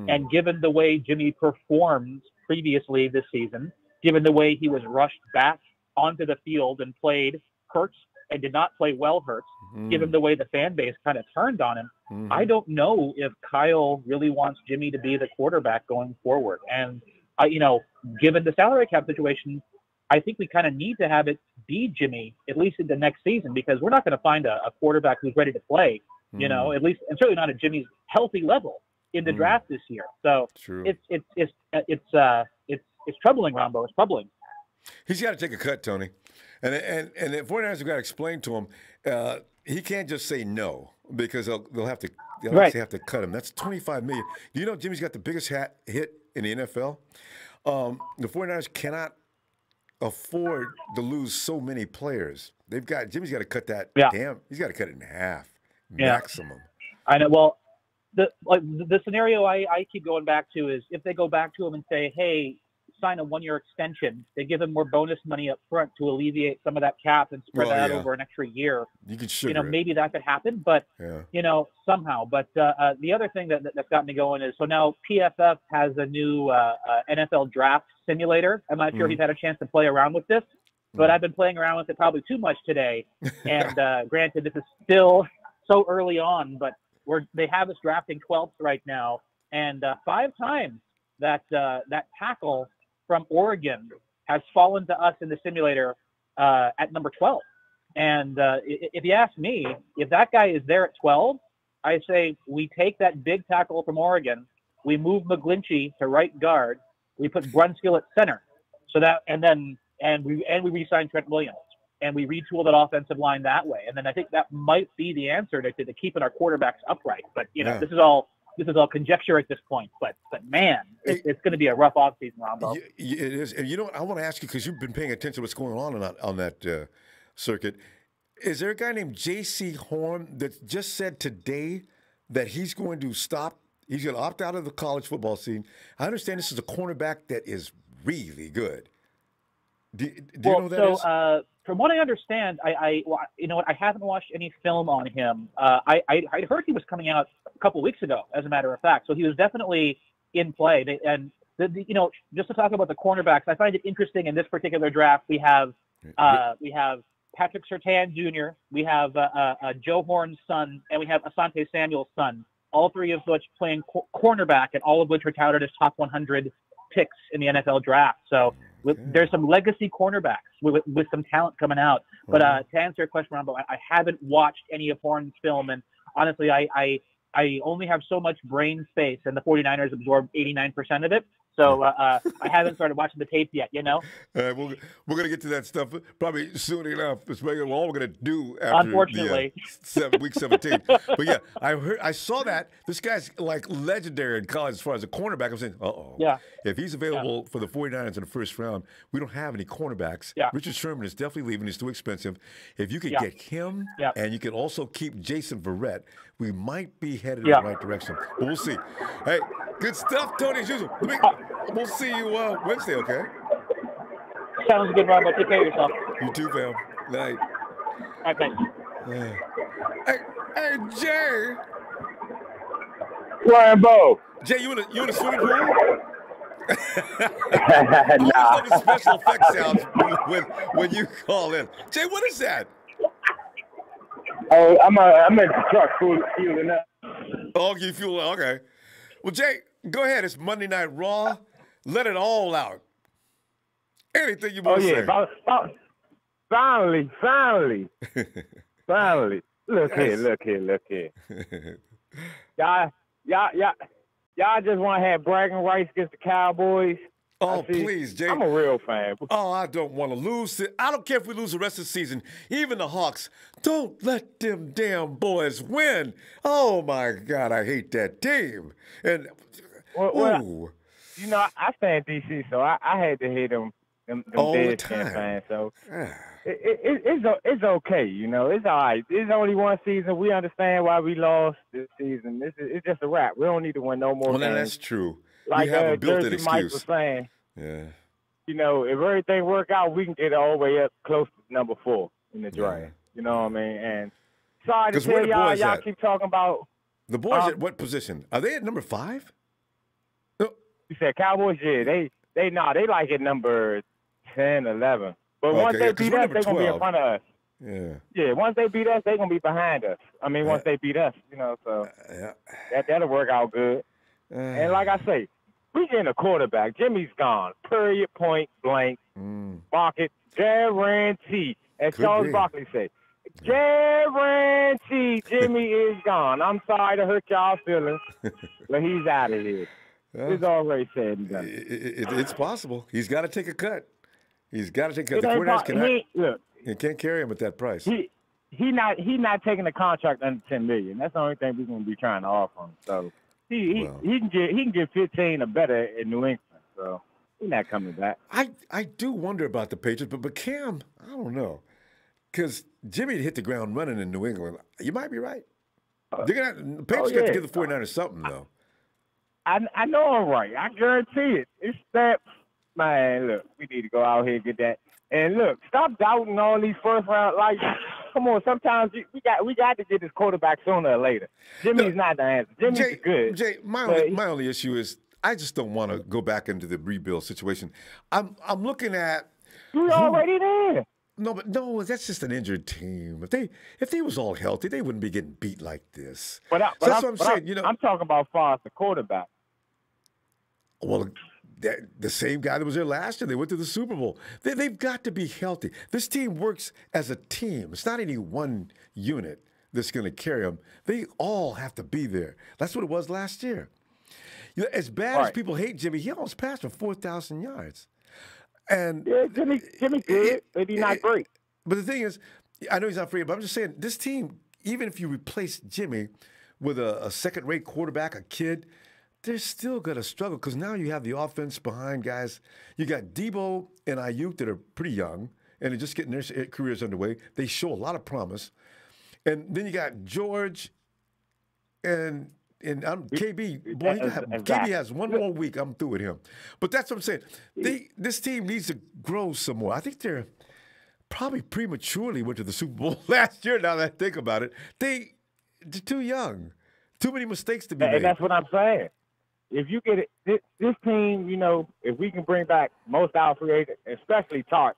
Speaker 11: And given the way Jimmy performed previously this season, given the way he was rushed back onto the field and played Hurts and did not play well Hurts, given the way the fan base kind of turned on him, I don't know if Kyle really wants Jimmy to be the quarterback going forward. And, given the salary cap situation, I think we kind of need to have it be Jimmy, at least in the next season, because we're not going to find a quarterback who's ready to play, at least, and certainly not at Jimmy's healthy level in the draft this year. So it's troubling, Ronbo. It's troubling.
Speaker 1: He's got to take a cut, Tony. And the 49ers have got to explain to him he can't just say no because they'll have to actually have to cut him. That's $25 million. Do you know Jimmy's got the biggest hit in the NFL? The 49ers cannot afford to lose so many players. Jimmy's got to cut that.
Speaker 11: Yeah.
Speaker 1: He's got to cut it in half,
Speaker 11: Yeah.
Speaker 1: maximum.
Speaker 11: I know. Well, the scenario I keep going back to is if they go back to him and say, hey, sign a 1-year extension, they give him more bonus money up front to alleviate some of that cap and spread that out over an extra year.
Speaker 1: You could sugar it.
Speaker 11: Maybe that could happen, but somehow. But the other thing that's got me going is, so now PFF has a new NFL draft simulator. I'm not sure if you've had a chance to play around with this, but I've been playing around with it probably too much today. And granted, this is still so early on, but they have us drafting 12th right now, and 5 times that tackle from Oregon has fallen to us in the simulator at number 12. And if you ask me, if that guy is there at 12, I say we take that big tackle from Oregon, we move McGlinchey to right guard, we put Brunskill at center, so that and we re-sign Trent Williams, and we retool that offensive line that way. And then I think that might be the answer to keeping our quarterbacks upright. But this is all conjecture at this point. But man, it's going to be a rough offseason, Ronbo.
Speaker 1: It is. And I want to ask you, because you've been paying attention to what's going on that circuit. Is there a guy named J.C. Horn that just said today that he's going to stop? He's going to opt out of the college football scene. I understand this is a cornerback that is really good. Do you know who that is?
Speaker 11: From what I understand, I haven't watched any film on him. I'd heard he was coming out a couple weeks ago, as a matter of fact. So he was definitely in play. Just to talk about the cornerbacks, I find it interesting in this particular draft. We have Patrick Surtain Jr., we have Joe Horn's son, and we have Asante Samuel's son. All 3 of which playing cornerback, and all of which were touted as top 100 picks in the NFL draft. So there's some legacy cornerbacks with some talent coming out. But to answer your question, Ronbo, I haven't watched any of Horn's film, and honestly, I only have so much brain space, and the 49ers absorb 89% of it. So I haven't started watching the tape yet, All
Speaker 1: right, we're going to get to that stuff probably soon enough. It's all we're going to do after
Speaker 11: unfortunately.
Speaker 1: Week 17. But yeah, I saw that. This guy's like legendary in college as far as a cornerback. I'm saying,
Speaker 11: yeah.
Speaker 1: If he's available for the 49ers in the first round, we don't have any cornerbacks.
Speaker 11: Yeah.
Speaker 1: Richard Sherman is definitely leaving. He's too expensive. If you could get him and you could also keep Jason Verrett, we might be headed in the right direction. But we'll see. Hey, good stuff, Tony, as usual. We'll see you Wednesday, okay?
Speaker 11: Sounds good, Ronbo. Take care of yourself.
Speaker 1: You too, fam. Night.
Speaker 11: All right, thanks.
Speaker 1: Hey, Jay.
Speaker 9: Ronbo.
Speaker 1: Jay, you in a swimming pool?
Speaker 9: Nah.
Speaker 1: I love the special effect sounds when you call in. Jay, what is that?
Speaker 9: Oh, I'm in the truck fueling up.
Speaker 1: Oh, you fuel? Okay. Well, Jay, go ahead. It's Monday Night Raw. Let it all out. Anything you want to say.
Speaker 9: Finally. Look here. Y'all just want to have bragging rights against the Cowboys.
Speaker 1: Oh, please, Jay.
Speaker 9: I'm a real fan.
Speaker 1: Oh, I don't want to lose. I don't care if we lose the rest of the season. Even the Hawks. Don't let them damn boys win. Oh, my God. I hate that team. And,
Speaker 9: well, I stay in D.C., so I had to hate them
Speaker 1: all the
Speaker 9: dead
Speaker 1: time.
Speaker 9: Fans, so it's okay. It's all right. It's only one season. We understand why we lost this season. It's just a wrap. We don't need to win no more games.
Speaker 1: Well, that's true.
Speaker 9: Like
Speaker 1: we have a built-in
Speaker 9: Jersey Mike
Speaker 1: excuse.
Speaker 9: was saying,
Speaker 1: yeah.
Speaker 9: If everything work out, we can get all the way up close to number 4 in the draft.
Speaker 1: Yeah.
Speaker 9: You know what I mean? And sorry to
Speaker 1: where
Speaker 9: tell
Speaker 1: the boys
Speaker 9: y'all
Speaker 1: at?
Speaker 9: keep talking about
Speaker 1: The boys at what position? Are they at number 5? No.
Speaker 9: You said Cowboys, yeah, they like at number 10, 11. But once they beat us, they're going to be in front of us.
Speaker 1: Yeah.
Speaker 9: Yeah, once they beat us, they're going to be behind us. I mean, once they beat us, so that'll work out good. And like I say, we getting a quarterback. Jimmy's gone. Period, point blank. Market, guarantee. As Charles Barkley said, guarantee Jimmy is gone. I'm sorry to hurt y'all feelings, but he's out of here. It's already said and done.
Speaker 1: It's possible. He's got to take a cut. He's got to take a cut. The 49ers can't carry him at that price.
Speaker 9: He not taking a contract under $10 million. That's the only thing we're going to be trying to offer him. So he can get 15 or better in New England. So He's not coming back.
Speaker 1: I do wonder about the Patriots, but Cam, I don't know. Because Jimmy hit the ground running in New England. You might be right. The Patriots got to give the 49ers something, though.
Speaker 9: I know I'm right. I guarantee it. It's that, man, look, we need to go out here and get that. And look, stop doubting all these first round. Like, come on, sometimes we got to get this quarterback sooner or later. Jimmy's not the answer. Jimmy's good.
Speaker 1: Jay, my only issue is I just don't want to go back into the rebuild situation. I'm looking at.
Speaker 9: You're already there.
Speaker 1: No, that's just an injured team. If they was all healthy, they wouldn't be getting beat like this.
Speaker 9: But
Speaker 1: that's what I'm saying. You know,
Speaker 9: I'm talking about far as the quarterback.
Speaker 1: Well, the same guy that was there last year, they went to the Super Bowl. They've got to be healthy. This team works as a team. It's not any one unit that's going to carry them. They all have to be there. That's what it was last year. You know, as bad as people hate Jimmy, he almost passed for 4,000 yards. And
Speaker 9: yeah, Jimmy good, but he's not great.
Speaker 1: But the thing is, I know he's not free, but I'm just saying, this team, even if you replace Jimmy with a second-rate quarterback, a kid, they're still going to struggle because now you have the offense behind guys. You got Deebo and Ayuk that are pretty young, and they're just getting their careers underway. They show a lot of promise. And then you got George and KB, boy, KB has one more week. I'm through with him. But that's what I'm saying. This team needs to grow some more. I think they're probably prematurely went to the Super Bowl last year, now that I think about it. They're too young. Too many mistakes to be made.
Speaker 9: And that's what I'm saying. If you get it, this team, you know, if we can bring back most our free agents, especially Tart,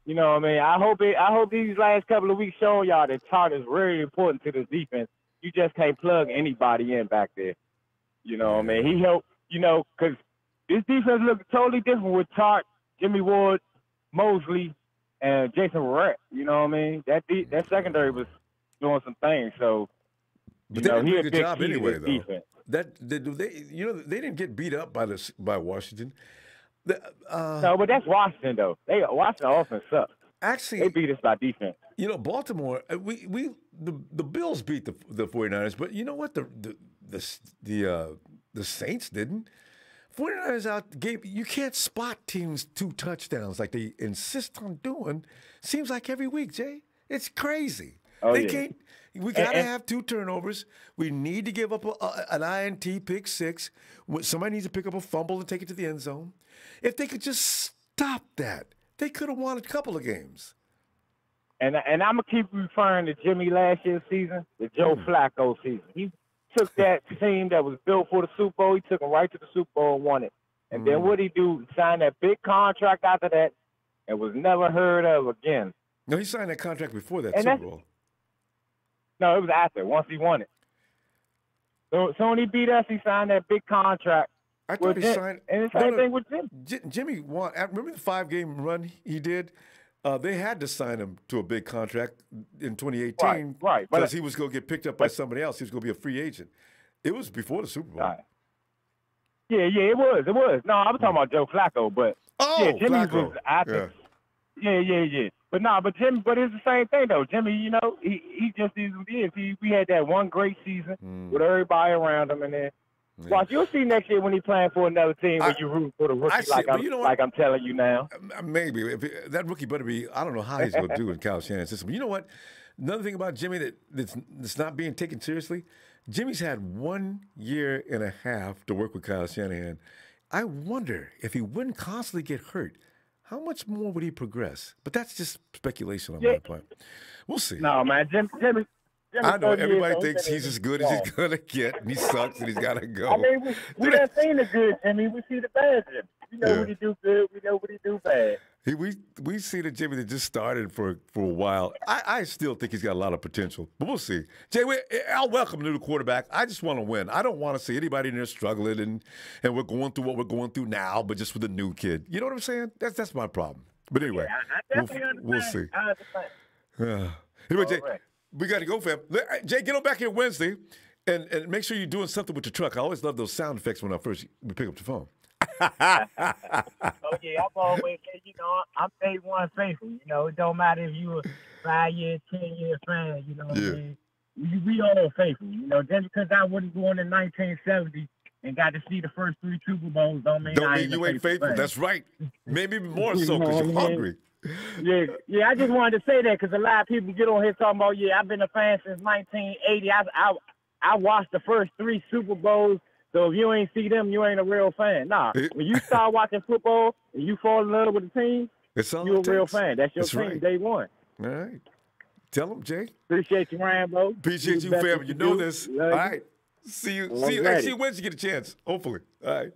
Speaker 9: you know what I mean? I hope these last couple of weeks show y'all that Tart is very important to this defense. You just can't plug anybody in back there. You know what I mean? He helped, you know, because this defense looks totally different with Tart, Jimmy Ward, Mosley, and Jason Verrett. You know what I mean? That secondary was doing some things. So,
Speaker 1: but they did a good job
Speaker 9: key to
Speaker 1: anyway,
Speaker 9: this
Speaker 1: though.
Speaker 9: defense.
Speaker 1: They didn't get beat up by Washington.
Speaker 9: No, but that's Washington though. Washington offense sucks.
Speaker 1: Actually,
Speaker 9: they beat us by defense.
Speaker 1: You know, Baltimore. The Bills beat the 49ers, but you know what? The Saints didn't. 49ers you can't spot teams 2 touchdowns like they insist on doing. Seems like every week, Jay. It's crazy. They can't. We got to have 2 turnovers. We need to give up an INT pick 6. Somebody needs to pick up a fumble and take it to the end zone. If they could just stop that, they could have won a couple of games.
Speaker 9: And I'm going to keep referring to Jimmy last year's season, the Joe Flacco season. He took that team that was built for the Super Bowl. He took them right to the Super Bowl and won it. And then what he do? He signed that big contract after that and was never heard of again.
Speaker 1: No, he signed that contract before that Super Bowl.
Speaker 9: No, it was after, once he won it. So when he beat us, he signed that big contract.
Speaker 1: I thought he signed.
Speaker 9: And the same thing with Jimmy.
Speaker 1: Jimmy won. Remember the 5-game run he did? They had to sign him to a big contract in 2018.
Speaker 9: Right.
Speaker 1: Because he was going to get picked up by somebody else. He was going to be a free agent. It was before the Super Bowl.
Speaker 9: Right. Yeah, it was. No, I was talking about Joe Flacco, but Jimmy
Speaker 1: Flacco.
Speaker 9: Was after. Yeah. But Jimmy, it's the same thing though. Jimmy, you know, he just is what he is. We had that one great season with everybody around him, and then watch, you'll see next year when he's playing for another team when you root for the rookie, like I'm telling you now.
Speaker 1: Maybe that rookie better be. I don't know how he's going to do in Kyle Shanahan's system. You know what? Another thing about Jimmy that's not being taken seriously. Jimmy's had 1 year and a half to work with Kyle Shanahan. I wonder if he wouldn't constantly get hurt. How much more would he progress? But that's just speculation on my part. We'll see.
Speaker 9: No, man, Jimmy
Speaker 1: I know everybody thinks he's as good as he's gonna get, and he sucks, and he's got to go.
Speaker 9: I mean, we done seen the good Jimmy. We see the bad Jimmy. We know what he do good. We know what he do bad.
Speaker 1: We see the Jimmy that just started for a while. I still think he's got a lot of potential, but we'll see. Jay, I'll welcome the new quarterback. I just want to win. I don't want to see anybody in there struggling and we're going through what we're going through now, but just with a new kid. You know what I'm saying? That's my problem. But anyway, we'll see. Anyway, Jay, we got to go, fam. Jay, get on back here Wednesday and make sure you're doing something with the truck. I always love those sound effects when we pick up the phone.
Speaker 9: Oh yeah, I'm always, you know, I'm day one faithful. You know, it don't matter if you a 5-year, 10-year fan. You know what I mean? We all faithful. You know, just because I wasn't born in 1970 and got to see the first 3 Super Bowls don't mean
Speaker 1: you ain't faithful. That's right. Maybe even more so because you're hungry.
Speaker 9: Yeah. I just wanted to say that because a lot of people get on here talking about, I've been a fan since 1980. I watched the first 3 Super Bowls. So if you ain't see them, you ain't a real fan. Nah, when you start watching football and you fall in love with the team, you're a real fan. That's your team,
Speaker 1: right.
Speaker 9: day one.
Speaker 1: All right. Tell them, Jay.
Speaker 9: Appreciate you, Rambo.
Speaker 1: Appreciate you, fam. You know this. All right. See you.
Speaker 9: Hey,
Speaker 1: see you Wednesday. Get a chance. Hopefully. All right.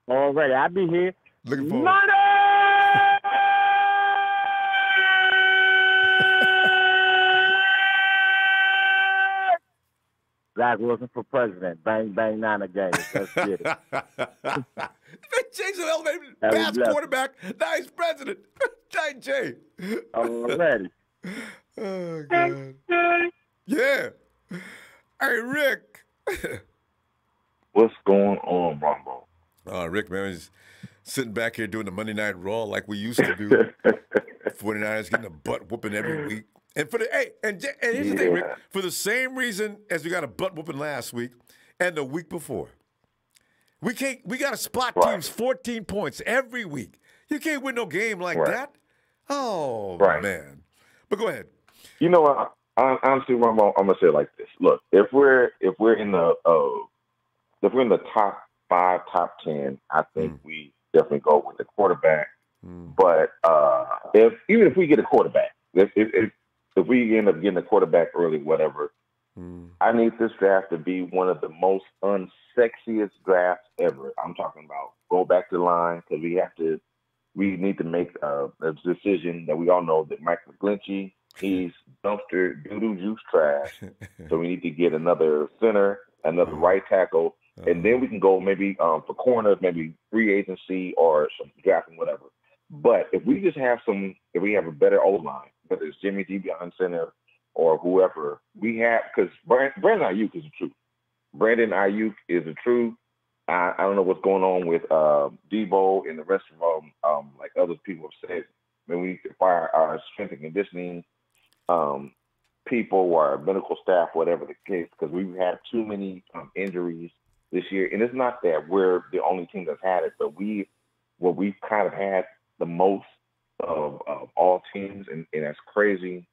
Speaker 9: All right. I'll be here.
Speaker 1: Looking forward.
Speaker 9: Money! Zach Wilson for president. Bang, bang, Niner games. Let's get it.
Speaker 1: They changed the elevator. Past quarterback. Now he's president. Giant Jay.
Speaker 9: Already.
Speaker 1: Oh, God. Yeah. Hey, Rick.
Speaker 12: What's going on, Ronbo?
Speaker 1: Rick, man, is sitting back here doing the Monday Night Raw like we used to do. 49ers getting a butt whooping every week. And and here's the thing, Rick, for the same reason as we got a butt whooping last week and the week before. We got to spot teams 14 points every week. You can't win no game like that. Oh, man. But go ahead.
Speaker 12: You know what? Honestly, Ronbo, I'm gonna say it like this. Look, if we're in the top 5, top 10, I think we definitely go with the quarterback. But even if we get a quarterback, if we end up getting a quarterback early, whatever, I need this draft to be one of the most unsexiest drafts ever. I'm talking about go back to the line because we need to make a decision that we all know that Mike McGlinchey, he's dumpster doo-doo juice trash. So we need to get another center, another right tackle, and then we can go maybe for corners, maybe free agency or some drafting, whatever. But if we just have if we have a better O-line, whether it's Jimmy G behind center or whoever, we have, because Brandon Ayuk is the truth. Brandon Ayuk is the truth. I don't know what's going on with Deebo and the rest of them, like other people have said. When we fire our strength and conditioning people or our medical staff, whatever the case, because we've had too many injuries this year. And it's not that we're the only team that's had it, but we've kind of had the most of all teams, and that's crazy.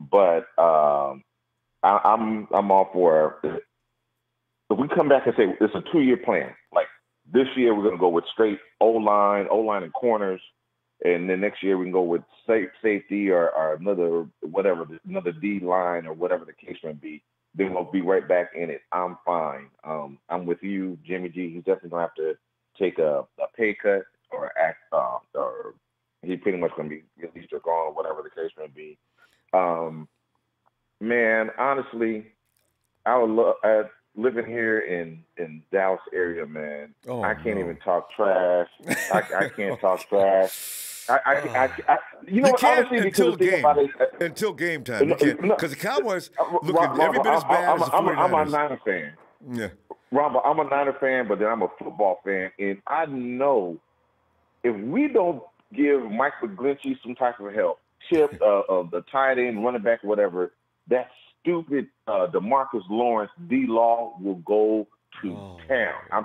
Speaker 12: But I'm all for it. If we come back and say it's a 2-year plan, like this year we're going to go with straight O-line and corners, and then next year we can go with safety or another D line or whatever the case may be, then we'll be right back in it. I'm fine. I'm with you, Jimmy G. He's definitely going to have to take a pay cut or he's pretty much going to be released or gone, whatever the case may be. Man, honestly, I would love living here in Dallas area, man. I can't even talk trash. I can't talk trash. You know what? Honestly,
Speaker 1: until game time, because the Cowboys look every bit as bad as the 49ers.
Speaker 12: I'm a Niner fan.
Speaker 1: Yeah,
Speaker 12: Ronbo, I'm a Niner fan, but then I'm a football fan, and I know if we don't give Mike McGlinchey some type of help, Chip, of the tight end, running back, whatever, that stupid DeMarcus Lawrence D-Law will go to town. I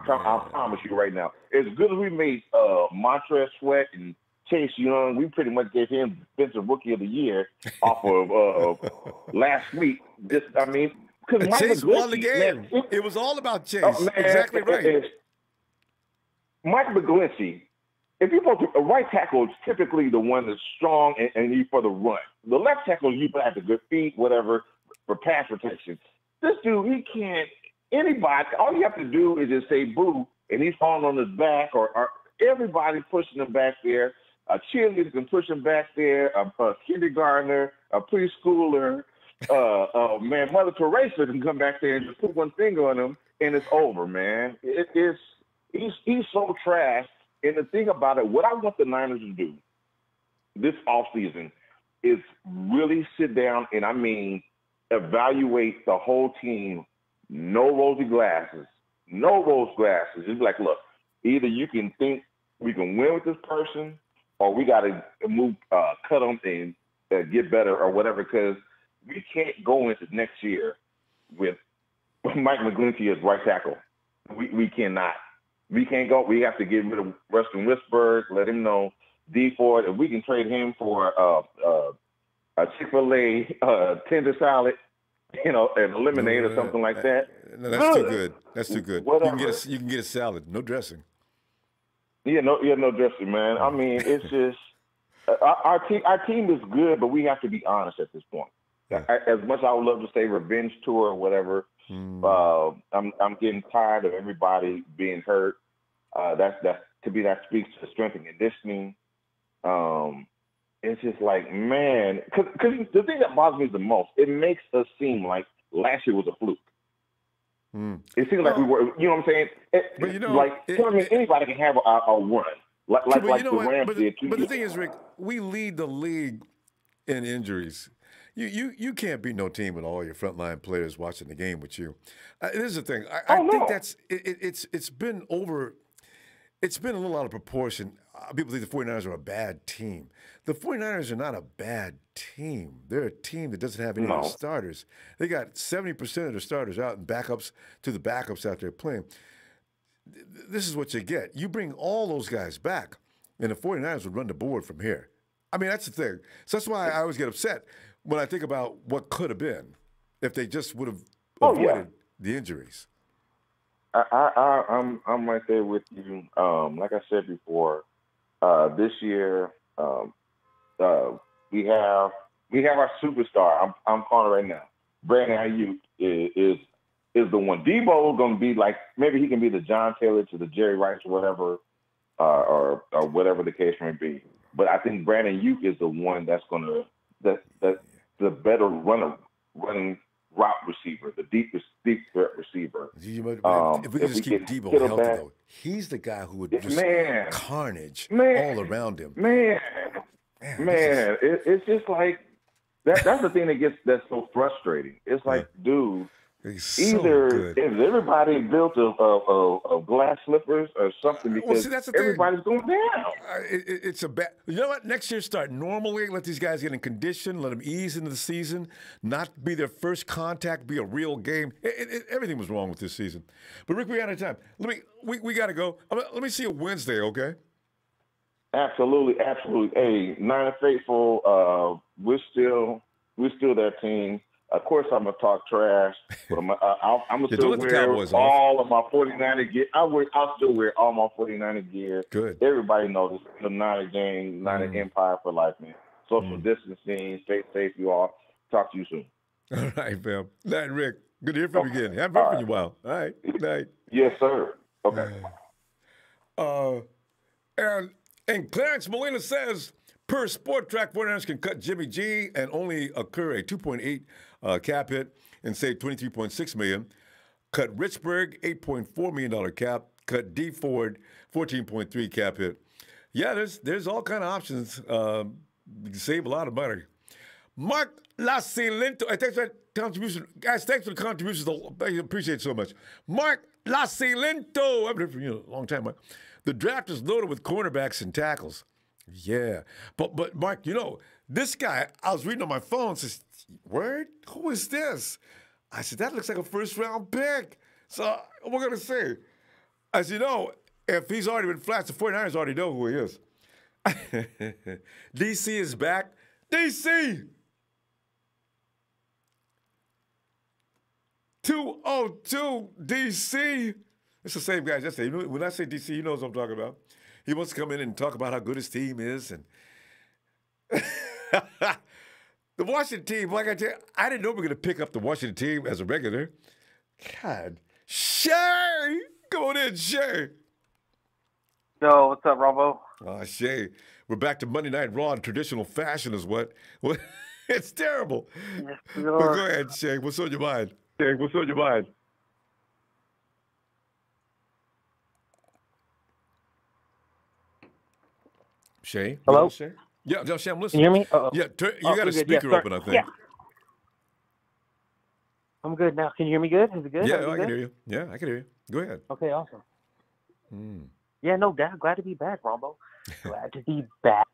Speaker 12: promise you right now. As good as we made Montrez Sweat and Chase Young, we pretty much gave him Defensive Rookie of the Year off of last week. Because
Speaker 1: Chase won the game. Man, it was all about Chase. Exactly right.
Speaker 12: Mike McGlinchey, if you're supposed to, a right tackle is typically the one that's strong and you for the run. The left tackle, you have the good feet, whatever, for pass protection. This dude, he can't, anybody, all you have to do is just say boo, and he's falling on his back, or everybody pushing him back there. A cheerleader can push him back there, a kindergartner, a preschooler, Mother Teresa can come back there and just put one finger on him, and it's over, man. He's so trash. And the thing about it, what I want the Niners to do this offseason is really sit down and, evaluate the whole team. No rosy glasses. No rose glasses. It's like, look, either you can think we can win with this person or we got to cut them and get better or whatever, because we can't go into next year with Mike McGlinchey as right tackle. we cannot. We can't go. We have to get rid of Rustin Whisper. Let him know. D Ford, if we can trade him for a Chick-fil-A tender salad, an eliminate or something like that.
Speaker 1: No, that's too good. That's too good.
Speaker 12: Whatever.
Speaker 1: You can get a salad, no dressing.
Speaker 12: Yeah, no dressing, man. I mean, it's just our team is good, but we have to be honest at this point. As much as I would love to say revenge tour or whatever, I'm getting tired of everybody being hurt. That speaks to strength and conditioning. It's just like, man, because the thing that bothers me the most, it makes us seem like last year was a fluke. It seems like we were, you know what I'm saying? Anybody can have a run, like the Rams did.
Speaker 1: But the thing is, Rick, we lead the league in injuries. You can't beat no team with all your frontline players watching the game with you. This is the thing. I think that's it's been over. It's been a little out of proportion. People think the 49ers are a bad team. The 49ers are not a bad team. They're a team that doesn't have any of the starters. They got 70% of the starters out and backups to the backups out there playing. This is what you get. You bring all those guys back, and the 49ers would run the board from here. I mean, that's the thing. So that's why I always get upset when I think about what could have been if they just would have avoided the injuries.
Speaker 12: I'm right there with you. Like I said before, this year we have our superstar. I'm calling it right now. Brandon Ayuk is the one. Deebo is going to be like, maybe he can be the John Taylor to the Jerry Rice or whatever, or whatever the case may be. But I think Brandon Ayuk is the one that's going to the better running route receiver, the deep threat receiver.
Speaker 1: If we could just keep Deebo healthy, though, he's the guy who would just carnage all around him.
Speaker 12: It's just like that's the thing that's so frustrating. It's like, dude, either is everybody built of glass slippers or something, because everybody's going down.
Speaker 1: It's a bad. You know what? Next year, start normally. Let these guys get in condition. Let them ease into the season. Not be their first contact. Be a real game. Everything was wrong with this season. But Rick, we out of time. We got to go. Let me see you Wednesday, okay?
Speaker 12: Absolutely. Hey, Niner faithful. We're still that team. Of course, I'm gonna talk trash, but I'm gonna still wear all of my 49er gear. I'll still wear all my 49er gear.
Speaker 1: Good.
Speaker 12: Everybody knows it's the Niner gang, Niner Empire for life, man. Social distancing, stay safe, you all. Talk to you soon.
Speaker 1: All right, fam. Night, Rick. Good to hear from you again. Haven't heard from you in a while. All right. Good night.
Speaker 12: Yes, sir. Okay.
Speaker 1: And Clarence Molina says, per Sport Track, 49ers can cut Jimmy G and only occur a 2.8 cap hit and save $23.6 million. Cut Richburg, $8.4 million cap. Cut D Ford, $14.3 cap hit. Yeah, there's all kind of options. You can save a lot of money. Mark Lacilinto, thanks for that contribution. Guys, thanks for the contributions. I appreciate it so much. Mark Lacilinto, I've been here for you a long time, Mark. The draft is loaded with cornerbacks and tackles. Yeah. But Mark, this guy, I was reading on my phone, says, word? Who is this? I said, that looks like a first-round pick. So what we're going to say? I said, if he's already been flashed, the 49ers already know who he is. DC is back. DC! 202 DC. It's the same guy yesterday. When I say DC, he knows what I'm talking about. He wants to come in and talk about how good his team is. And the Washington team, like I tell you, I didn't know we were going to pick up the Washington team as a regular. God. Shay! Come on in, Shay.
Speaker 13: Yo, what's up, Ronbo?
Speaker 1: Oh, Shay. We're back to Monday Night Raw in traditional fashion is what it's terrible.
Speaker 13: Yes,
Speaker 1: but go ahead, Shay. What's on your mind? Shay?
Speaker 13: Hello?
Speaker 1: Shay? Yeah, Shay, I'm listening.
Speaker 13: Can you hear me? Uh-oh.
Speaker 1: Yeah, you got a speaker open, I think.
Speaker 13: Yeah. I'm good now. Can you hear me good? Is it good?
Speaker 1: Yeah, I can hear you. Yeah, I can hear you. Go ahead.
Speaker 13: Okay, awesome. Yeah, no, Dad, glad to be back, Ronbo. Glad to be back.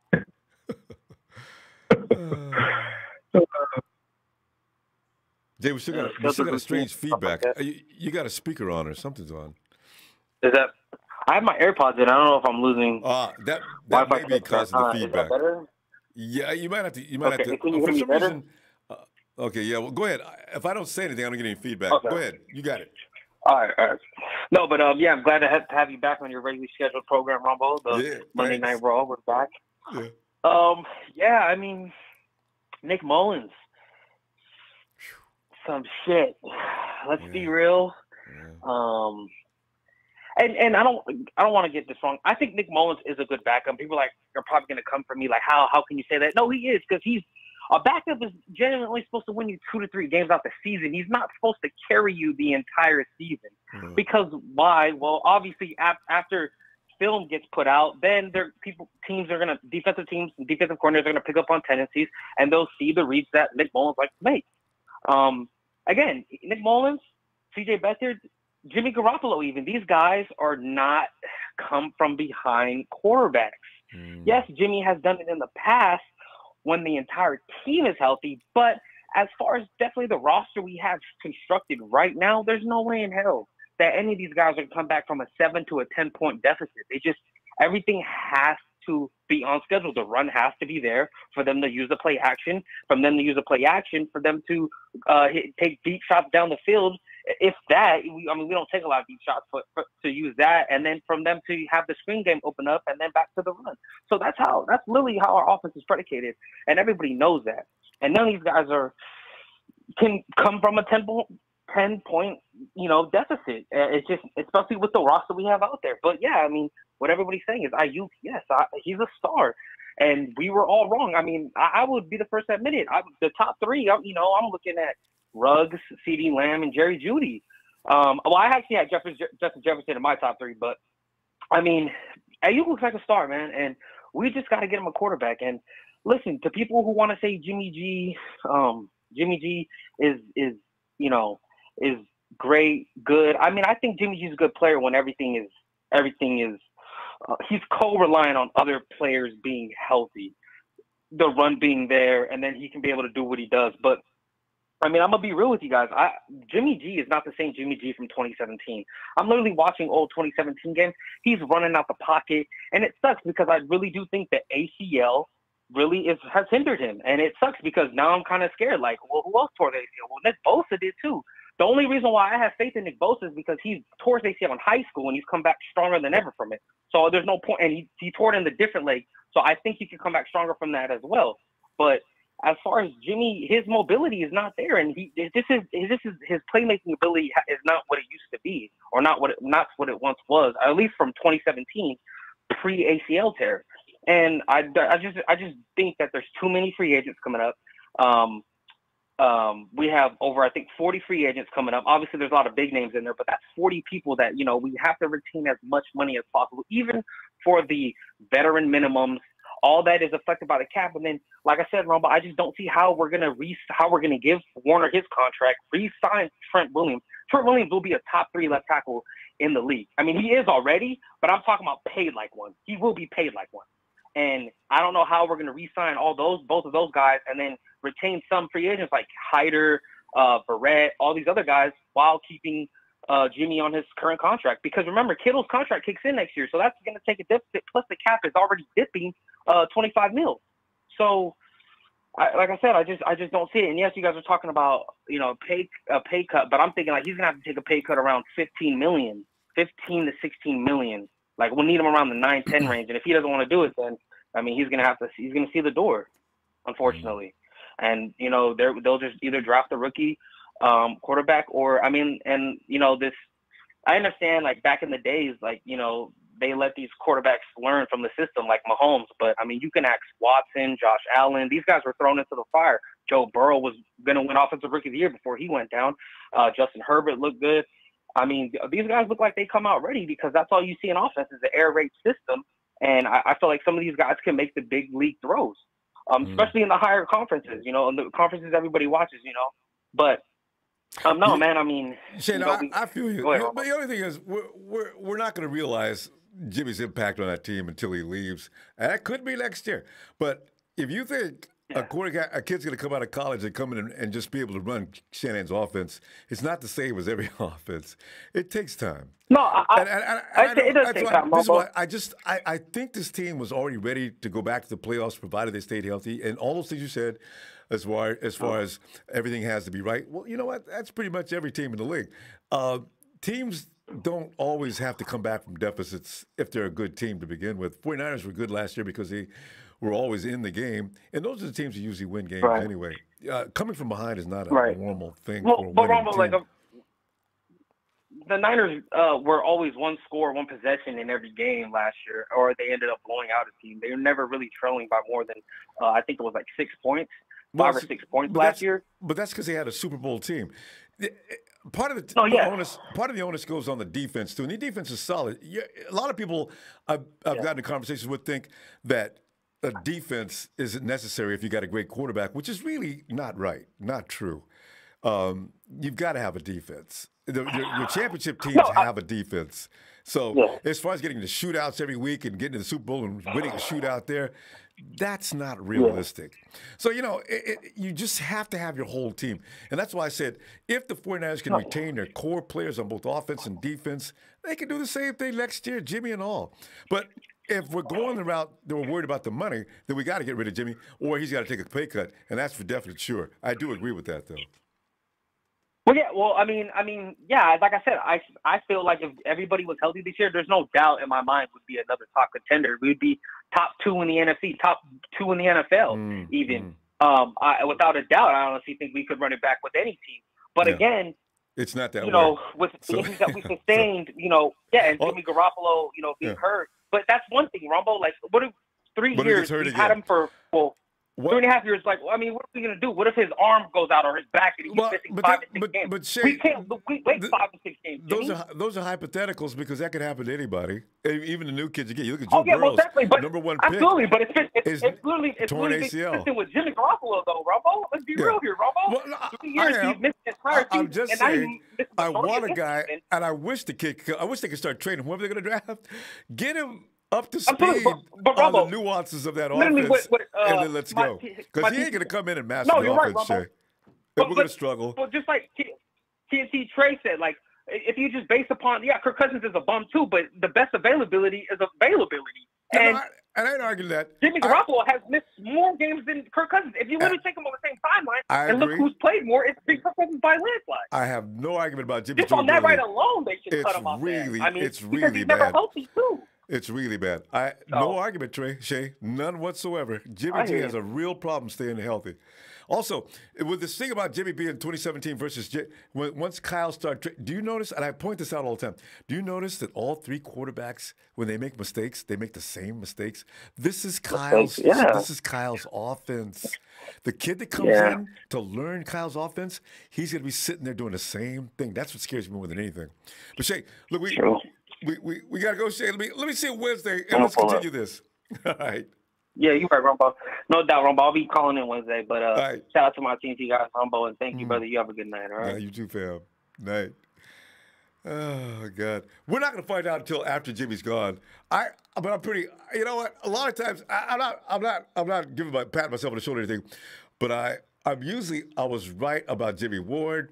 Speaker 1: Jay, we still got a strange feedback. You got a speaker on or something's on.
Speaker 13: Is that? I have my AirPods in. I don't know if I'm losing.
Speaker 1: That
Speaker 13: Wi-Fi
Speaker 1: may be causing the
Speaker 13: Is that
Speaker 1: feedback.
Speaker 13: better?
Speaker 1: Yeah, you might have to.
Speaker 13: Okay, can you hear
Speaker 1: For
Speaker 13: me
Speaker 1: some
Speaker 13: better?
Speaker 1: reason. Okay, yeah. Well, go ahead. If I don't say anything, I don't get any feedback.
Speaker 13: Okay.
Speaker 1: Go ahead. You got it.
Speaker 13: All right. No, but yeah, I'm glad to have you back on your regularly scheduled program, Ronbo. The Monday Night Raw, we're back.
Speaker 1: Yeah.
Speaker 13: Yeah, I mean, Nick Mullins, some shit. Let's be real.
Speaker 1: Yeah.
Speaker 13: And I don't want to get this wrong. I think Nick Mullins is a good backup. People are probably going to come for me like, how can you say that? No, he is, because he's a backup is genuinely supposed to win you 2 to 3 games out the season. He's not supposed to carry you the entire season.
Speaker 1: Mm-hmm.
Speaker 13: Because why? Well, obviously after film gets put out, then defensive teams and defensive coordinators are going to pick up on tendencies, and they'll see the reads that Nick Mullins likes to make. Again, Nick Mullins, CJ Beathard, Jimmy Garoppolo, even these guys are not come from behind quarterbacks. Yes, Jimmy has done it in the past when the entire team is healthy, but as far as definitely the roster we have constructed right now, there's no way in hell that any of these guys are going to come back from a 7 to a 10-point deficit. Everything has to be on schedule. The run has to be there for them to use the play action, from them to use the play action, for them to take deep shots down the field. If that, we don't take a lot of deep shots to use that, and then from them to have the screen game open up and then back to the run. So that's literally how our offense is predicated, and everybody knows that. And none of these guys can come from a 10-point, deficit. It's just, especially with the roster we have out there. But yeah, I mean, what everybody's saying is Ayuk, yes, he's a star, and we were all wrong. I mean, I would be the first to admit it. The top 3, I'm looking at Ruggs, CeeDee Lamb, and Jerry Jeudy. Well, I actually had Justin Jefferson in my top 3, but I mean, Ayuk looks like a star, man, and we just got to get him a quarterback. And listen, to people who want to say Jimmy G is great, good. I mean, I think Jimmy G's a good player when everything is he's co-reliant on other players being healthy, the run being there, and then he can be able to do what he does. But I mean, I'm gonna be real with you guys. Jimmy G is not the same Jimmy G from 2017. I'm literally watching old 2017 games. He's running out the pocket, and it sucks because I really do think that ACL really has hindered him, and it sucks because now I'm kind of scared. Like, well, who else tore the ACL? Well, Nick Bosa did too. The only reason why I have faith in Nick Bosa is because he tore his ACL in high school and he's come back stronger than ever from it. So there's no point, and he tore it in the different leg. So I think he can come back stronger from that as well. But as far as Jimmy, his mobility is not there, and his playmaking ability is not what it used to be, or not what it once was, at least from 2017 pre-ACL tear. And I just think that there's too many free agents coming up. We have over, I think, 40 free agents coming up. Obviously, there's a lot of big names in there, but that's 40 people that we have to retain as much money as possible, even for the veteran minimums. All that is affected by the cap. And then, like I said, Ronbo, I just don't see how we're gonna give Warner his contract, re-sign Trent Williams. Trent Williams will be a top 3 left tackle in the league. I mean, he is already, but I'm talking about paid like one. He will be paid like one. And I don't know how we're going to re-sign both of those guys, and then retain some free agents like Hyder, Barrett, all these other guys, while keeping Jimmy on his current contract. Because remember, Kittle's contract kicks in next year, so that's going to take a deficit. Plus, the cap is already dipping $25 million. So, like I said, I just don't see it. And yes, you guys are talking about a pay cut, but I'm thinking like he's going to have to take a pay cut around $15 to $16 million. Like, we'll need him around the 9-10 range, and if he doesn't want to do it, then I mean he's gonna see the door, unfortunately. And they'll just either draft a rookie quarterback, or I understand like back in the days, like they let these quarterbacks learn from the system like Mahomes, but I mean you can ask Watson, Josh Allen, these guys were thrown into the fire. Joe Burrow was gonna win Offensive Rookie of the Year before he went down. Justin Herbert looked good. I mean, these guys look like they come out ready, because that's all you see in offense is the air raid system. And I feel like some of these guys can make the big league throws, especially in the higher conferences, in the conferences everybody watches, But no, man, I mean,
Speaker 1: Shane, I feel you. But the only thing is, we're not going to realize Jimmy's impact on that team until he leaves. And that could be next year. But if you think a kid's going to come out of college and come in and just be able to run Shanahan's offense. It's not the same as every offense. It takes time.
Speaker 13: No, it does take time.
Speaker 1: This is why I think this team was already ready to go back to the playoffs, provided they stayed healthy, and all those things you said, as far as everything has to be right. Well, you know what? That's pretty much every team in the league. Teams don't always have to come back from deficits if they're a good team to begin with. 49ers were good last year because they were always in the game, and those are the teams who usually win games anyway. Coming from behind is not a normal thing for a winning team.
Speaker 13: Like the Niners were always one score, one possession in every game last year, or they ended up blowing out a team. They were never really trailing by more than I think it was like 6 points, 5 or 6 points last year.
Speaker 1: But that's because they had a Super Bowl team. Part of the onus goes on the defense too, and the defense is solid. A lot of people I've gotten into conversations with think that a defense isn't necessary if you got a great quarterback, which is really not right, not true. You've got to have a defense. Your championship teams have a defense. So as far as getting the shootouts every week and getting to the Super Bowl and winning a shootout there, that's not realistic. So, you just have to have your whole team. And that's why I said if the 49ers can retain their core players on both offense and defense, they can do the same thing next year, Jimmy and all. But if we're going the route that we're worried about the money, then we got to get rid of Jimmy, or he's got to take a pay cut, and that's for definite sure. I do agree with that, though.
Speaker 13: Well, I mean, like I said, I feel like if everybody was healthy this year, there's no doubt in my mind would be another top contender. We'd be top 2 in the NFC, top 2 in the NFL, even. Without a doubt, I honestly think we could run it back with any team. But again,
Speaker 1: it's not that
Speaker 13: with the injuries that we sustained, and Jimmy Garoppolo, being hurt. But that's one thing, Ronbo. Like, what if 3 years we had him for 3.5 years? Like, I mean, what are we gonna do? What if his arm goes out or his back and he's missing 5 to 6 games?
Speaker 1: But Shay,
Speaker 13: we can't wait 5 to 6 games.
Speaker 1: Those are hypotheticals because that could happen to anybody, even the new kids again. You look at Joe Burrow, number 1 pick.
Speaker 13: Absolutely, but it's literally
Speaker 1: ACL.
Speaker 13: consistent with Jimmy Garoppolo, though, Ronbo. Let's be real here, Ronbo.
Speaker 1: Well, no,
Speaker 13: 3 years he's missed his entire season.
Speaker 1: I'm just saying, I want a guy, and I wish they could start trading whoever they're going to draft. Get him up to speed on the nuances of that offense, and then let's go. Because he ain't going to come in and master the offense, Shay. We're going to struggle.
Speaker 13: But just like TNT Trey said, like, if you just base upon, Kirk Cousins is a bum too, but the best availability is availability. And
Speaker 1: I ain't arguing that.
Speaker 13: Jimmy Garoppolo has missed more games than Kirk Cousins. If you really take them on the same timeline and look who's played more, it's been Kirk Cousins by landslide.
Speaker 1: I have no argument about Jimmy.
Speaker 13: Just on that right alone, they should cut him off there. I mean,
Speaker 1: it's really
Speaker 13: because he's
Speaker 1: bad.
Speaker 13: never healthy too.
Speaker 1: It's really bad. No argument, Shay. None whatsoever. Jimmy G has a real problem staying healthy. Also, with this thing about Jimmy being 2017 versus once Kyle started, do you notice, and I point this out all the time, do you notice that all 3 quarterbacks, when they make mistakes, they make the same mistakes? This is Kyle's offense. The kid that comes in to learn Kyle's offense, he's going to be sitting there doing the same thing. That's what scares me more than anything. But Shay, look, we got to go, Shay. Let me see Wednesday, and let's continue this. All right.
Speaker 13: Yeah, you're right, Ronbo. No doubt, Ronbo. I'll be calling in Wednesday. But shout out to my TNT guys, Ronbo, and thank you, brother. You have a good night, all right?
Speaker 1: Yeah, you too, fam. Night. Oh, God. We're not going to find out until after Jimmy's gone. But I'm pretty, you know what? A lot of times, I'm not giving patting myself on the shoulder or anything, but I was right about Jimmy Ward.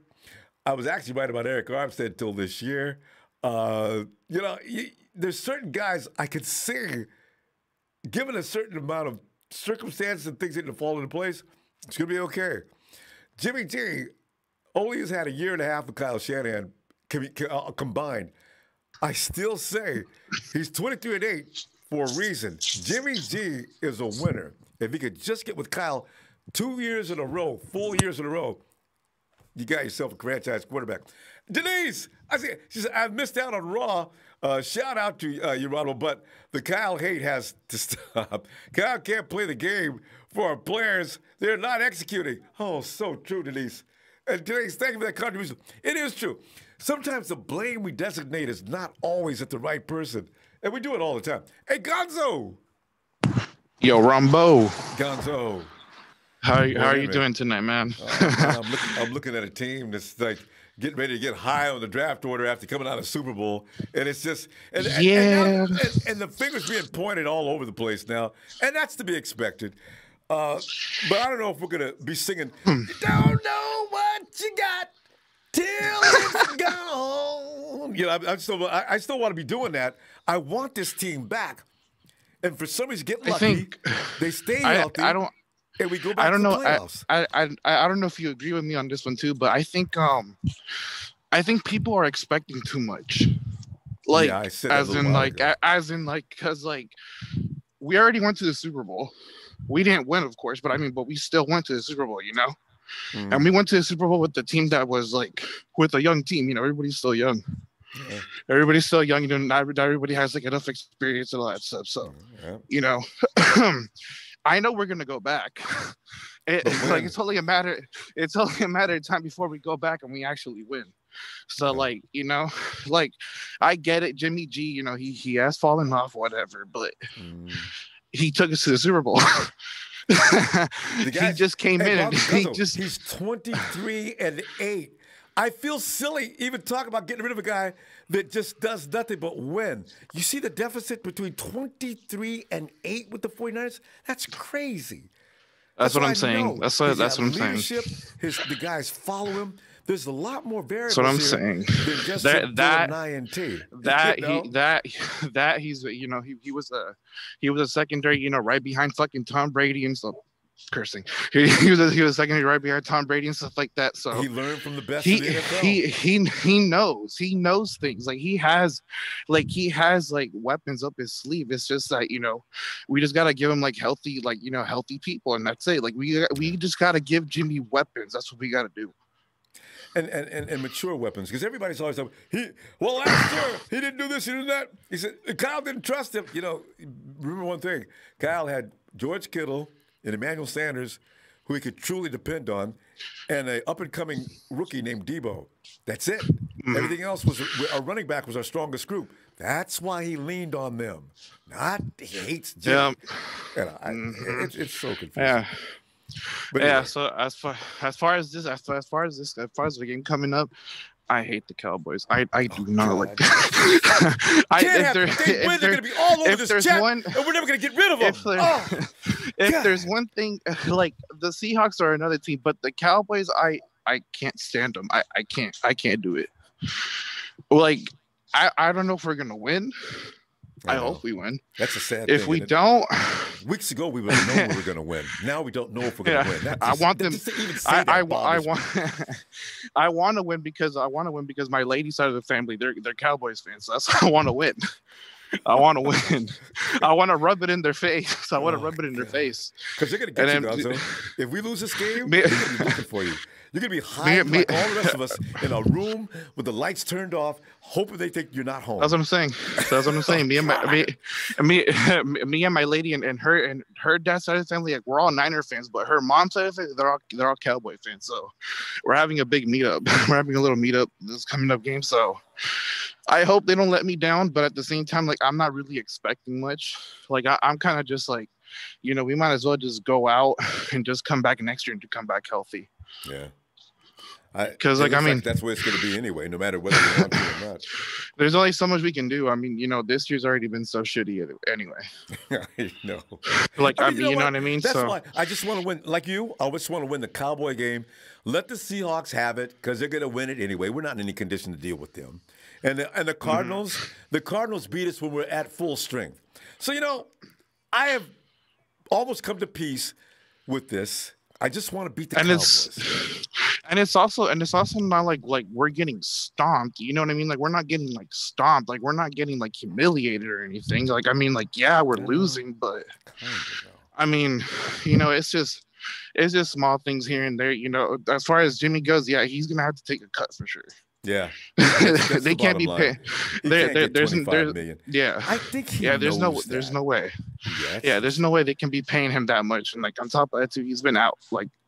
Speaker 1: I was actually right about Eric Armstead until this year. There's certain guys I could see, given a certain amount of circumstances and things that fall into place, it's going to be okay. Jimmy G only has had a year and a half with Kyle Shanahan combined. I still say he's 23-8 for a reason. Jimmy G is a winner. If he could just get with Kyle 2 years in a row, 4 years in a row, you got yourself a franchise quarterback. Denise, she said, I've missed out on Raw. Shout out to you, Ronald, but the Kyle hate has to stop. Kyle can't play the game for our players. They're not executing. Oh, so true, Denise. And Denise, thank you for that contribution. It is true. Sometimes the blame we designate is not always at the right person. And we do it all the time. Hey, Gonzo.
Speaker 14: Yo, Ronbo.
Speaker 1: Gonzo.
Speaker 14: How are you doing tonight, man?
Speaker 1: I'm looking at a team that's like getting ready to get high on the draft order after coming out of Super Bowl. And it's just, and the fingers being pointed all over the place now. And that's to be expected. But I don't know if we're gonna be singing. You don't know what you got till it's gone. You know, I still want to be doing that. I want this team back, and for some reason, get lucky. They stay healthy. And we go back to the playoffs.
Speaker 14: I don't know if you agree with me on this one too, but I think people are expecting too much. Like,
Speaker 1: yeah, I said that
Speaker 14: as in because we already went to the Super Bowl. We didn't win, of course, but we still went to the Super Bowl, you know? And we went to the Super Bowl with the team that was with a young team, you know, everybody's still young. Yeah. Everybody's still young, you know, not everybody has enough experience and all that stuff. So, you know, I know we're gonna go back. It's only a matter of time before we go back and we actually win. So you know, I get it, Jimmy G, you know, he has fallen off, whatever, but he took us to the Super Bowl. He just came in and
Speaker 1: he's 23-8. I feel silly even talking about getting rid of a guy that just does nothing but win. You see the deficit between 23-8 with the 49ers? That's crazy.
Speaker 14: That's what I'm saying. That's what I'm saying.
Speaker 1: The guys follow him. There's a lot more variables.
Speaker 14: That's what I'm saying.
Speaker 1: Than just
Speaker 14: that he's, you know, he was a secondary, you know, right behind fucking Tom Brady and stuff. Cursing. He was secondary right behind Tom Brady and stuff like that. So
Speaker 1: he learned from the best in the
Speaker 14: NFL. He knows things. He has weapons up his sleeve. It's just that, you know, we just gotta give him healthy people, and that's it. We just gotta give Jimmy weapons. That's what we gotta do.
Speaker 1: And mature weapons, because everybody's always like, last year he didn't do this, he did that. He said Kyle didn't trust him. You know, remember one thing: Kyle had George Kittle and Emmanuel Sanders, who he could truly depend on, and an up-and-coming rookie named Deebo. That's it. Everything else was our running back was our strongest group. That's why he leaned on them. Not he hates Jimmy. Yeah. It's so confusing.
Speaker 14: Yeah.
Speaker 1: But
Speaker 14: yeah.
Speaker 1: anyway.
Speaker 14: So as far as the game coming up, I hate the Cowboys. I do not like that.
Speaker 1: They're going to be all over this chat, and we're never going to get rid of them.
Speaker 14: If there's one thing, the Seahawks are another team, but the Cowboys, I can't stand them. I can't do it. I don't know if we're going to win. I hope we win.
Speaker 1: That's a sad
Speaker 14: thing. If we don't,
Speaker 1: weeks ago we would have known we were going to win. Now we don't know if we're going to win.
Speaker 14: I want them. I want to win because my lady side of the family they're Cowboys fans. So that's why I want to win. I want to win. I want to rub it in their face. I want to rub it in their face.
Speaker 1: Because they're going to get you, Gonzo. If we lose this game, they're going to be looking for you. You're going to be hiding like all the rest of us in a room with the lights turned off, hoping they think you're not home.
Speaker 14: That's what I'm saying. Me and my lady and her dad's side of the family, we're all Niner fans, but her mom's side of the family, they're all Cowboy fans. So we're having a big meetup. We're having a little meetup this coming up game. So I hope they don't let me down, but at the same time, I'm not really expecting much. I'm kind of just we might as well just go out and just come back next year and to come back healthy.
Speaker 1: Yeah.
Speaker 14: Because
Speaker 1: that's where it's going to be anyway, no matter whether we want to or not.
Speaker 14: There's only so much we can do. I mean, this year's already been so shitty anyway.
Speaker 1: I know.
Speaker 14: You know what I mean?
Speaker 1: That's why I just want to win. Like you, I just want to win the Cowboy game. Let the Seahawks have it because they're going to win it anyway. We're not in any condition to deal with them. And the Cardinals, the Cardinals beat us when we're at full strength. So I have almost come to peace with this. I just want to beat the Cowboys.
Speaker 14: It's also not like we're getting stomped. You know what I mean? We're not getting stomped. We're not getting humiliated or anything. Yeah, we're losing, but I mean, it's just small things here and there. As far as Jimmy goes, yeah, he's gonna have to take a cut for sure.
Speaker 1: Yeah,
Speaker 14: they can't be paid.
Speaker 1: There's million.
Speaker 14: Yeah,
Speaker 1: I think
Speaker 14: there's no way. Yeah, there's no way they can be paying him that much. And on top of that too, he's been out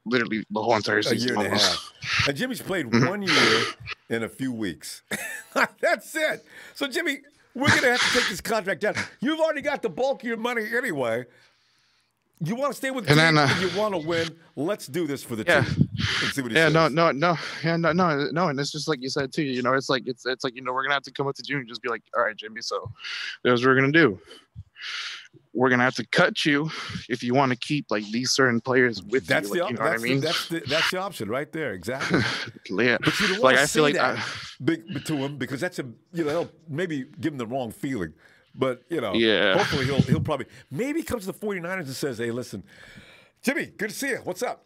Speaker 14: literally the whole entire season.
Speaker 1: A year and a half. And Jimmy's played 1 year in a few weeks. That's it. So Jimmy, we're gonna have to take this contract down. You've already got the bulk of your money anyway. You want to stay with the team and you want to win. Let's do this for the team. And see what he says.
Speaker 14: No. And it's just like you said too. It's like we're gonna have to come up to Jimmy and just be like, all right, Jimmy. So that's what we're gonna do. we're gonna have to cut you if you want to keep like these certain players with
Speaker 1: that's
Speaker 14: you. Like, you know what I mean?
Speaker 1: That's the option right there, exactly.
Speaker 14: Yeah,
Speaker 1: but you don't want to say that to him because that's he'll maybe give him the wrong feeling. But hopefully he'll probably maybe comes to the 49ers and says, "Hey, listen, Jimmy, good to see you. What's up?"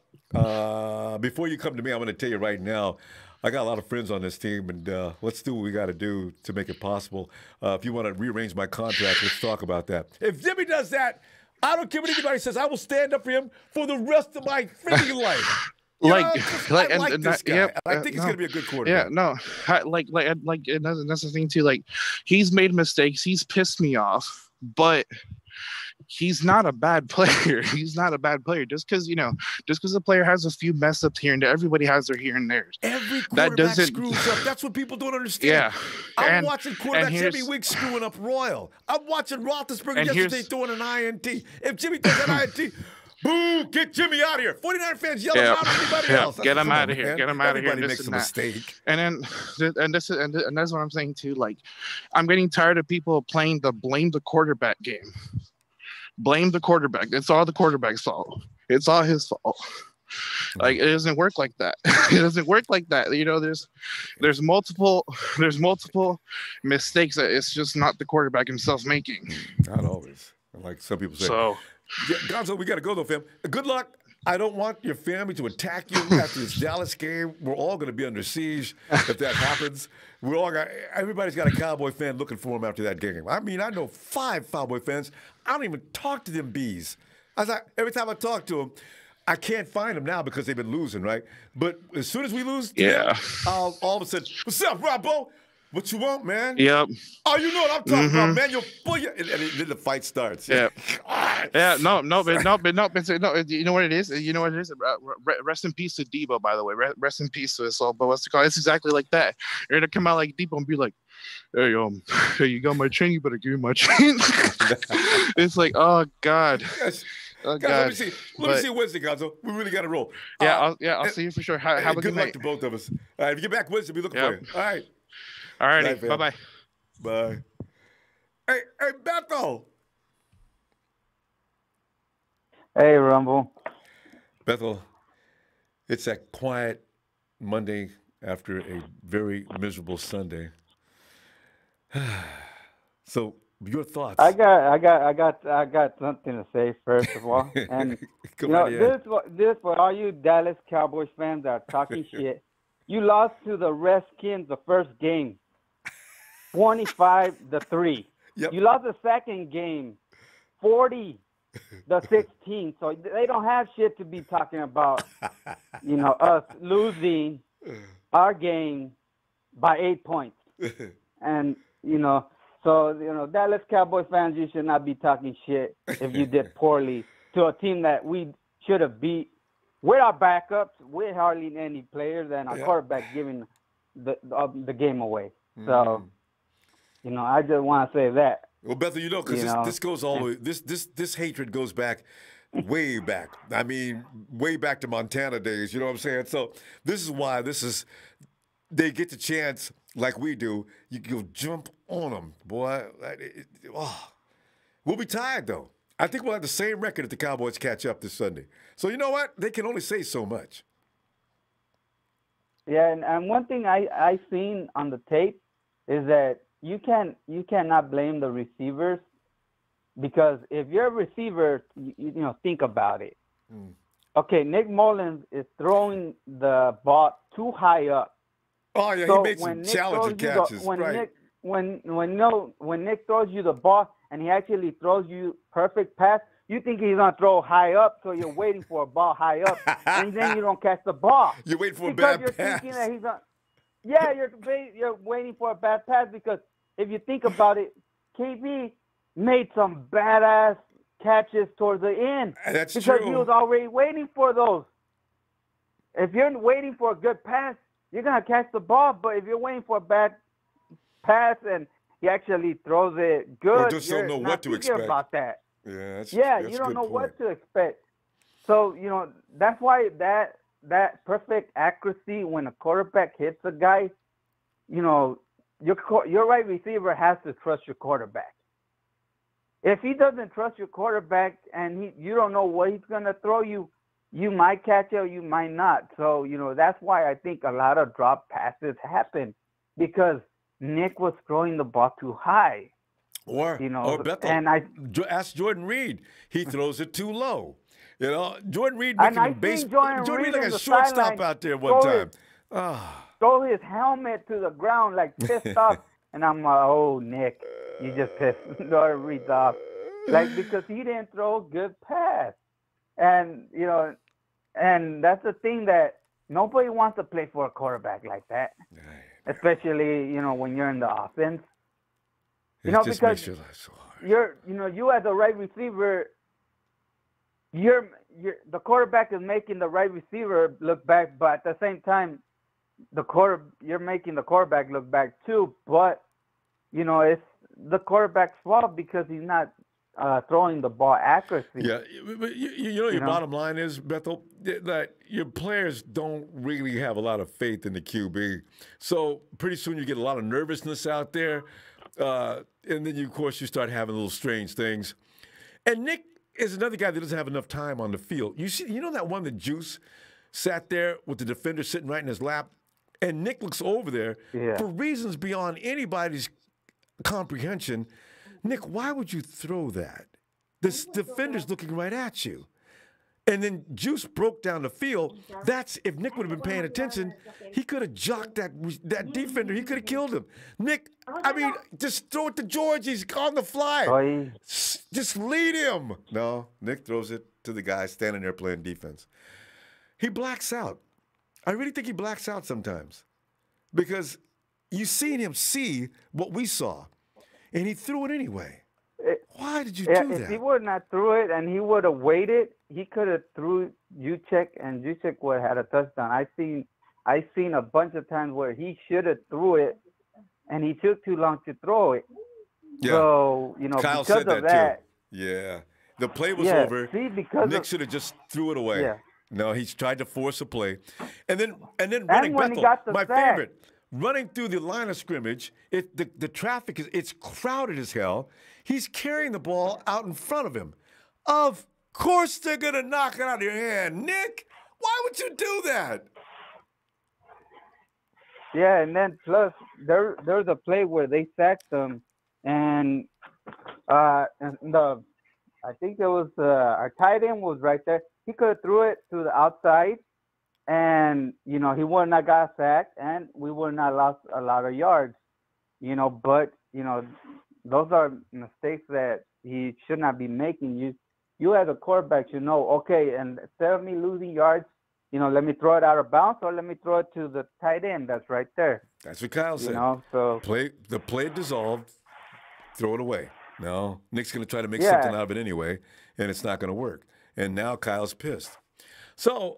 Speaker 1: Before you come to me, I'm going to tell you right now. I got a lot of friends on this team, and let's do what we got to do to make it possible. If you want to rearrange my contract, let's talk about that. If Jimmy does that, I don't care what anybody says. I will stand up for him for the rest of my freaking life. I like this guy. I think he's going to be a good quarterback.
Speaker 14: Yeah, no, and that's the thing too. Like, he's made mistakes. He's pissed me off, but he's not a bad player. He's not a bad player. Just because a player has a few mess ups here and there, everybody has their here and there's.
Speaker 1: Every quarterback screws up. That's what people don't understand.
Speaker 14: Yeah.
Speaker 1: I'm watching quarterbacks every week screwing up royal. I'm watching Roethlisberger yesterday throwing an INT. If Jimmy does an INT, boo, get Jimmy out of here. 49 fans yelling out at anybody else.
Speaker 14: Get him out of here. Get him out of here.
Speaker 1: Everybody makes a mistake.
Speaker 14: And that's what I'm saying too. Like, I'm getting tired of people playing the blame the quarterback game. Blame the quarterback. It's all the quarterback's fault. It's all his fault. Like, it doesn't work like that. It doesn't work like that. There's multiple mistakes that it's just not the quarterback himself making.
Speaker 1: Not always. Like some people say.
Speaker 14: So,
Speaker 1: Gonzo, we got to go though, fam. Good luck. I don't want your family to attack you after this Dallas game. We're all going to be under siege if that happens. Everybody's got a Cowboy fan looking for him after that game. I mean, I know 5 Cowboy fans. I don't even talk to them bees. Every time I talk to them, I can't find them now because they've been losing, right? But as soon as we lose, all of a sudden, what's up, Ronbo? What you want, man?
Speaker 14: Yep.
Speaker 1: Oh, you know what I'm talking about, man. You'll pull you, and then the fight starts.
Speaker 14: Yeah. Yeah. No. You know what it is? You know what it is? Rest in peace to Deebo, by the way. Rest in peace to us all. But what's it called? It's exactly like that. You're gonna come out like Deebo and be like, "Hey, you got my chain. You better give me my chain." It's like, oh God.
Speaker 1: Yes.
Speaker 14: Oh,
Speaker 1: guys,
Speaker 14: God.
Speaker 1: let me see Wednesday, Gonzo. We really got to roll.
Speaker 14: I'll see you for sure. Have a good
Speaker 1: luck
Speaker 14: night.
Speaker 1: to both of us. All right, if you get back Wednesday, be looking for you. All right.
Speaker 14: All righty. Bye-bye.
Speaker 1: Bye. Hey, Bethel.
Speaker 15: Hey, Rumble.
Speaker 1: Bethel, it's that quiet Monday after a very miserable Sunday. So, your thoughts?
Speaker 15: I got something to say first of all, and this for all you Dallas Cowboys fans that are talking shit. You lost to the Redskins the first game, 25-3.
Speaker 1: Yep.
Speaker 15: You lost the second game, 40-16. So they don't have shit to be talking about. Us losing our game by 8 points, and So, Dallas Cowboys fans, you should not be talking shit if you did poorly to a team that we should have beat with our backups, with hardly any players, and our quarterback giving the game away. So, I just want to say that.
Speaker 1: Well, Bethel, because this goes all the way. This hatred goes back way back. I mean, way back to Montana days. You know what I'm saying? So this is why they get the chance like we do. You'll jump on them, boy. We'll be tired, though. I think we'll have the same record if the Cowboys catch up this Sunday. So you know what? They can only say so much.
Speaker 15: Yeah, and one thing I seen on the tape is that you cannot blame the receivers, because if you're a receiver, think about it. Okay, Nick Mullins is throwing the ball too high up.
Speaker 1: Oh yeah,
Speaker 15: so
Speaker 1: he made some challenging catches.
Speaker 15: When Nick throws you the ball and he actually throws you perfect pass, you think he's gonna throw high up, so you're waiting for a ball high up, and then you don't catch the ball.
Speaker 1: You're waiting for
Speaker 15: because
Speaker 1: a bad
Speaker 15: you're
Speaker 1: pass.
Speaker 15: Thinking that he's on. Yeah, you're waiting for a bad pass, because if you think about it, KB made some badass catches towards the end.
Speaker 1: That's
Speaker 15: because
Speaker 1: true.
Speaker 15: he was already waiting for those. If you're waiting for a good pass, you're going to catch the ball. But if you're waiting for a bad pass and he actually throws it good,
Speaker 1: or just don't know what to expect
Speaker 15: about that.
Speaker 1: Yeah, that's
Speaker 15: you don't know what to expect. So, that's why that perfect accuracy when a quarterback hits a guy, your right receiver has to trust your quarterback. if he doesn't trust your quarterback and you don't know what he's gonna throw you, you might catch it, you might not. So that's why I think a lot of drop passes happen because Nick was throwing the ball too high.
Speaker 1: Or Bethel,
Speaker 15: and
Speaker 1: ask Jordan Reed. He throws it too low. Jordan Reed making a base. Jordan Reed like a shortstop out there one time.
Speaker 15: Throw his helmet to the ground like pissed off. And I'm like, oh, Nick, you just pissed Jordan Reed off. Like, because he didn't throw a good pass. And, and that's the thing that nobody wants to play for a quarterback like that. Especially, when you're in the offense. Because you as a right receiver, the quarterback is making the right receiver look back, but at the same time, you're making the quarterback look back too. But it's the quarterback's fault because he's not throwing the ball accuracy.
Speaker 1: Yeah, but your bottom line is, Bethel, that your players don't really have a lot of faith in the QB. So pretty soon you get a lot of nervousness out there, and then of course you start having little strange things. And Nick is another guy that doesn't have enough time on the field. You know that one that Juice sat there with the defender sitting right in his lap, and Nick looks over there for reasons beyond anybody's comprehension. Nick, why would you throw that? This defender's looking right at you. And then Juice broke down the field. That's if Nick would have been paying attention, he could have jocked that defender. He could have killed him. Nick, just throw it to George. He's on the fly. Just lead him. No, Nick throws it to the guy standing there playing defense. He blacks out. I really think he blacks out sometimes because you seen him see what we saw, and he threw it anyway. Why did you do that?
Speaker 15: If he would not threw it and he would have waited, he could have threw Juszczyk, and Juszczyk would have had a touchdown. I seen a bunch of times where he should have threw it, and he took too long to throw it.
Speaker 1: Yeah.
Speaker 15: So
Speaker 1: Kyle
Speaker 15: because
Speaker 1: said
Speaker 15: of
Speaker 1: that too. Yeah, the play was over.
Speaker 15: See,
Speaker 1: Nick should have just threw it away.
Speaker 15: Yeah.
Speaker 1: No, he's tried to force a play, and then running
Speaker 15: when he
Speaker 1: Bethel,
Speaker 15: got the
Speaker 1: my
Speaker 15: sack.
Speaker 1: favorite. Running through the line of scrimmage, the traffic it's crowded as hell. He's carrying the ball out in front of him. Of course they're gonna knock it out of your hand, Nick. Why would you do that?
Speaker 15: Yeah, and then plus there's a play where they sacked him, and I think it was our tight end was right there. He could have threw it to the outside. And, he would not got sacked, and we would not lost a lot of yards, but, those are mistakes that he should not be making. You as a quarterback should know, okay, and instead of me losing yards, let me throw it out of bounds or let me throw it to the tight end that's right there.
Speaker 1: That's what Kyle said.
Speaker 15: So
Speaker 1: the play dissolved, throw it away. No, Nick's going to try to make something out of it anyway, and it's not going to work. And now Kyle's pissed. So,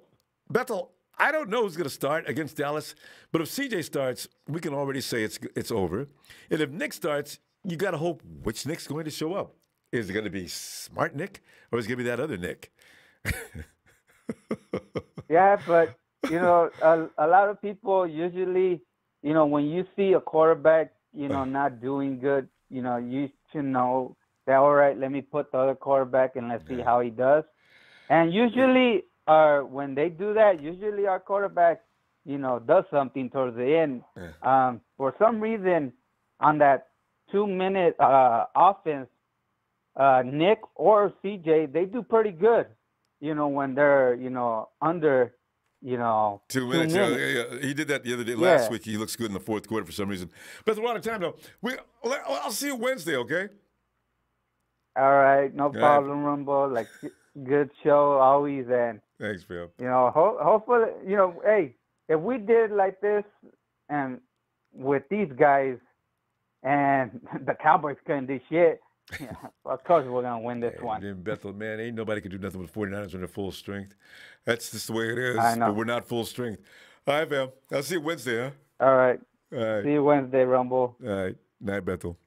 Speaker 1: Bethel, I don't know who's going to start against Dallas, but if CJ starts, we can already say it's over. And if Nick starts, you got to hope which Nick's going to show up. Is it going to be smart Nick, or is it going to be that other Nick?
Speaker 15: Yeah, but, a lot of people usually, when you see a quarterback, not doing good, you should know that, all right, let me put the other quarterback and let's see how he does. And usually, when they do that, usually our quarterback, does something towards the end. For some reason, on that 2-minute offense, Nick or CJ, they do pretty good. When they're under,
Speaker 1: 2 minutes. Yeah. He did that the other day. Last week, he looks good in the fourth quarter for some reason. But we're out of time though. I'll see you Wednesday, okay?
Speaker 15: All right, no problem, Ronbo. Like, good show always, and
Speaker 1: thanks, Phil.
Speaker 15: Hopefully, hey, if we did like this and with these guys, and the Cowboys couldn't do shit, of course we're gonna win this one.
Speaker 1: Bethel, man, ain't nobody can do nothing with 49ers when they're full strength. That's just the way it is.
Speaker 15: I know.
Speaker 1: But we're not full strength. All right, fam. I'll see you Wednesday, huh?
Speaker 15: All right.
Speaker 1: All right.
Speaker 15: See you Wednesday, Ronbo.
Speaker 1: All right. Night, Bethel.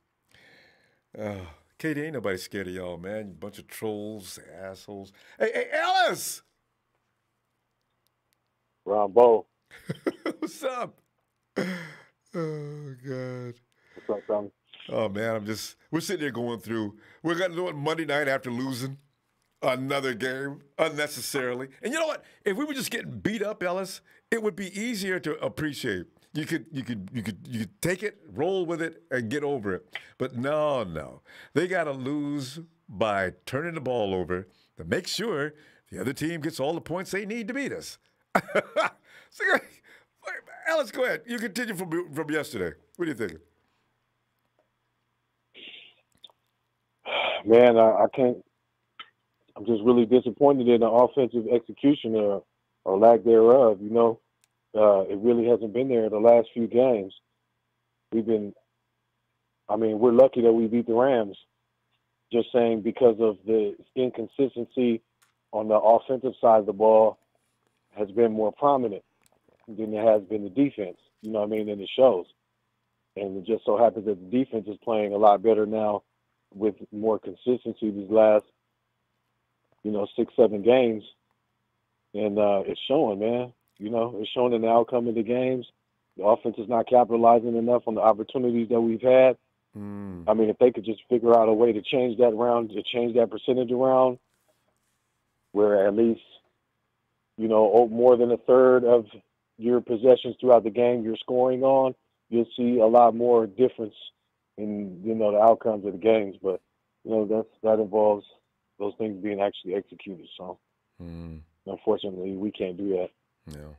Speaker 1: Katie, ain't nobody scared of y'all, man. You bunch of trolls, assholes. Hey, Ellis!
Speaker 16: Ronbo.
Speaker 1: What's up? Oh, God.
Speaker 16: What's up, son?
Speaker 1: Oh man, we're sitting there going through. We're gonna do it Monday night after losing another game unnecessarily. And you know what? If we were just getting beat up, Ellis, it would be easier to appreciate. You could take it, roll with it, and get over it. But no, they got to lose by turning the ball over to make sure the other team gets all the points they need to beat us. So, Ellis, go ahead. You continue from yesterday. What are you thinking?
Speaker 16: Man, I can't. I'm just really disappointed in the offensive execution or lack thereof. You know, it really hasn't been there the last few games. We're lucky that we beat the Rams. Just saying, because of the inconsistency on the offensive side of the ball has been more prominent than it has been the defense. You know what I mean? And it shows. And it just so happens that the defense is playing a lot better now with more consistency these last, 6-7 games. And it's showing, man. It's showing in the outcome of the games. The offense is not capitalizing enough on the opportunities that we've had. I mean, if they could just figure out a way to change that around, to change that percentage around, where at least, more than a third of your possessions throughout the game you're scoring on, you'll see a lot more difference in, the outcomes of the games. But, that involves those things being actually executed. So, unfortunately, we can't do that.
Speaker 1: No,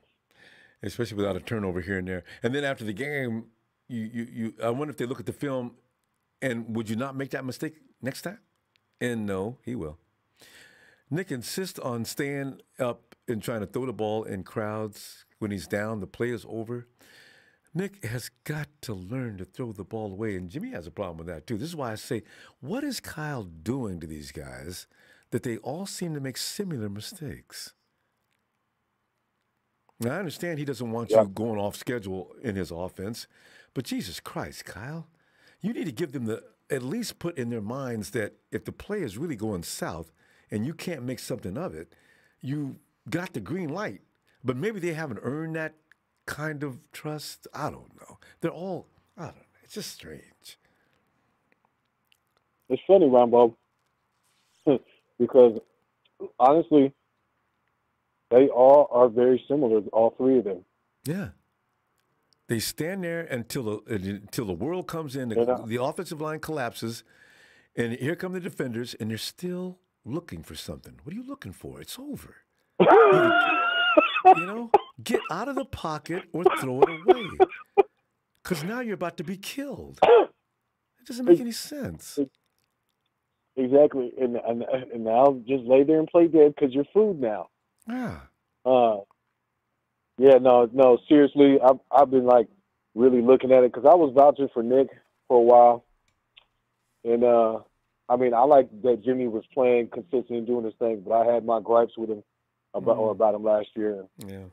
Speaker 1: especially without a turnover here and there. And then after the game, I wonder if they look at the film, and would you not make that mistake next time? And no, he will. Nick insists on staying up and trying to throw the ball in crowds when he's down. The play is over. Nick has got to learn to throw the ball away, and Jimmy has a problem with that too. This is why I say, what is Kyle doing to these guys that they all seem to make similar mistakes? Now, I understand he doesn't want you going off schedule in his offense, but Jesus Christ, Kyle, you need to give them at least put in their minds that if the play is really going south and you can't make something of it, you got the green light. But maybe they haven't earned that kind of trust. I don't know. I don't know. It's just strange.
Speaker 16: It's funny, Ronbo, because honestly, they all are very similar, all three of them.
Speaker 1: Yeah. They stand there until the world comes in, the offensive line collapses, and here come the defenders, and they're still looking for something. What are you looking for? It's over. Get out of the pocket or throw it away. Because now you're about to be killed. It doesn't make any sense.
Speaker 16: Exactly. And now just lay there and play dead because you're food now.
Speaker 1: Yeah.
Speaker 16: No, seriously, I've been really looking at it because I was vouching for Nick for a while, and I like that Jimmy was playing consistent and doing his thing, but I had my gripes with him about him last year.
Speaker 1: Yeah.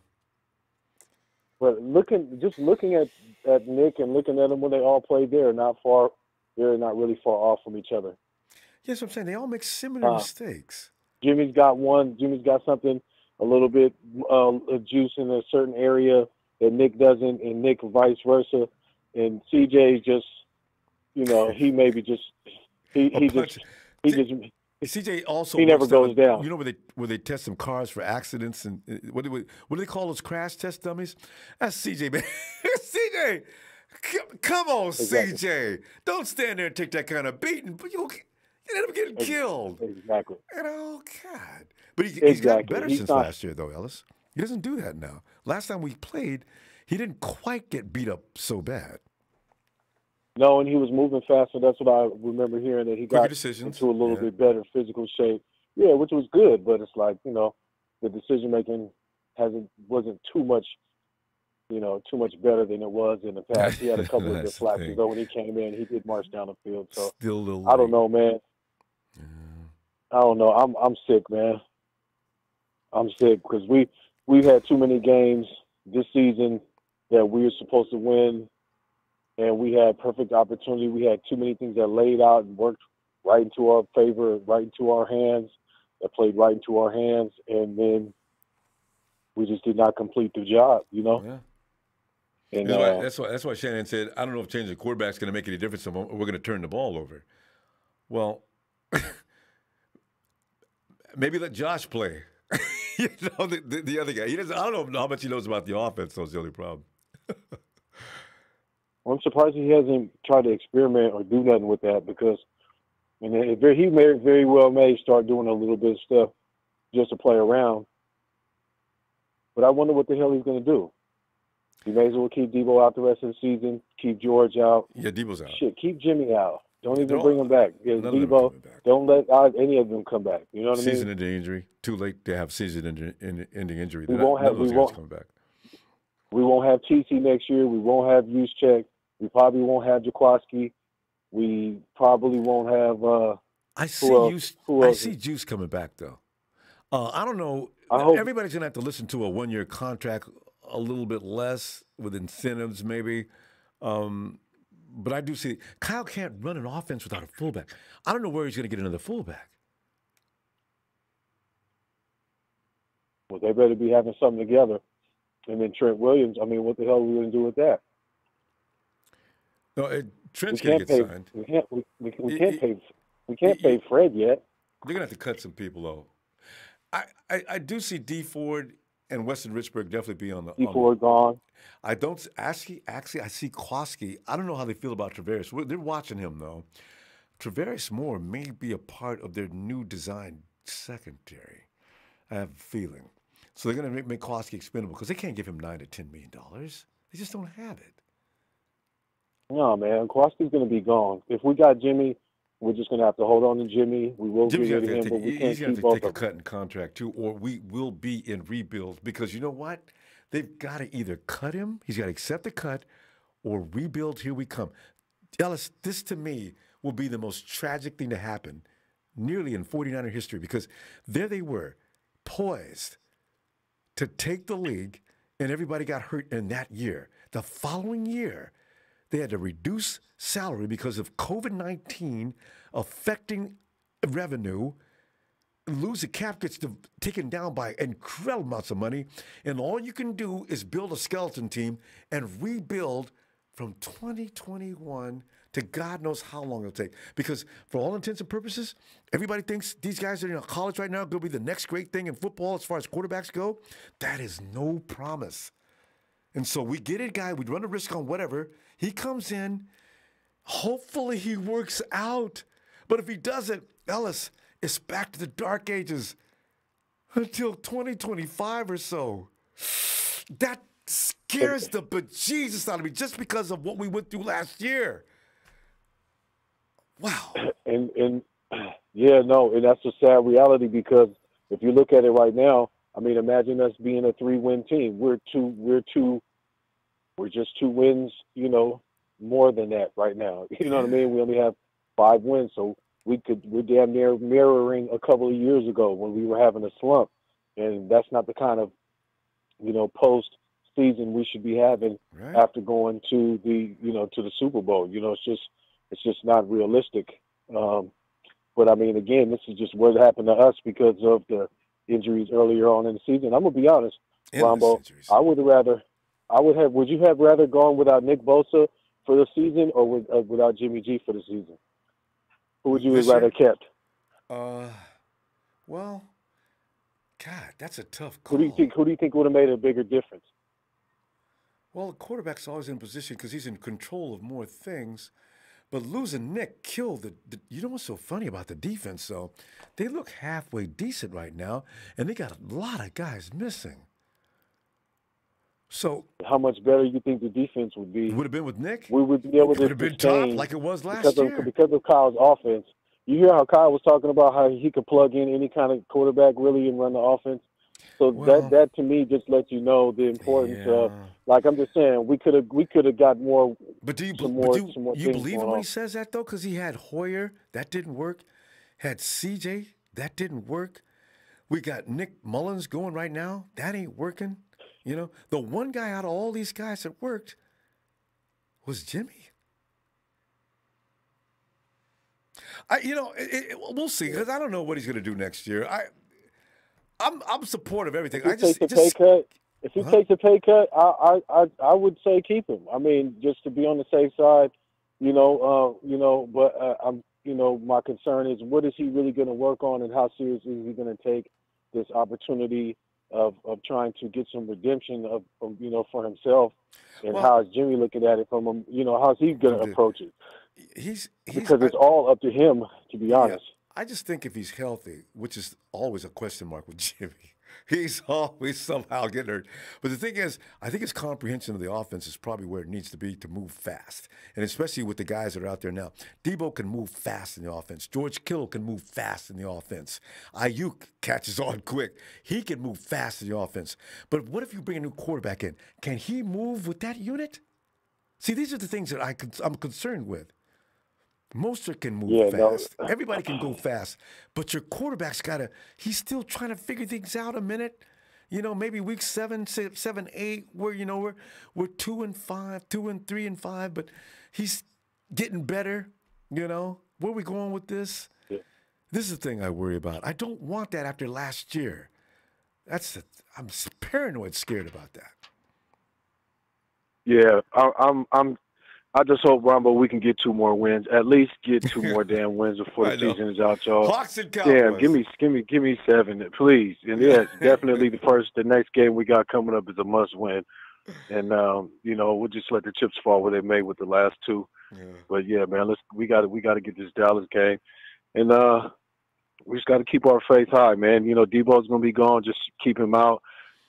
Speaker 16: But looking at Nick and looking at him when they all played, they're not really far off from each other.
Speaker 1: Yes, I'm saying they all make similar mistakes.
Speaker 16: Jimmy's got something a little bit juice in a certain area that Nick doesn't, and Nick vice versa. And CJ just, he maybe just
Speaker 1: CJ also
Speaker 16: he never goes down.
Speaker 1: You know where they test some cars for accidents and what do they call those crash test dummies? That's CJ, man. CJ, come on, exactly. CJ, don't stand there and take that kind of beating, but you end up getting killed.
Speaker 16: Exactly.
Speaker 1: God. But he's got better since last year, though, Ellis. He doesn't do that now. Last time we played, he didn't quite get beat up so bad.
Speaker 16: No, and he was moving faster. That's what I remember hearing, that he got into a little bit better physical shape. Yeah, which was good, but it's like, the decision-making wasn't too much better than it was in the past. He had a couple of good flashes, though, when he came in. He did march down the field. So
Speaker 1: still a little
Speaker 16: I don't know, man. I don't know. I'm sick, man. I'm sick because we've had too many games this season that we were supposed to win, and we had perfect opportunity. We had too many things that laid out and worked right into our favor, right into our hands, that played right into our hands, and then we just did not complete the job,
Speaker 1: Yeah.
Speaker 16: And
Speaker 1: that's why Shannon said, I don't know if changing the quarterback is going to make any difference. We're going to turn the ball over. Well, maybe let Josh play. You know, the other guy. He doesn't. I don't know how much he knows about the offense. That's the only problem.
Speaker 16: I'm surprised he hasn't tried to experiment or do nothing with that because, he may very well start doing a little bit of stuff just to play around. But I wonder what the hell he's going to do. He may as well keep Deebo out the rest of the season, keep George out.
Speaker 1: Yeah, Deebo's out.
Speaker 16: Shit, keep Jimmy out. Don't even bring him back. Deebo, don't let any of them come back. You know what I mean?
Speaker 1: Season-ending injury. Too late to have season-ending injury.
Speaker 16: We won't have
Speaker 1: come back.
Speaker 16: We won't have TC next year. We won't have Juszczyk. We probably won't have Jaquaski. We probably won't have.
Speaker 1: I see Juice coming back though. I don't know. Everybody's gonna have to listen to a 1-year contract, a little bit less with incentives, maybe. But I do see Kyle can't run an offense without a fullback. I don't know where he's going to get another fullback.
Speaker 16: Well, they better be having something together. And then Trent Williams, I mean, what the hell are we going to do with that?
Speaker 1: No, Trent's going to get signed.
Speaker 16: We can't pay Fred yet.
Speaker 1: They're going to have to cut some people, though. I do see D Ford and Weston Richburg definitely be on the.
Speaker 16: D Ford gone.
Speaker 1: I don't actually. I see Kloski. I don't know how they feel about Travaris. They're watching him though. Travaris Moore may be a part of their new design secondary. I have a feeling. So they're going to make Kloski expendable because they can't give him $9 to $10 million. They just don't have it.
Speaker 16: No, man. Kloski's going to be gone. If we got Jimmy, we're just going to have to hold on to Jimmy. We will
Speaker 1: Jimmy's
Speaker 16: get rid of him, but we can't
Speaker 1: he's going
Speaker 16: keep
Speaker 1: to have to
Speaker 16: both
Speaker 1: take a
Speaker 16: of them.
Speaker 1: cut in contract too, or we will be in rebuild because you know what? They've got to either cut him, he's got to accept the cut, or rebuild. Here we come. Ellis, this to me will be the most tragic thing to happen nearly in 49er history because there they were, poised to take the league, and everybody got hurt in that year. The following year, they had to reduce salary because of COVID-19 affecting revenue. Lose the cap gets taken down by incredible amounts of money, and all you can do is build a skeleton team and rebuild from 2021 to God knows how long it'll take. Because for all intents and purposes, everybody thinks these guys are in college right now are going to be the next great thing in football as far as quarterbacks go. That is no promise. And so we get a guy, we run a risk on whatever. He comes in, hopefully he works out. But if he doesn't, Ellis, it's back to the dark ages until 2025 or so. That scares the bejesus out of me just because of what we went through last year. Wow.
Speaker 16: And yeah, no, and that's a sad reality because if you look at it right now, I mean, imagine us being a 3-win team. We're just 2 wins, you know, more than that right now. You know what I mean? We only have 5 wins, so we're damn near mirroring a couple of years ago when we were having a slump, and that's not the kind of, you know, post season we should be having after going to the, you know, to the Super Bowl. You know, it's just not realistic. But I mean, again, this is just what happened to us because of the injuries earlier on in the season. I'm gonna be honest, Ronbo. Would you have rather gone without Nick Bosa for the season or without Jimmy G for the season? Who would you have rather kept?
Speaker 1: Well, God, that's a tough call.
Speaker 16: Who do you think would have made a bigger difference?
Speaker 1: Well, the quarterback's always in position because he's in control of more things. But losing Nick killed the. You know what's so funny about the defense, though? They look halfway decent right now, and they got a lot of guys missing. So,
Speaker 16: how much better you think the defense would be?
Speaker 1: Would have been with Nick.
Speaker 16: We would be able to
Speaker 1: have been top like it was last year
Speaker 16: because of Kyle's offense. You hear how Kyle was talking about how he could plug in any kind of quarterback really and run the offense. So that to me just lets you know the importance of. Like I'm just saying, we could have got more.
Speaker 1: But do you
Speaker 16: you
Speaker 1: believe him when he says that though? Because he had Hoyer, that didn't work. Had CJ, that didn't work. We got Nick Mullins going right now, that ain't working. You know, the one guy out of all these guys that worked was Jimmy. We'll see because I don't know what he's going to do next year. I'm supportive of everything.
Speaker 16: If he takes a pay cut, If he takes a pay cut, I would say keep him. I mean, just to be on the safe side, But I'm, my concern is what is he really going to work on, and how serious is he going to take this opportunity of trying to get some redemption of for himself, and how is Jimmy looking at it from him? How's he going to approach it? Because it's all up to him, to be honest.
Speaker 1: I just think if he's healthy, which is always a question mark with Jimmy, he's always somehow getting hurt. But the thing is, I think his comprehension of the offense is probably where it needs to be to move fast. And especially with the guys that are out there now. Deebo can move fast in the offense. George Kittle can move fast in the offense. Ayuk catches on quick. He can move fast in the offense. But what if you bring a new quarterback in? Can he move with that unit? See, these are the things that I'm concerned with. Mostert can move fast. Everybody can go fast. But your quarterback's he's still trying to figure things out a minute. Maybe week 7, 8, where, we're 2-5, 2-3-5, but he's getting better, Where are we going with this? Yeah. This is the thing I worry about. I don't want that after last year. I'm paranoid scared about that.
Speaker 16: Yeah, I just hope, Ronbo, we can get 2 more wins. At least get 2 more damn wins before the season is out, y'all.
Speaker 1: Hawks and Cowboys.
Speaker 16: Damn, give me 7, please. And yes, definitely the next game we got coming up is a must win. And we'll just let the chips fall where they may with the last 2. Yeah. But yeah, man, we got to get this Dallas game, and we just got to keep our faith high, man. Deebo's gonna be gone. Just keep him out.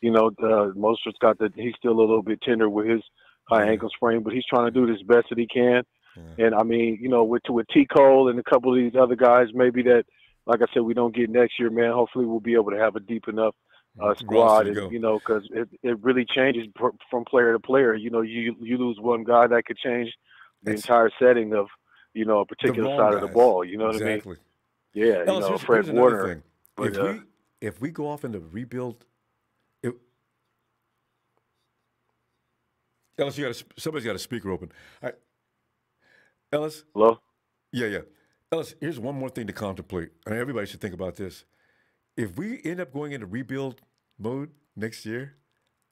Speaker 16: Mostert's he's still a little bit tender with his high ankle sprain, but he's trying to do this best that he can. Yeah. And I mean, with T. Cole and a couple of these other guys, maybe that, like I said, we don't get next year, man. Hopefully we'll be able to have a deep enough squad, and, because it really changes from player to player. You lose one guy, that could change the entire setting of, a particular side of the ball. You know what I mean? Yeah,
Speaker 1: Ellis,
Speaker 16: Fred Warner.
Speaker 1: But, if we go off into rebuild, Ellis, somebody's got a speaker open. All right. Ellis?
Speaker 16: Hello?
Speaker 1: Yeah. Ellis, here's one more thing to contemplate. Everybody should think about this. If we end up going into rebuild mode next year,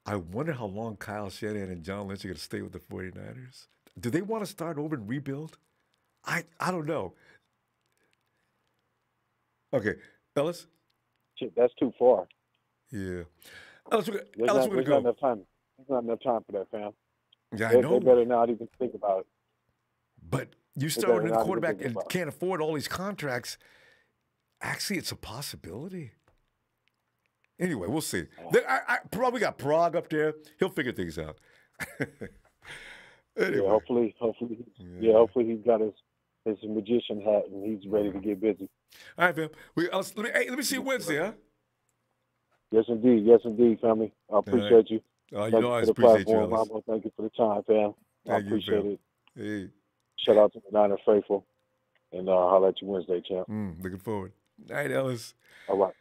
Speaker 1: I wonder how long Kyle Shanahan and John Lynch are going to stay with the 49ers. Do they want to start over and rebuild? I don't know. Okay. Ellis?
Speaker 16: Shit, that's too far.
Speaker 1: Yeah. Ellis, we're going to
Speaker 16: There's
Speaker 1: go.
Speaker 16: not enough time for that, fam.
Speaker 1: Yeah, I know.
Speaker 16: They better not even think about it.
Speaker 1: But you start with a quarterback and can't afford all these contracts. Actually, it's a possibility. Anyway, we'll see. I probably got Prague up there. He'll figure things out. Anyway.
Speaker 16: Yeah, hopefully he's got his magician hat and he's ready to get busy.
Speaker 1: All right, fam. Let me see you Wednesday, huh?
Speaker 16: Yes, indeed, family. I appreciate you.
Speaker 1: I always appreciate you, Ellis.
Speaker 16: Thank you for the time, fam. I appreciate it.
Speaker 1: Hey.
Speaker 16: Shout out to the Niner faithful, and I'll let you Wednesday, champ.
Speaker 1: Looking forward. Night, Ellis.
Speaker 16: All right.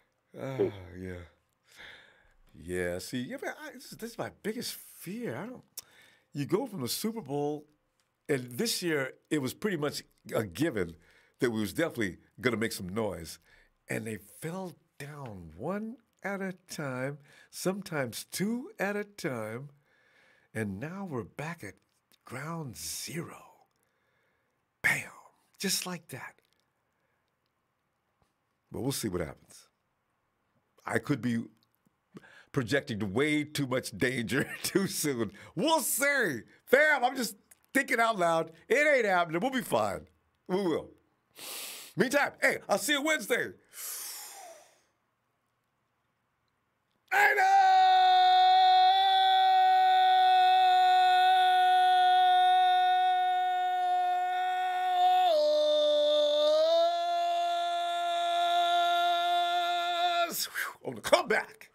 Speaker 1: Yeah. Yeah. See, this is my biggest fear. You go from the Super Bowl, and this year it was pretty much a given that we was definitely going to make some noise, and they fell down one at a time, sometimes 2 at a time, and now we're back at ground zero. Bam! Just like that. But we'll see what happens. I could be projecting way too much danger too soon. We'll see. Fam, I'm just thinking out loud. It ain't happening. We'll be fine. We will. Meantime, hey, I'll see you Wednesday. On the comeback.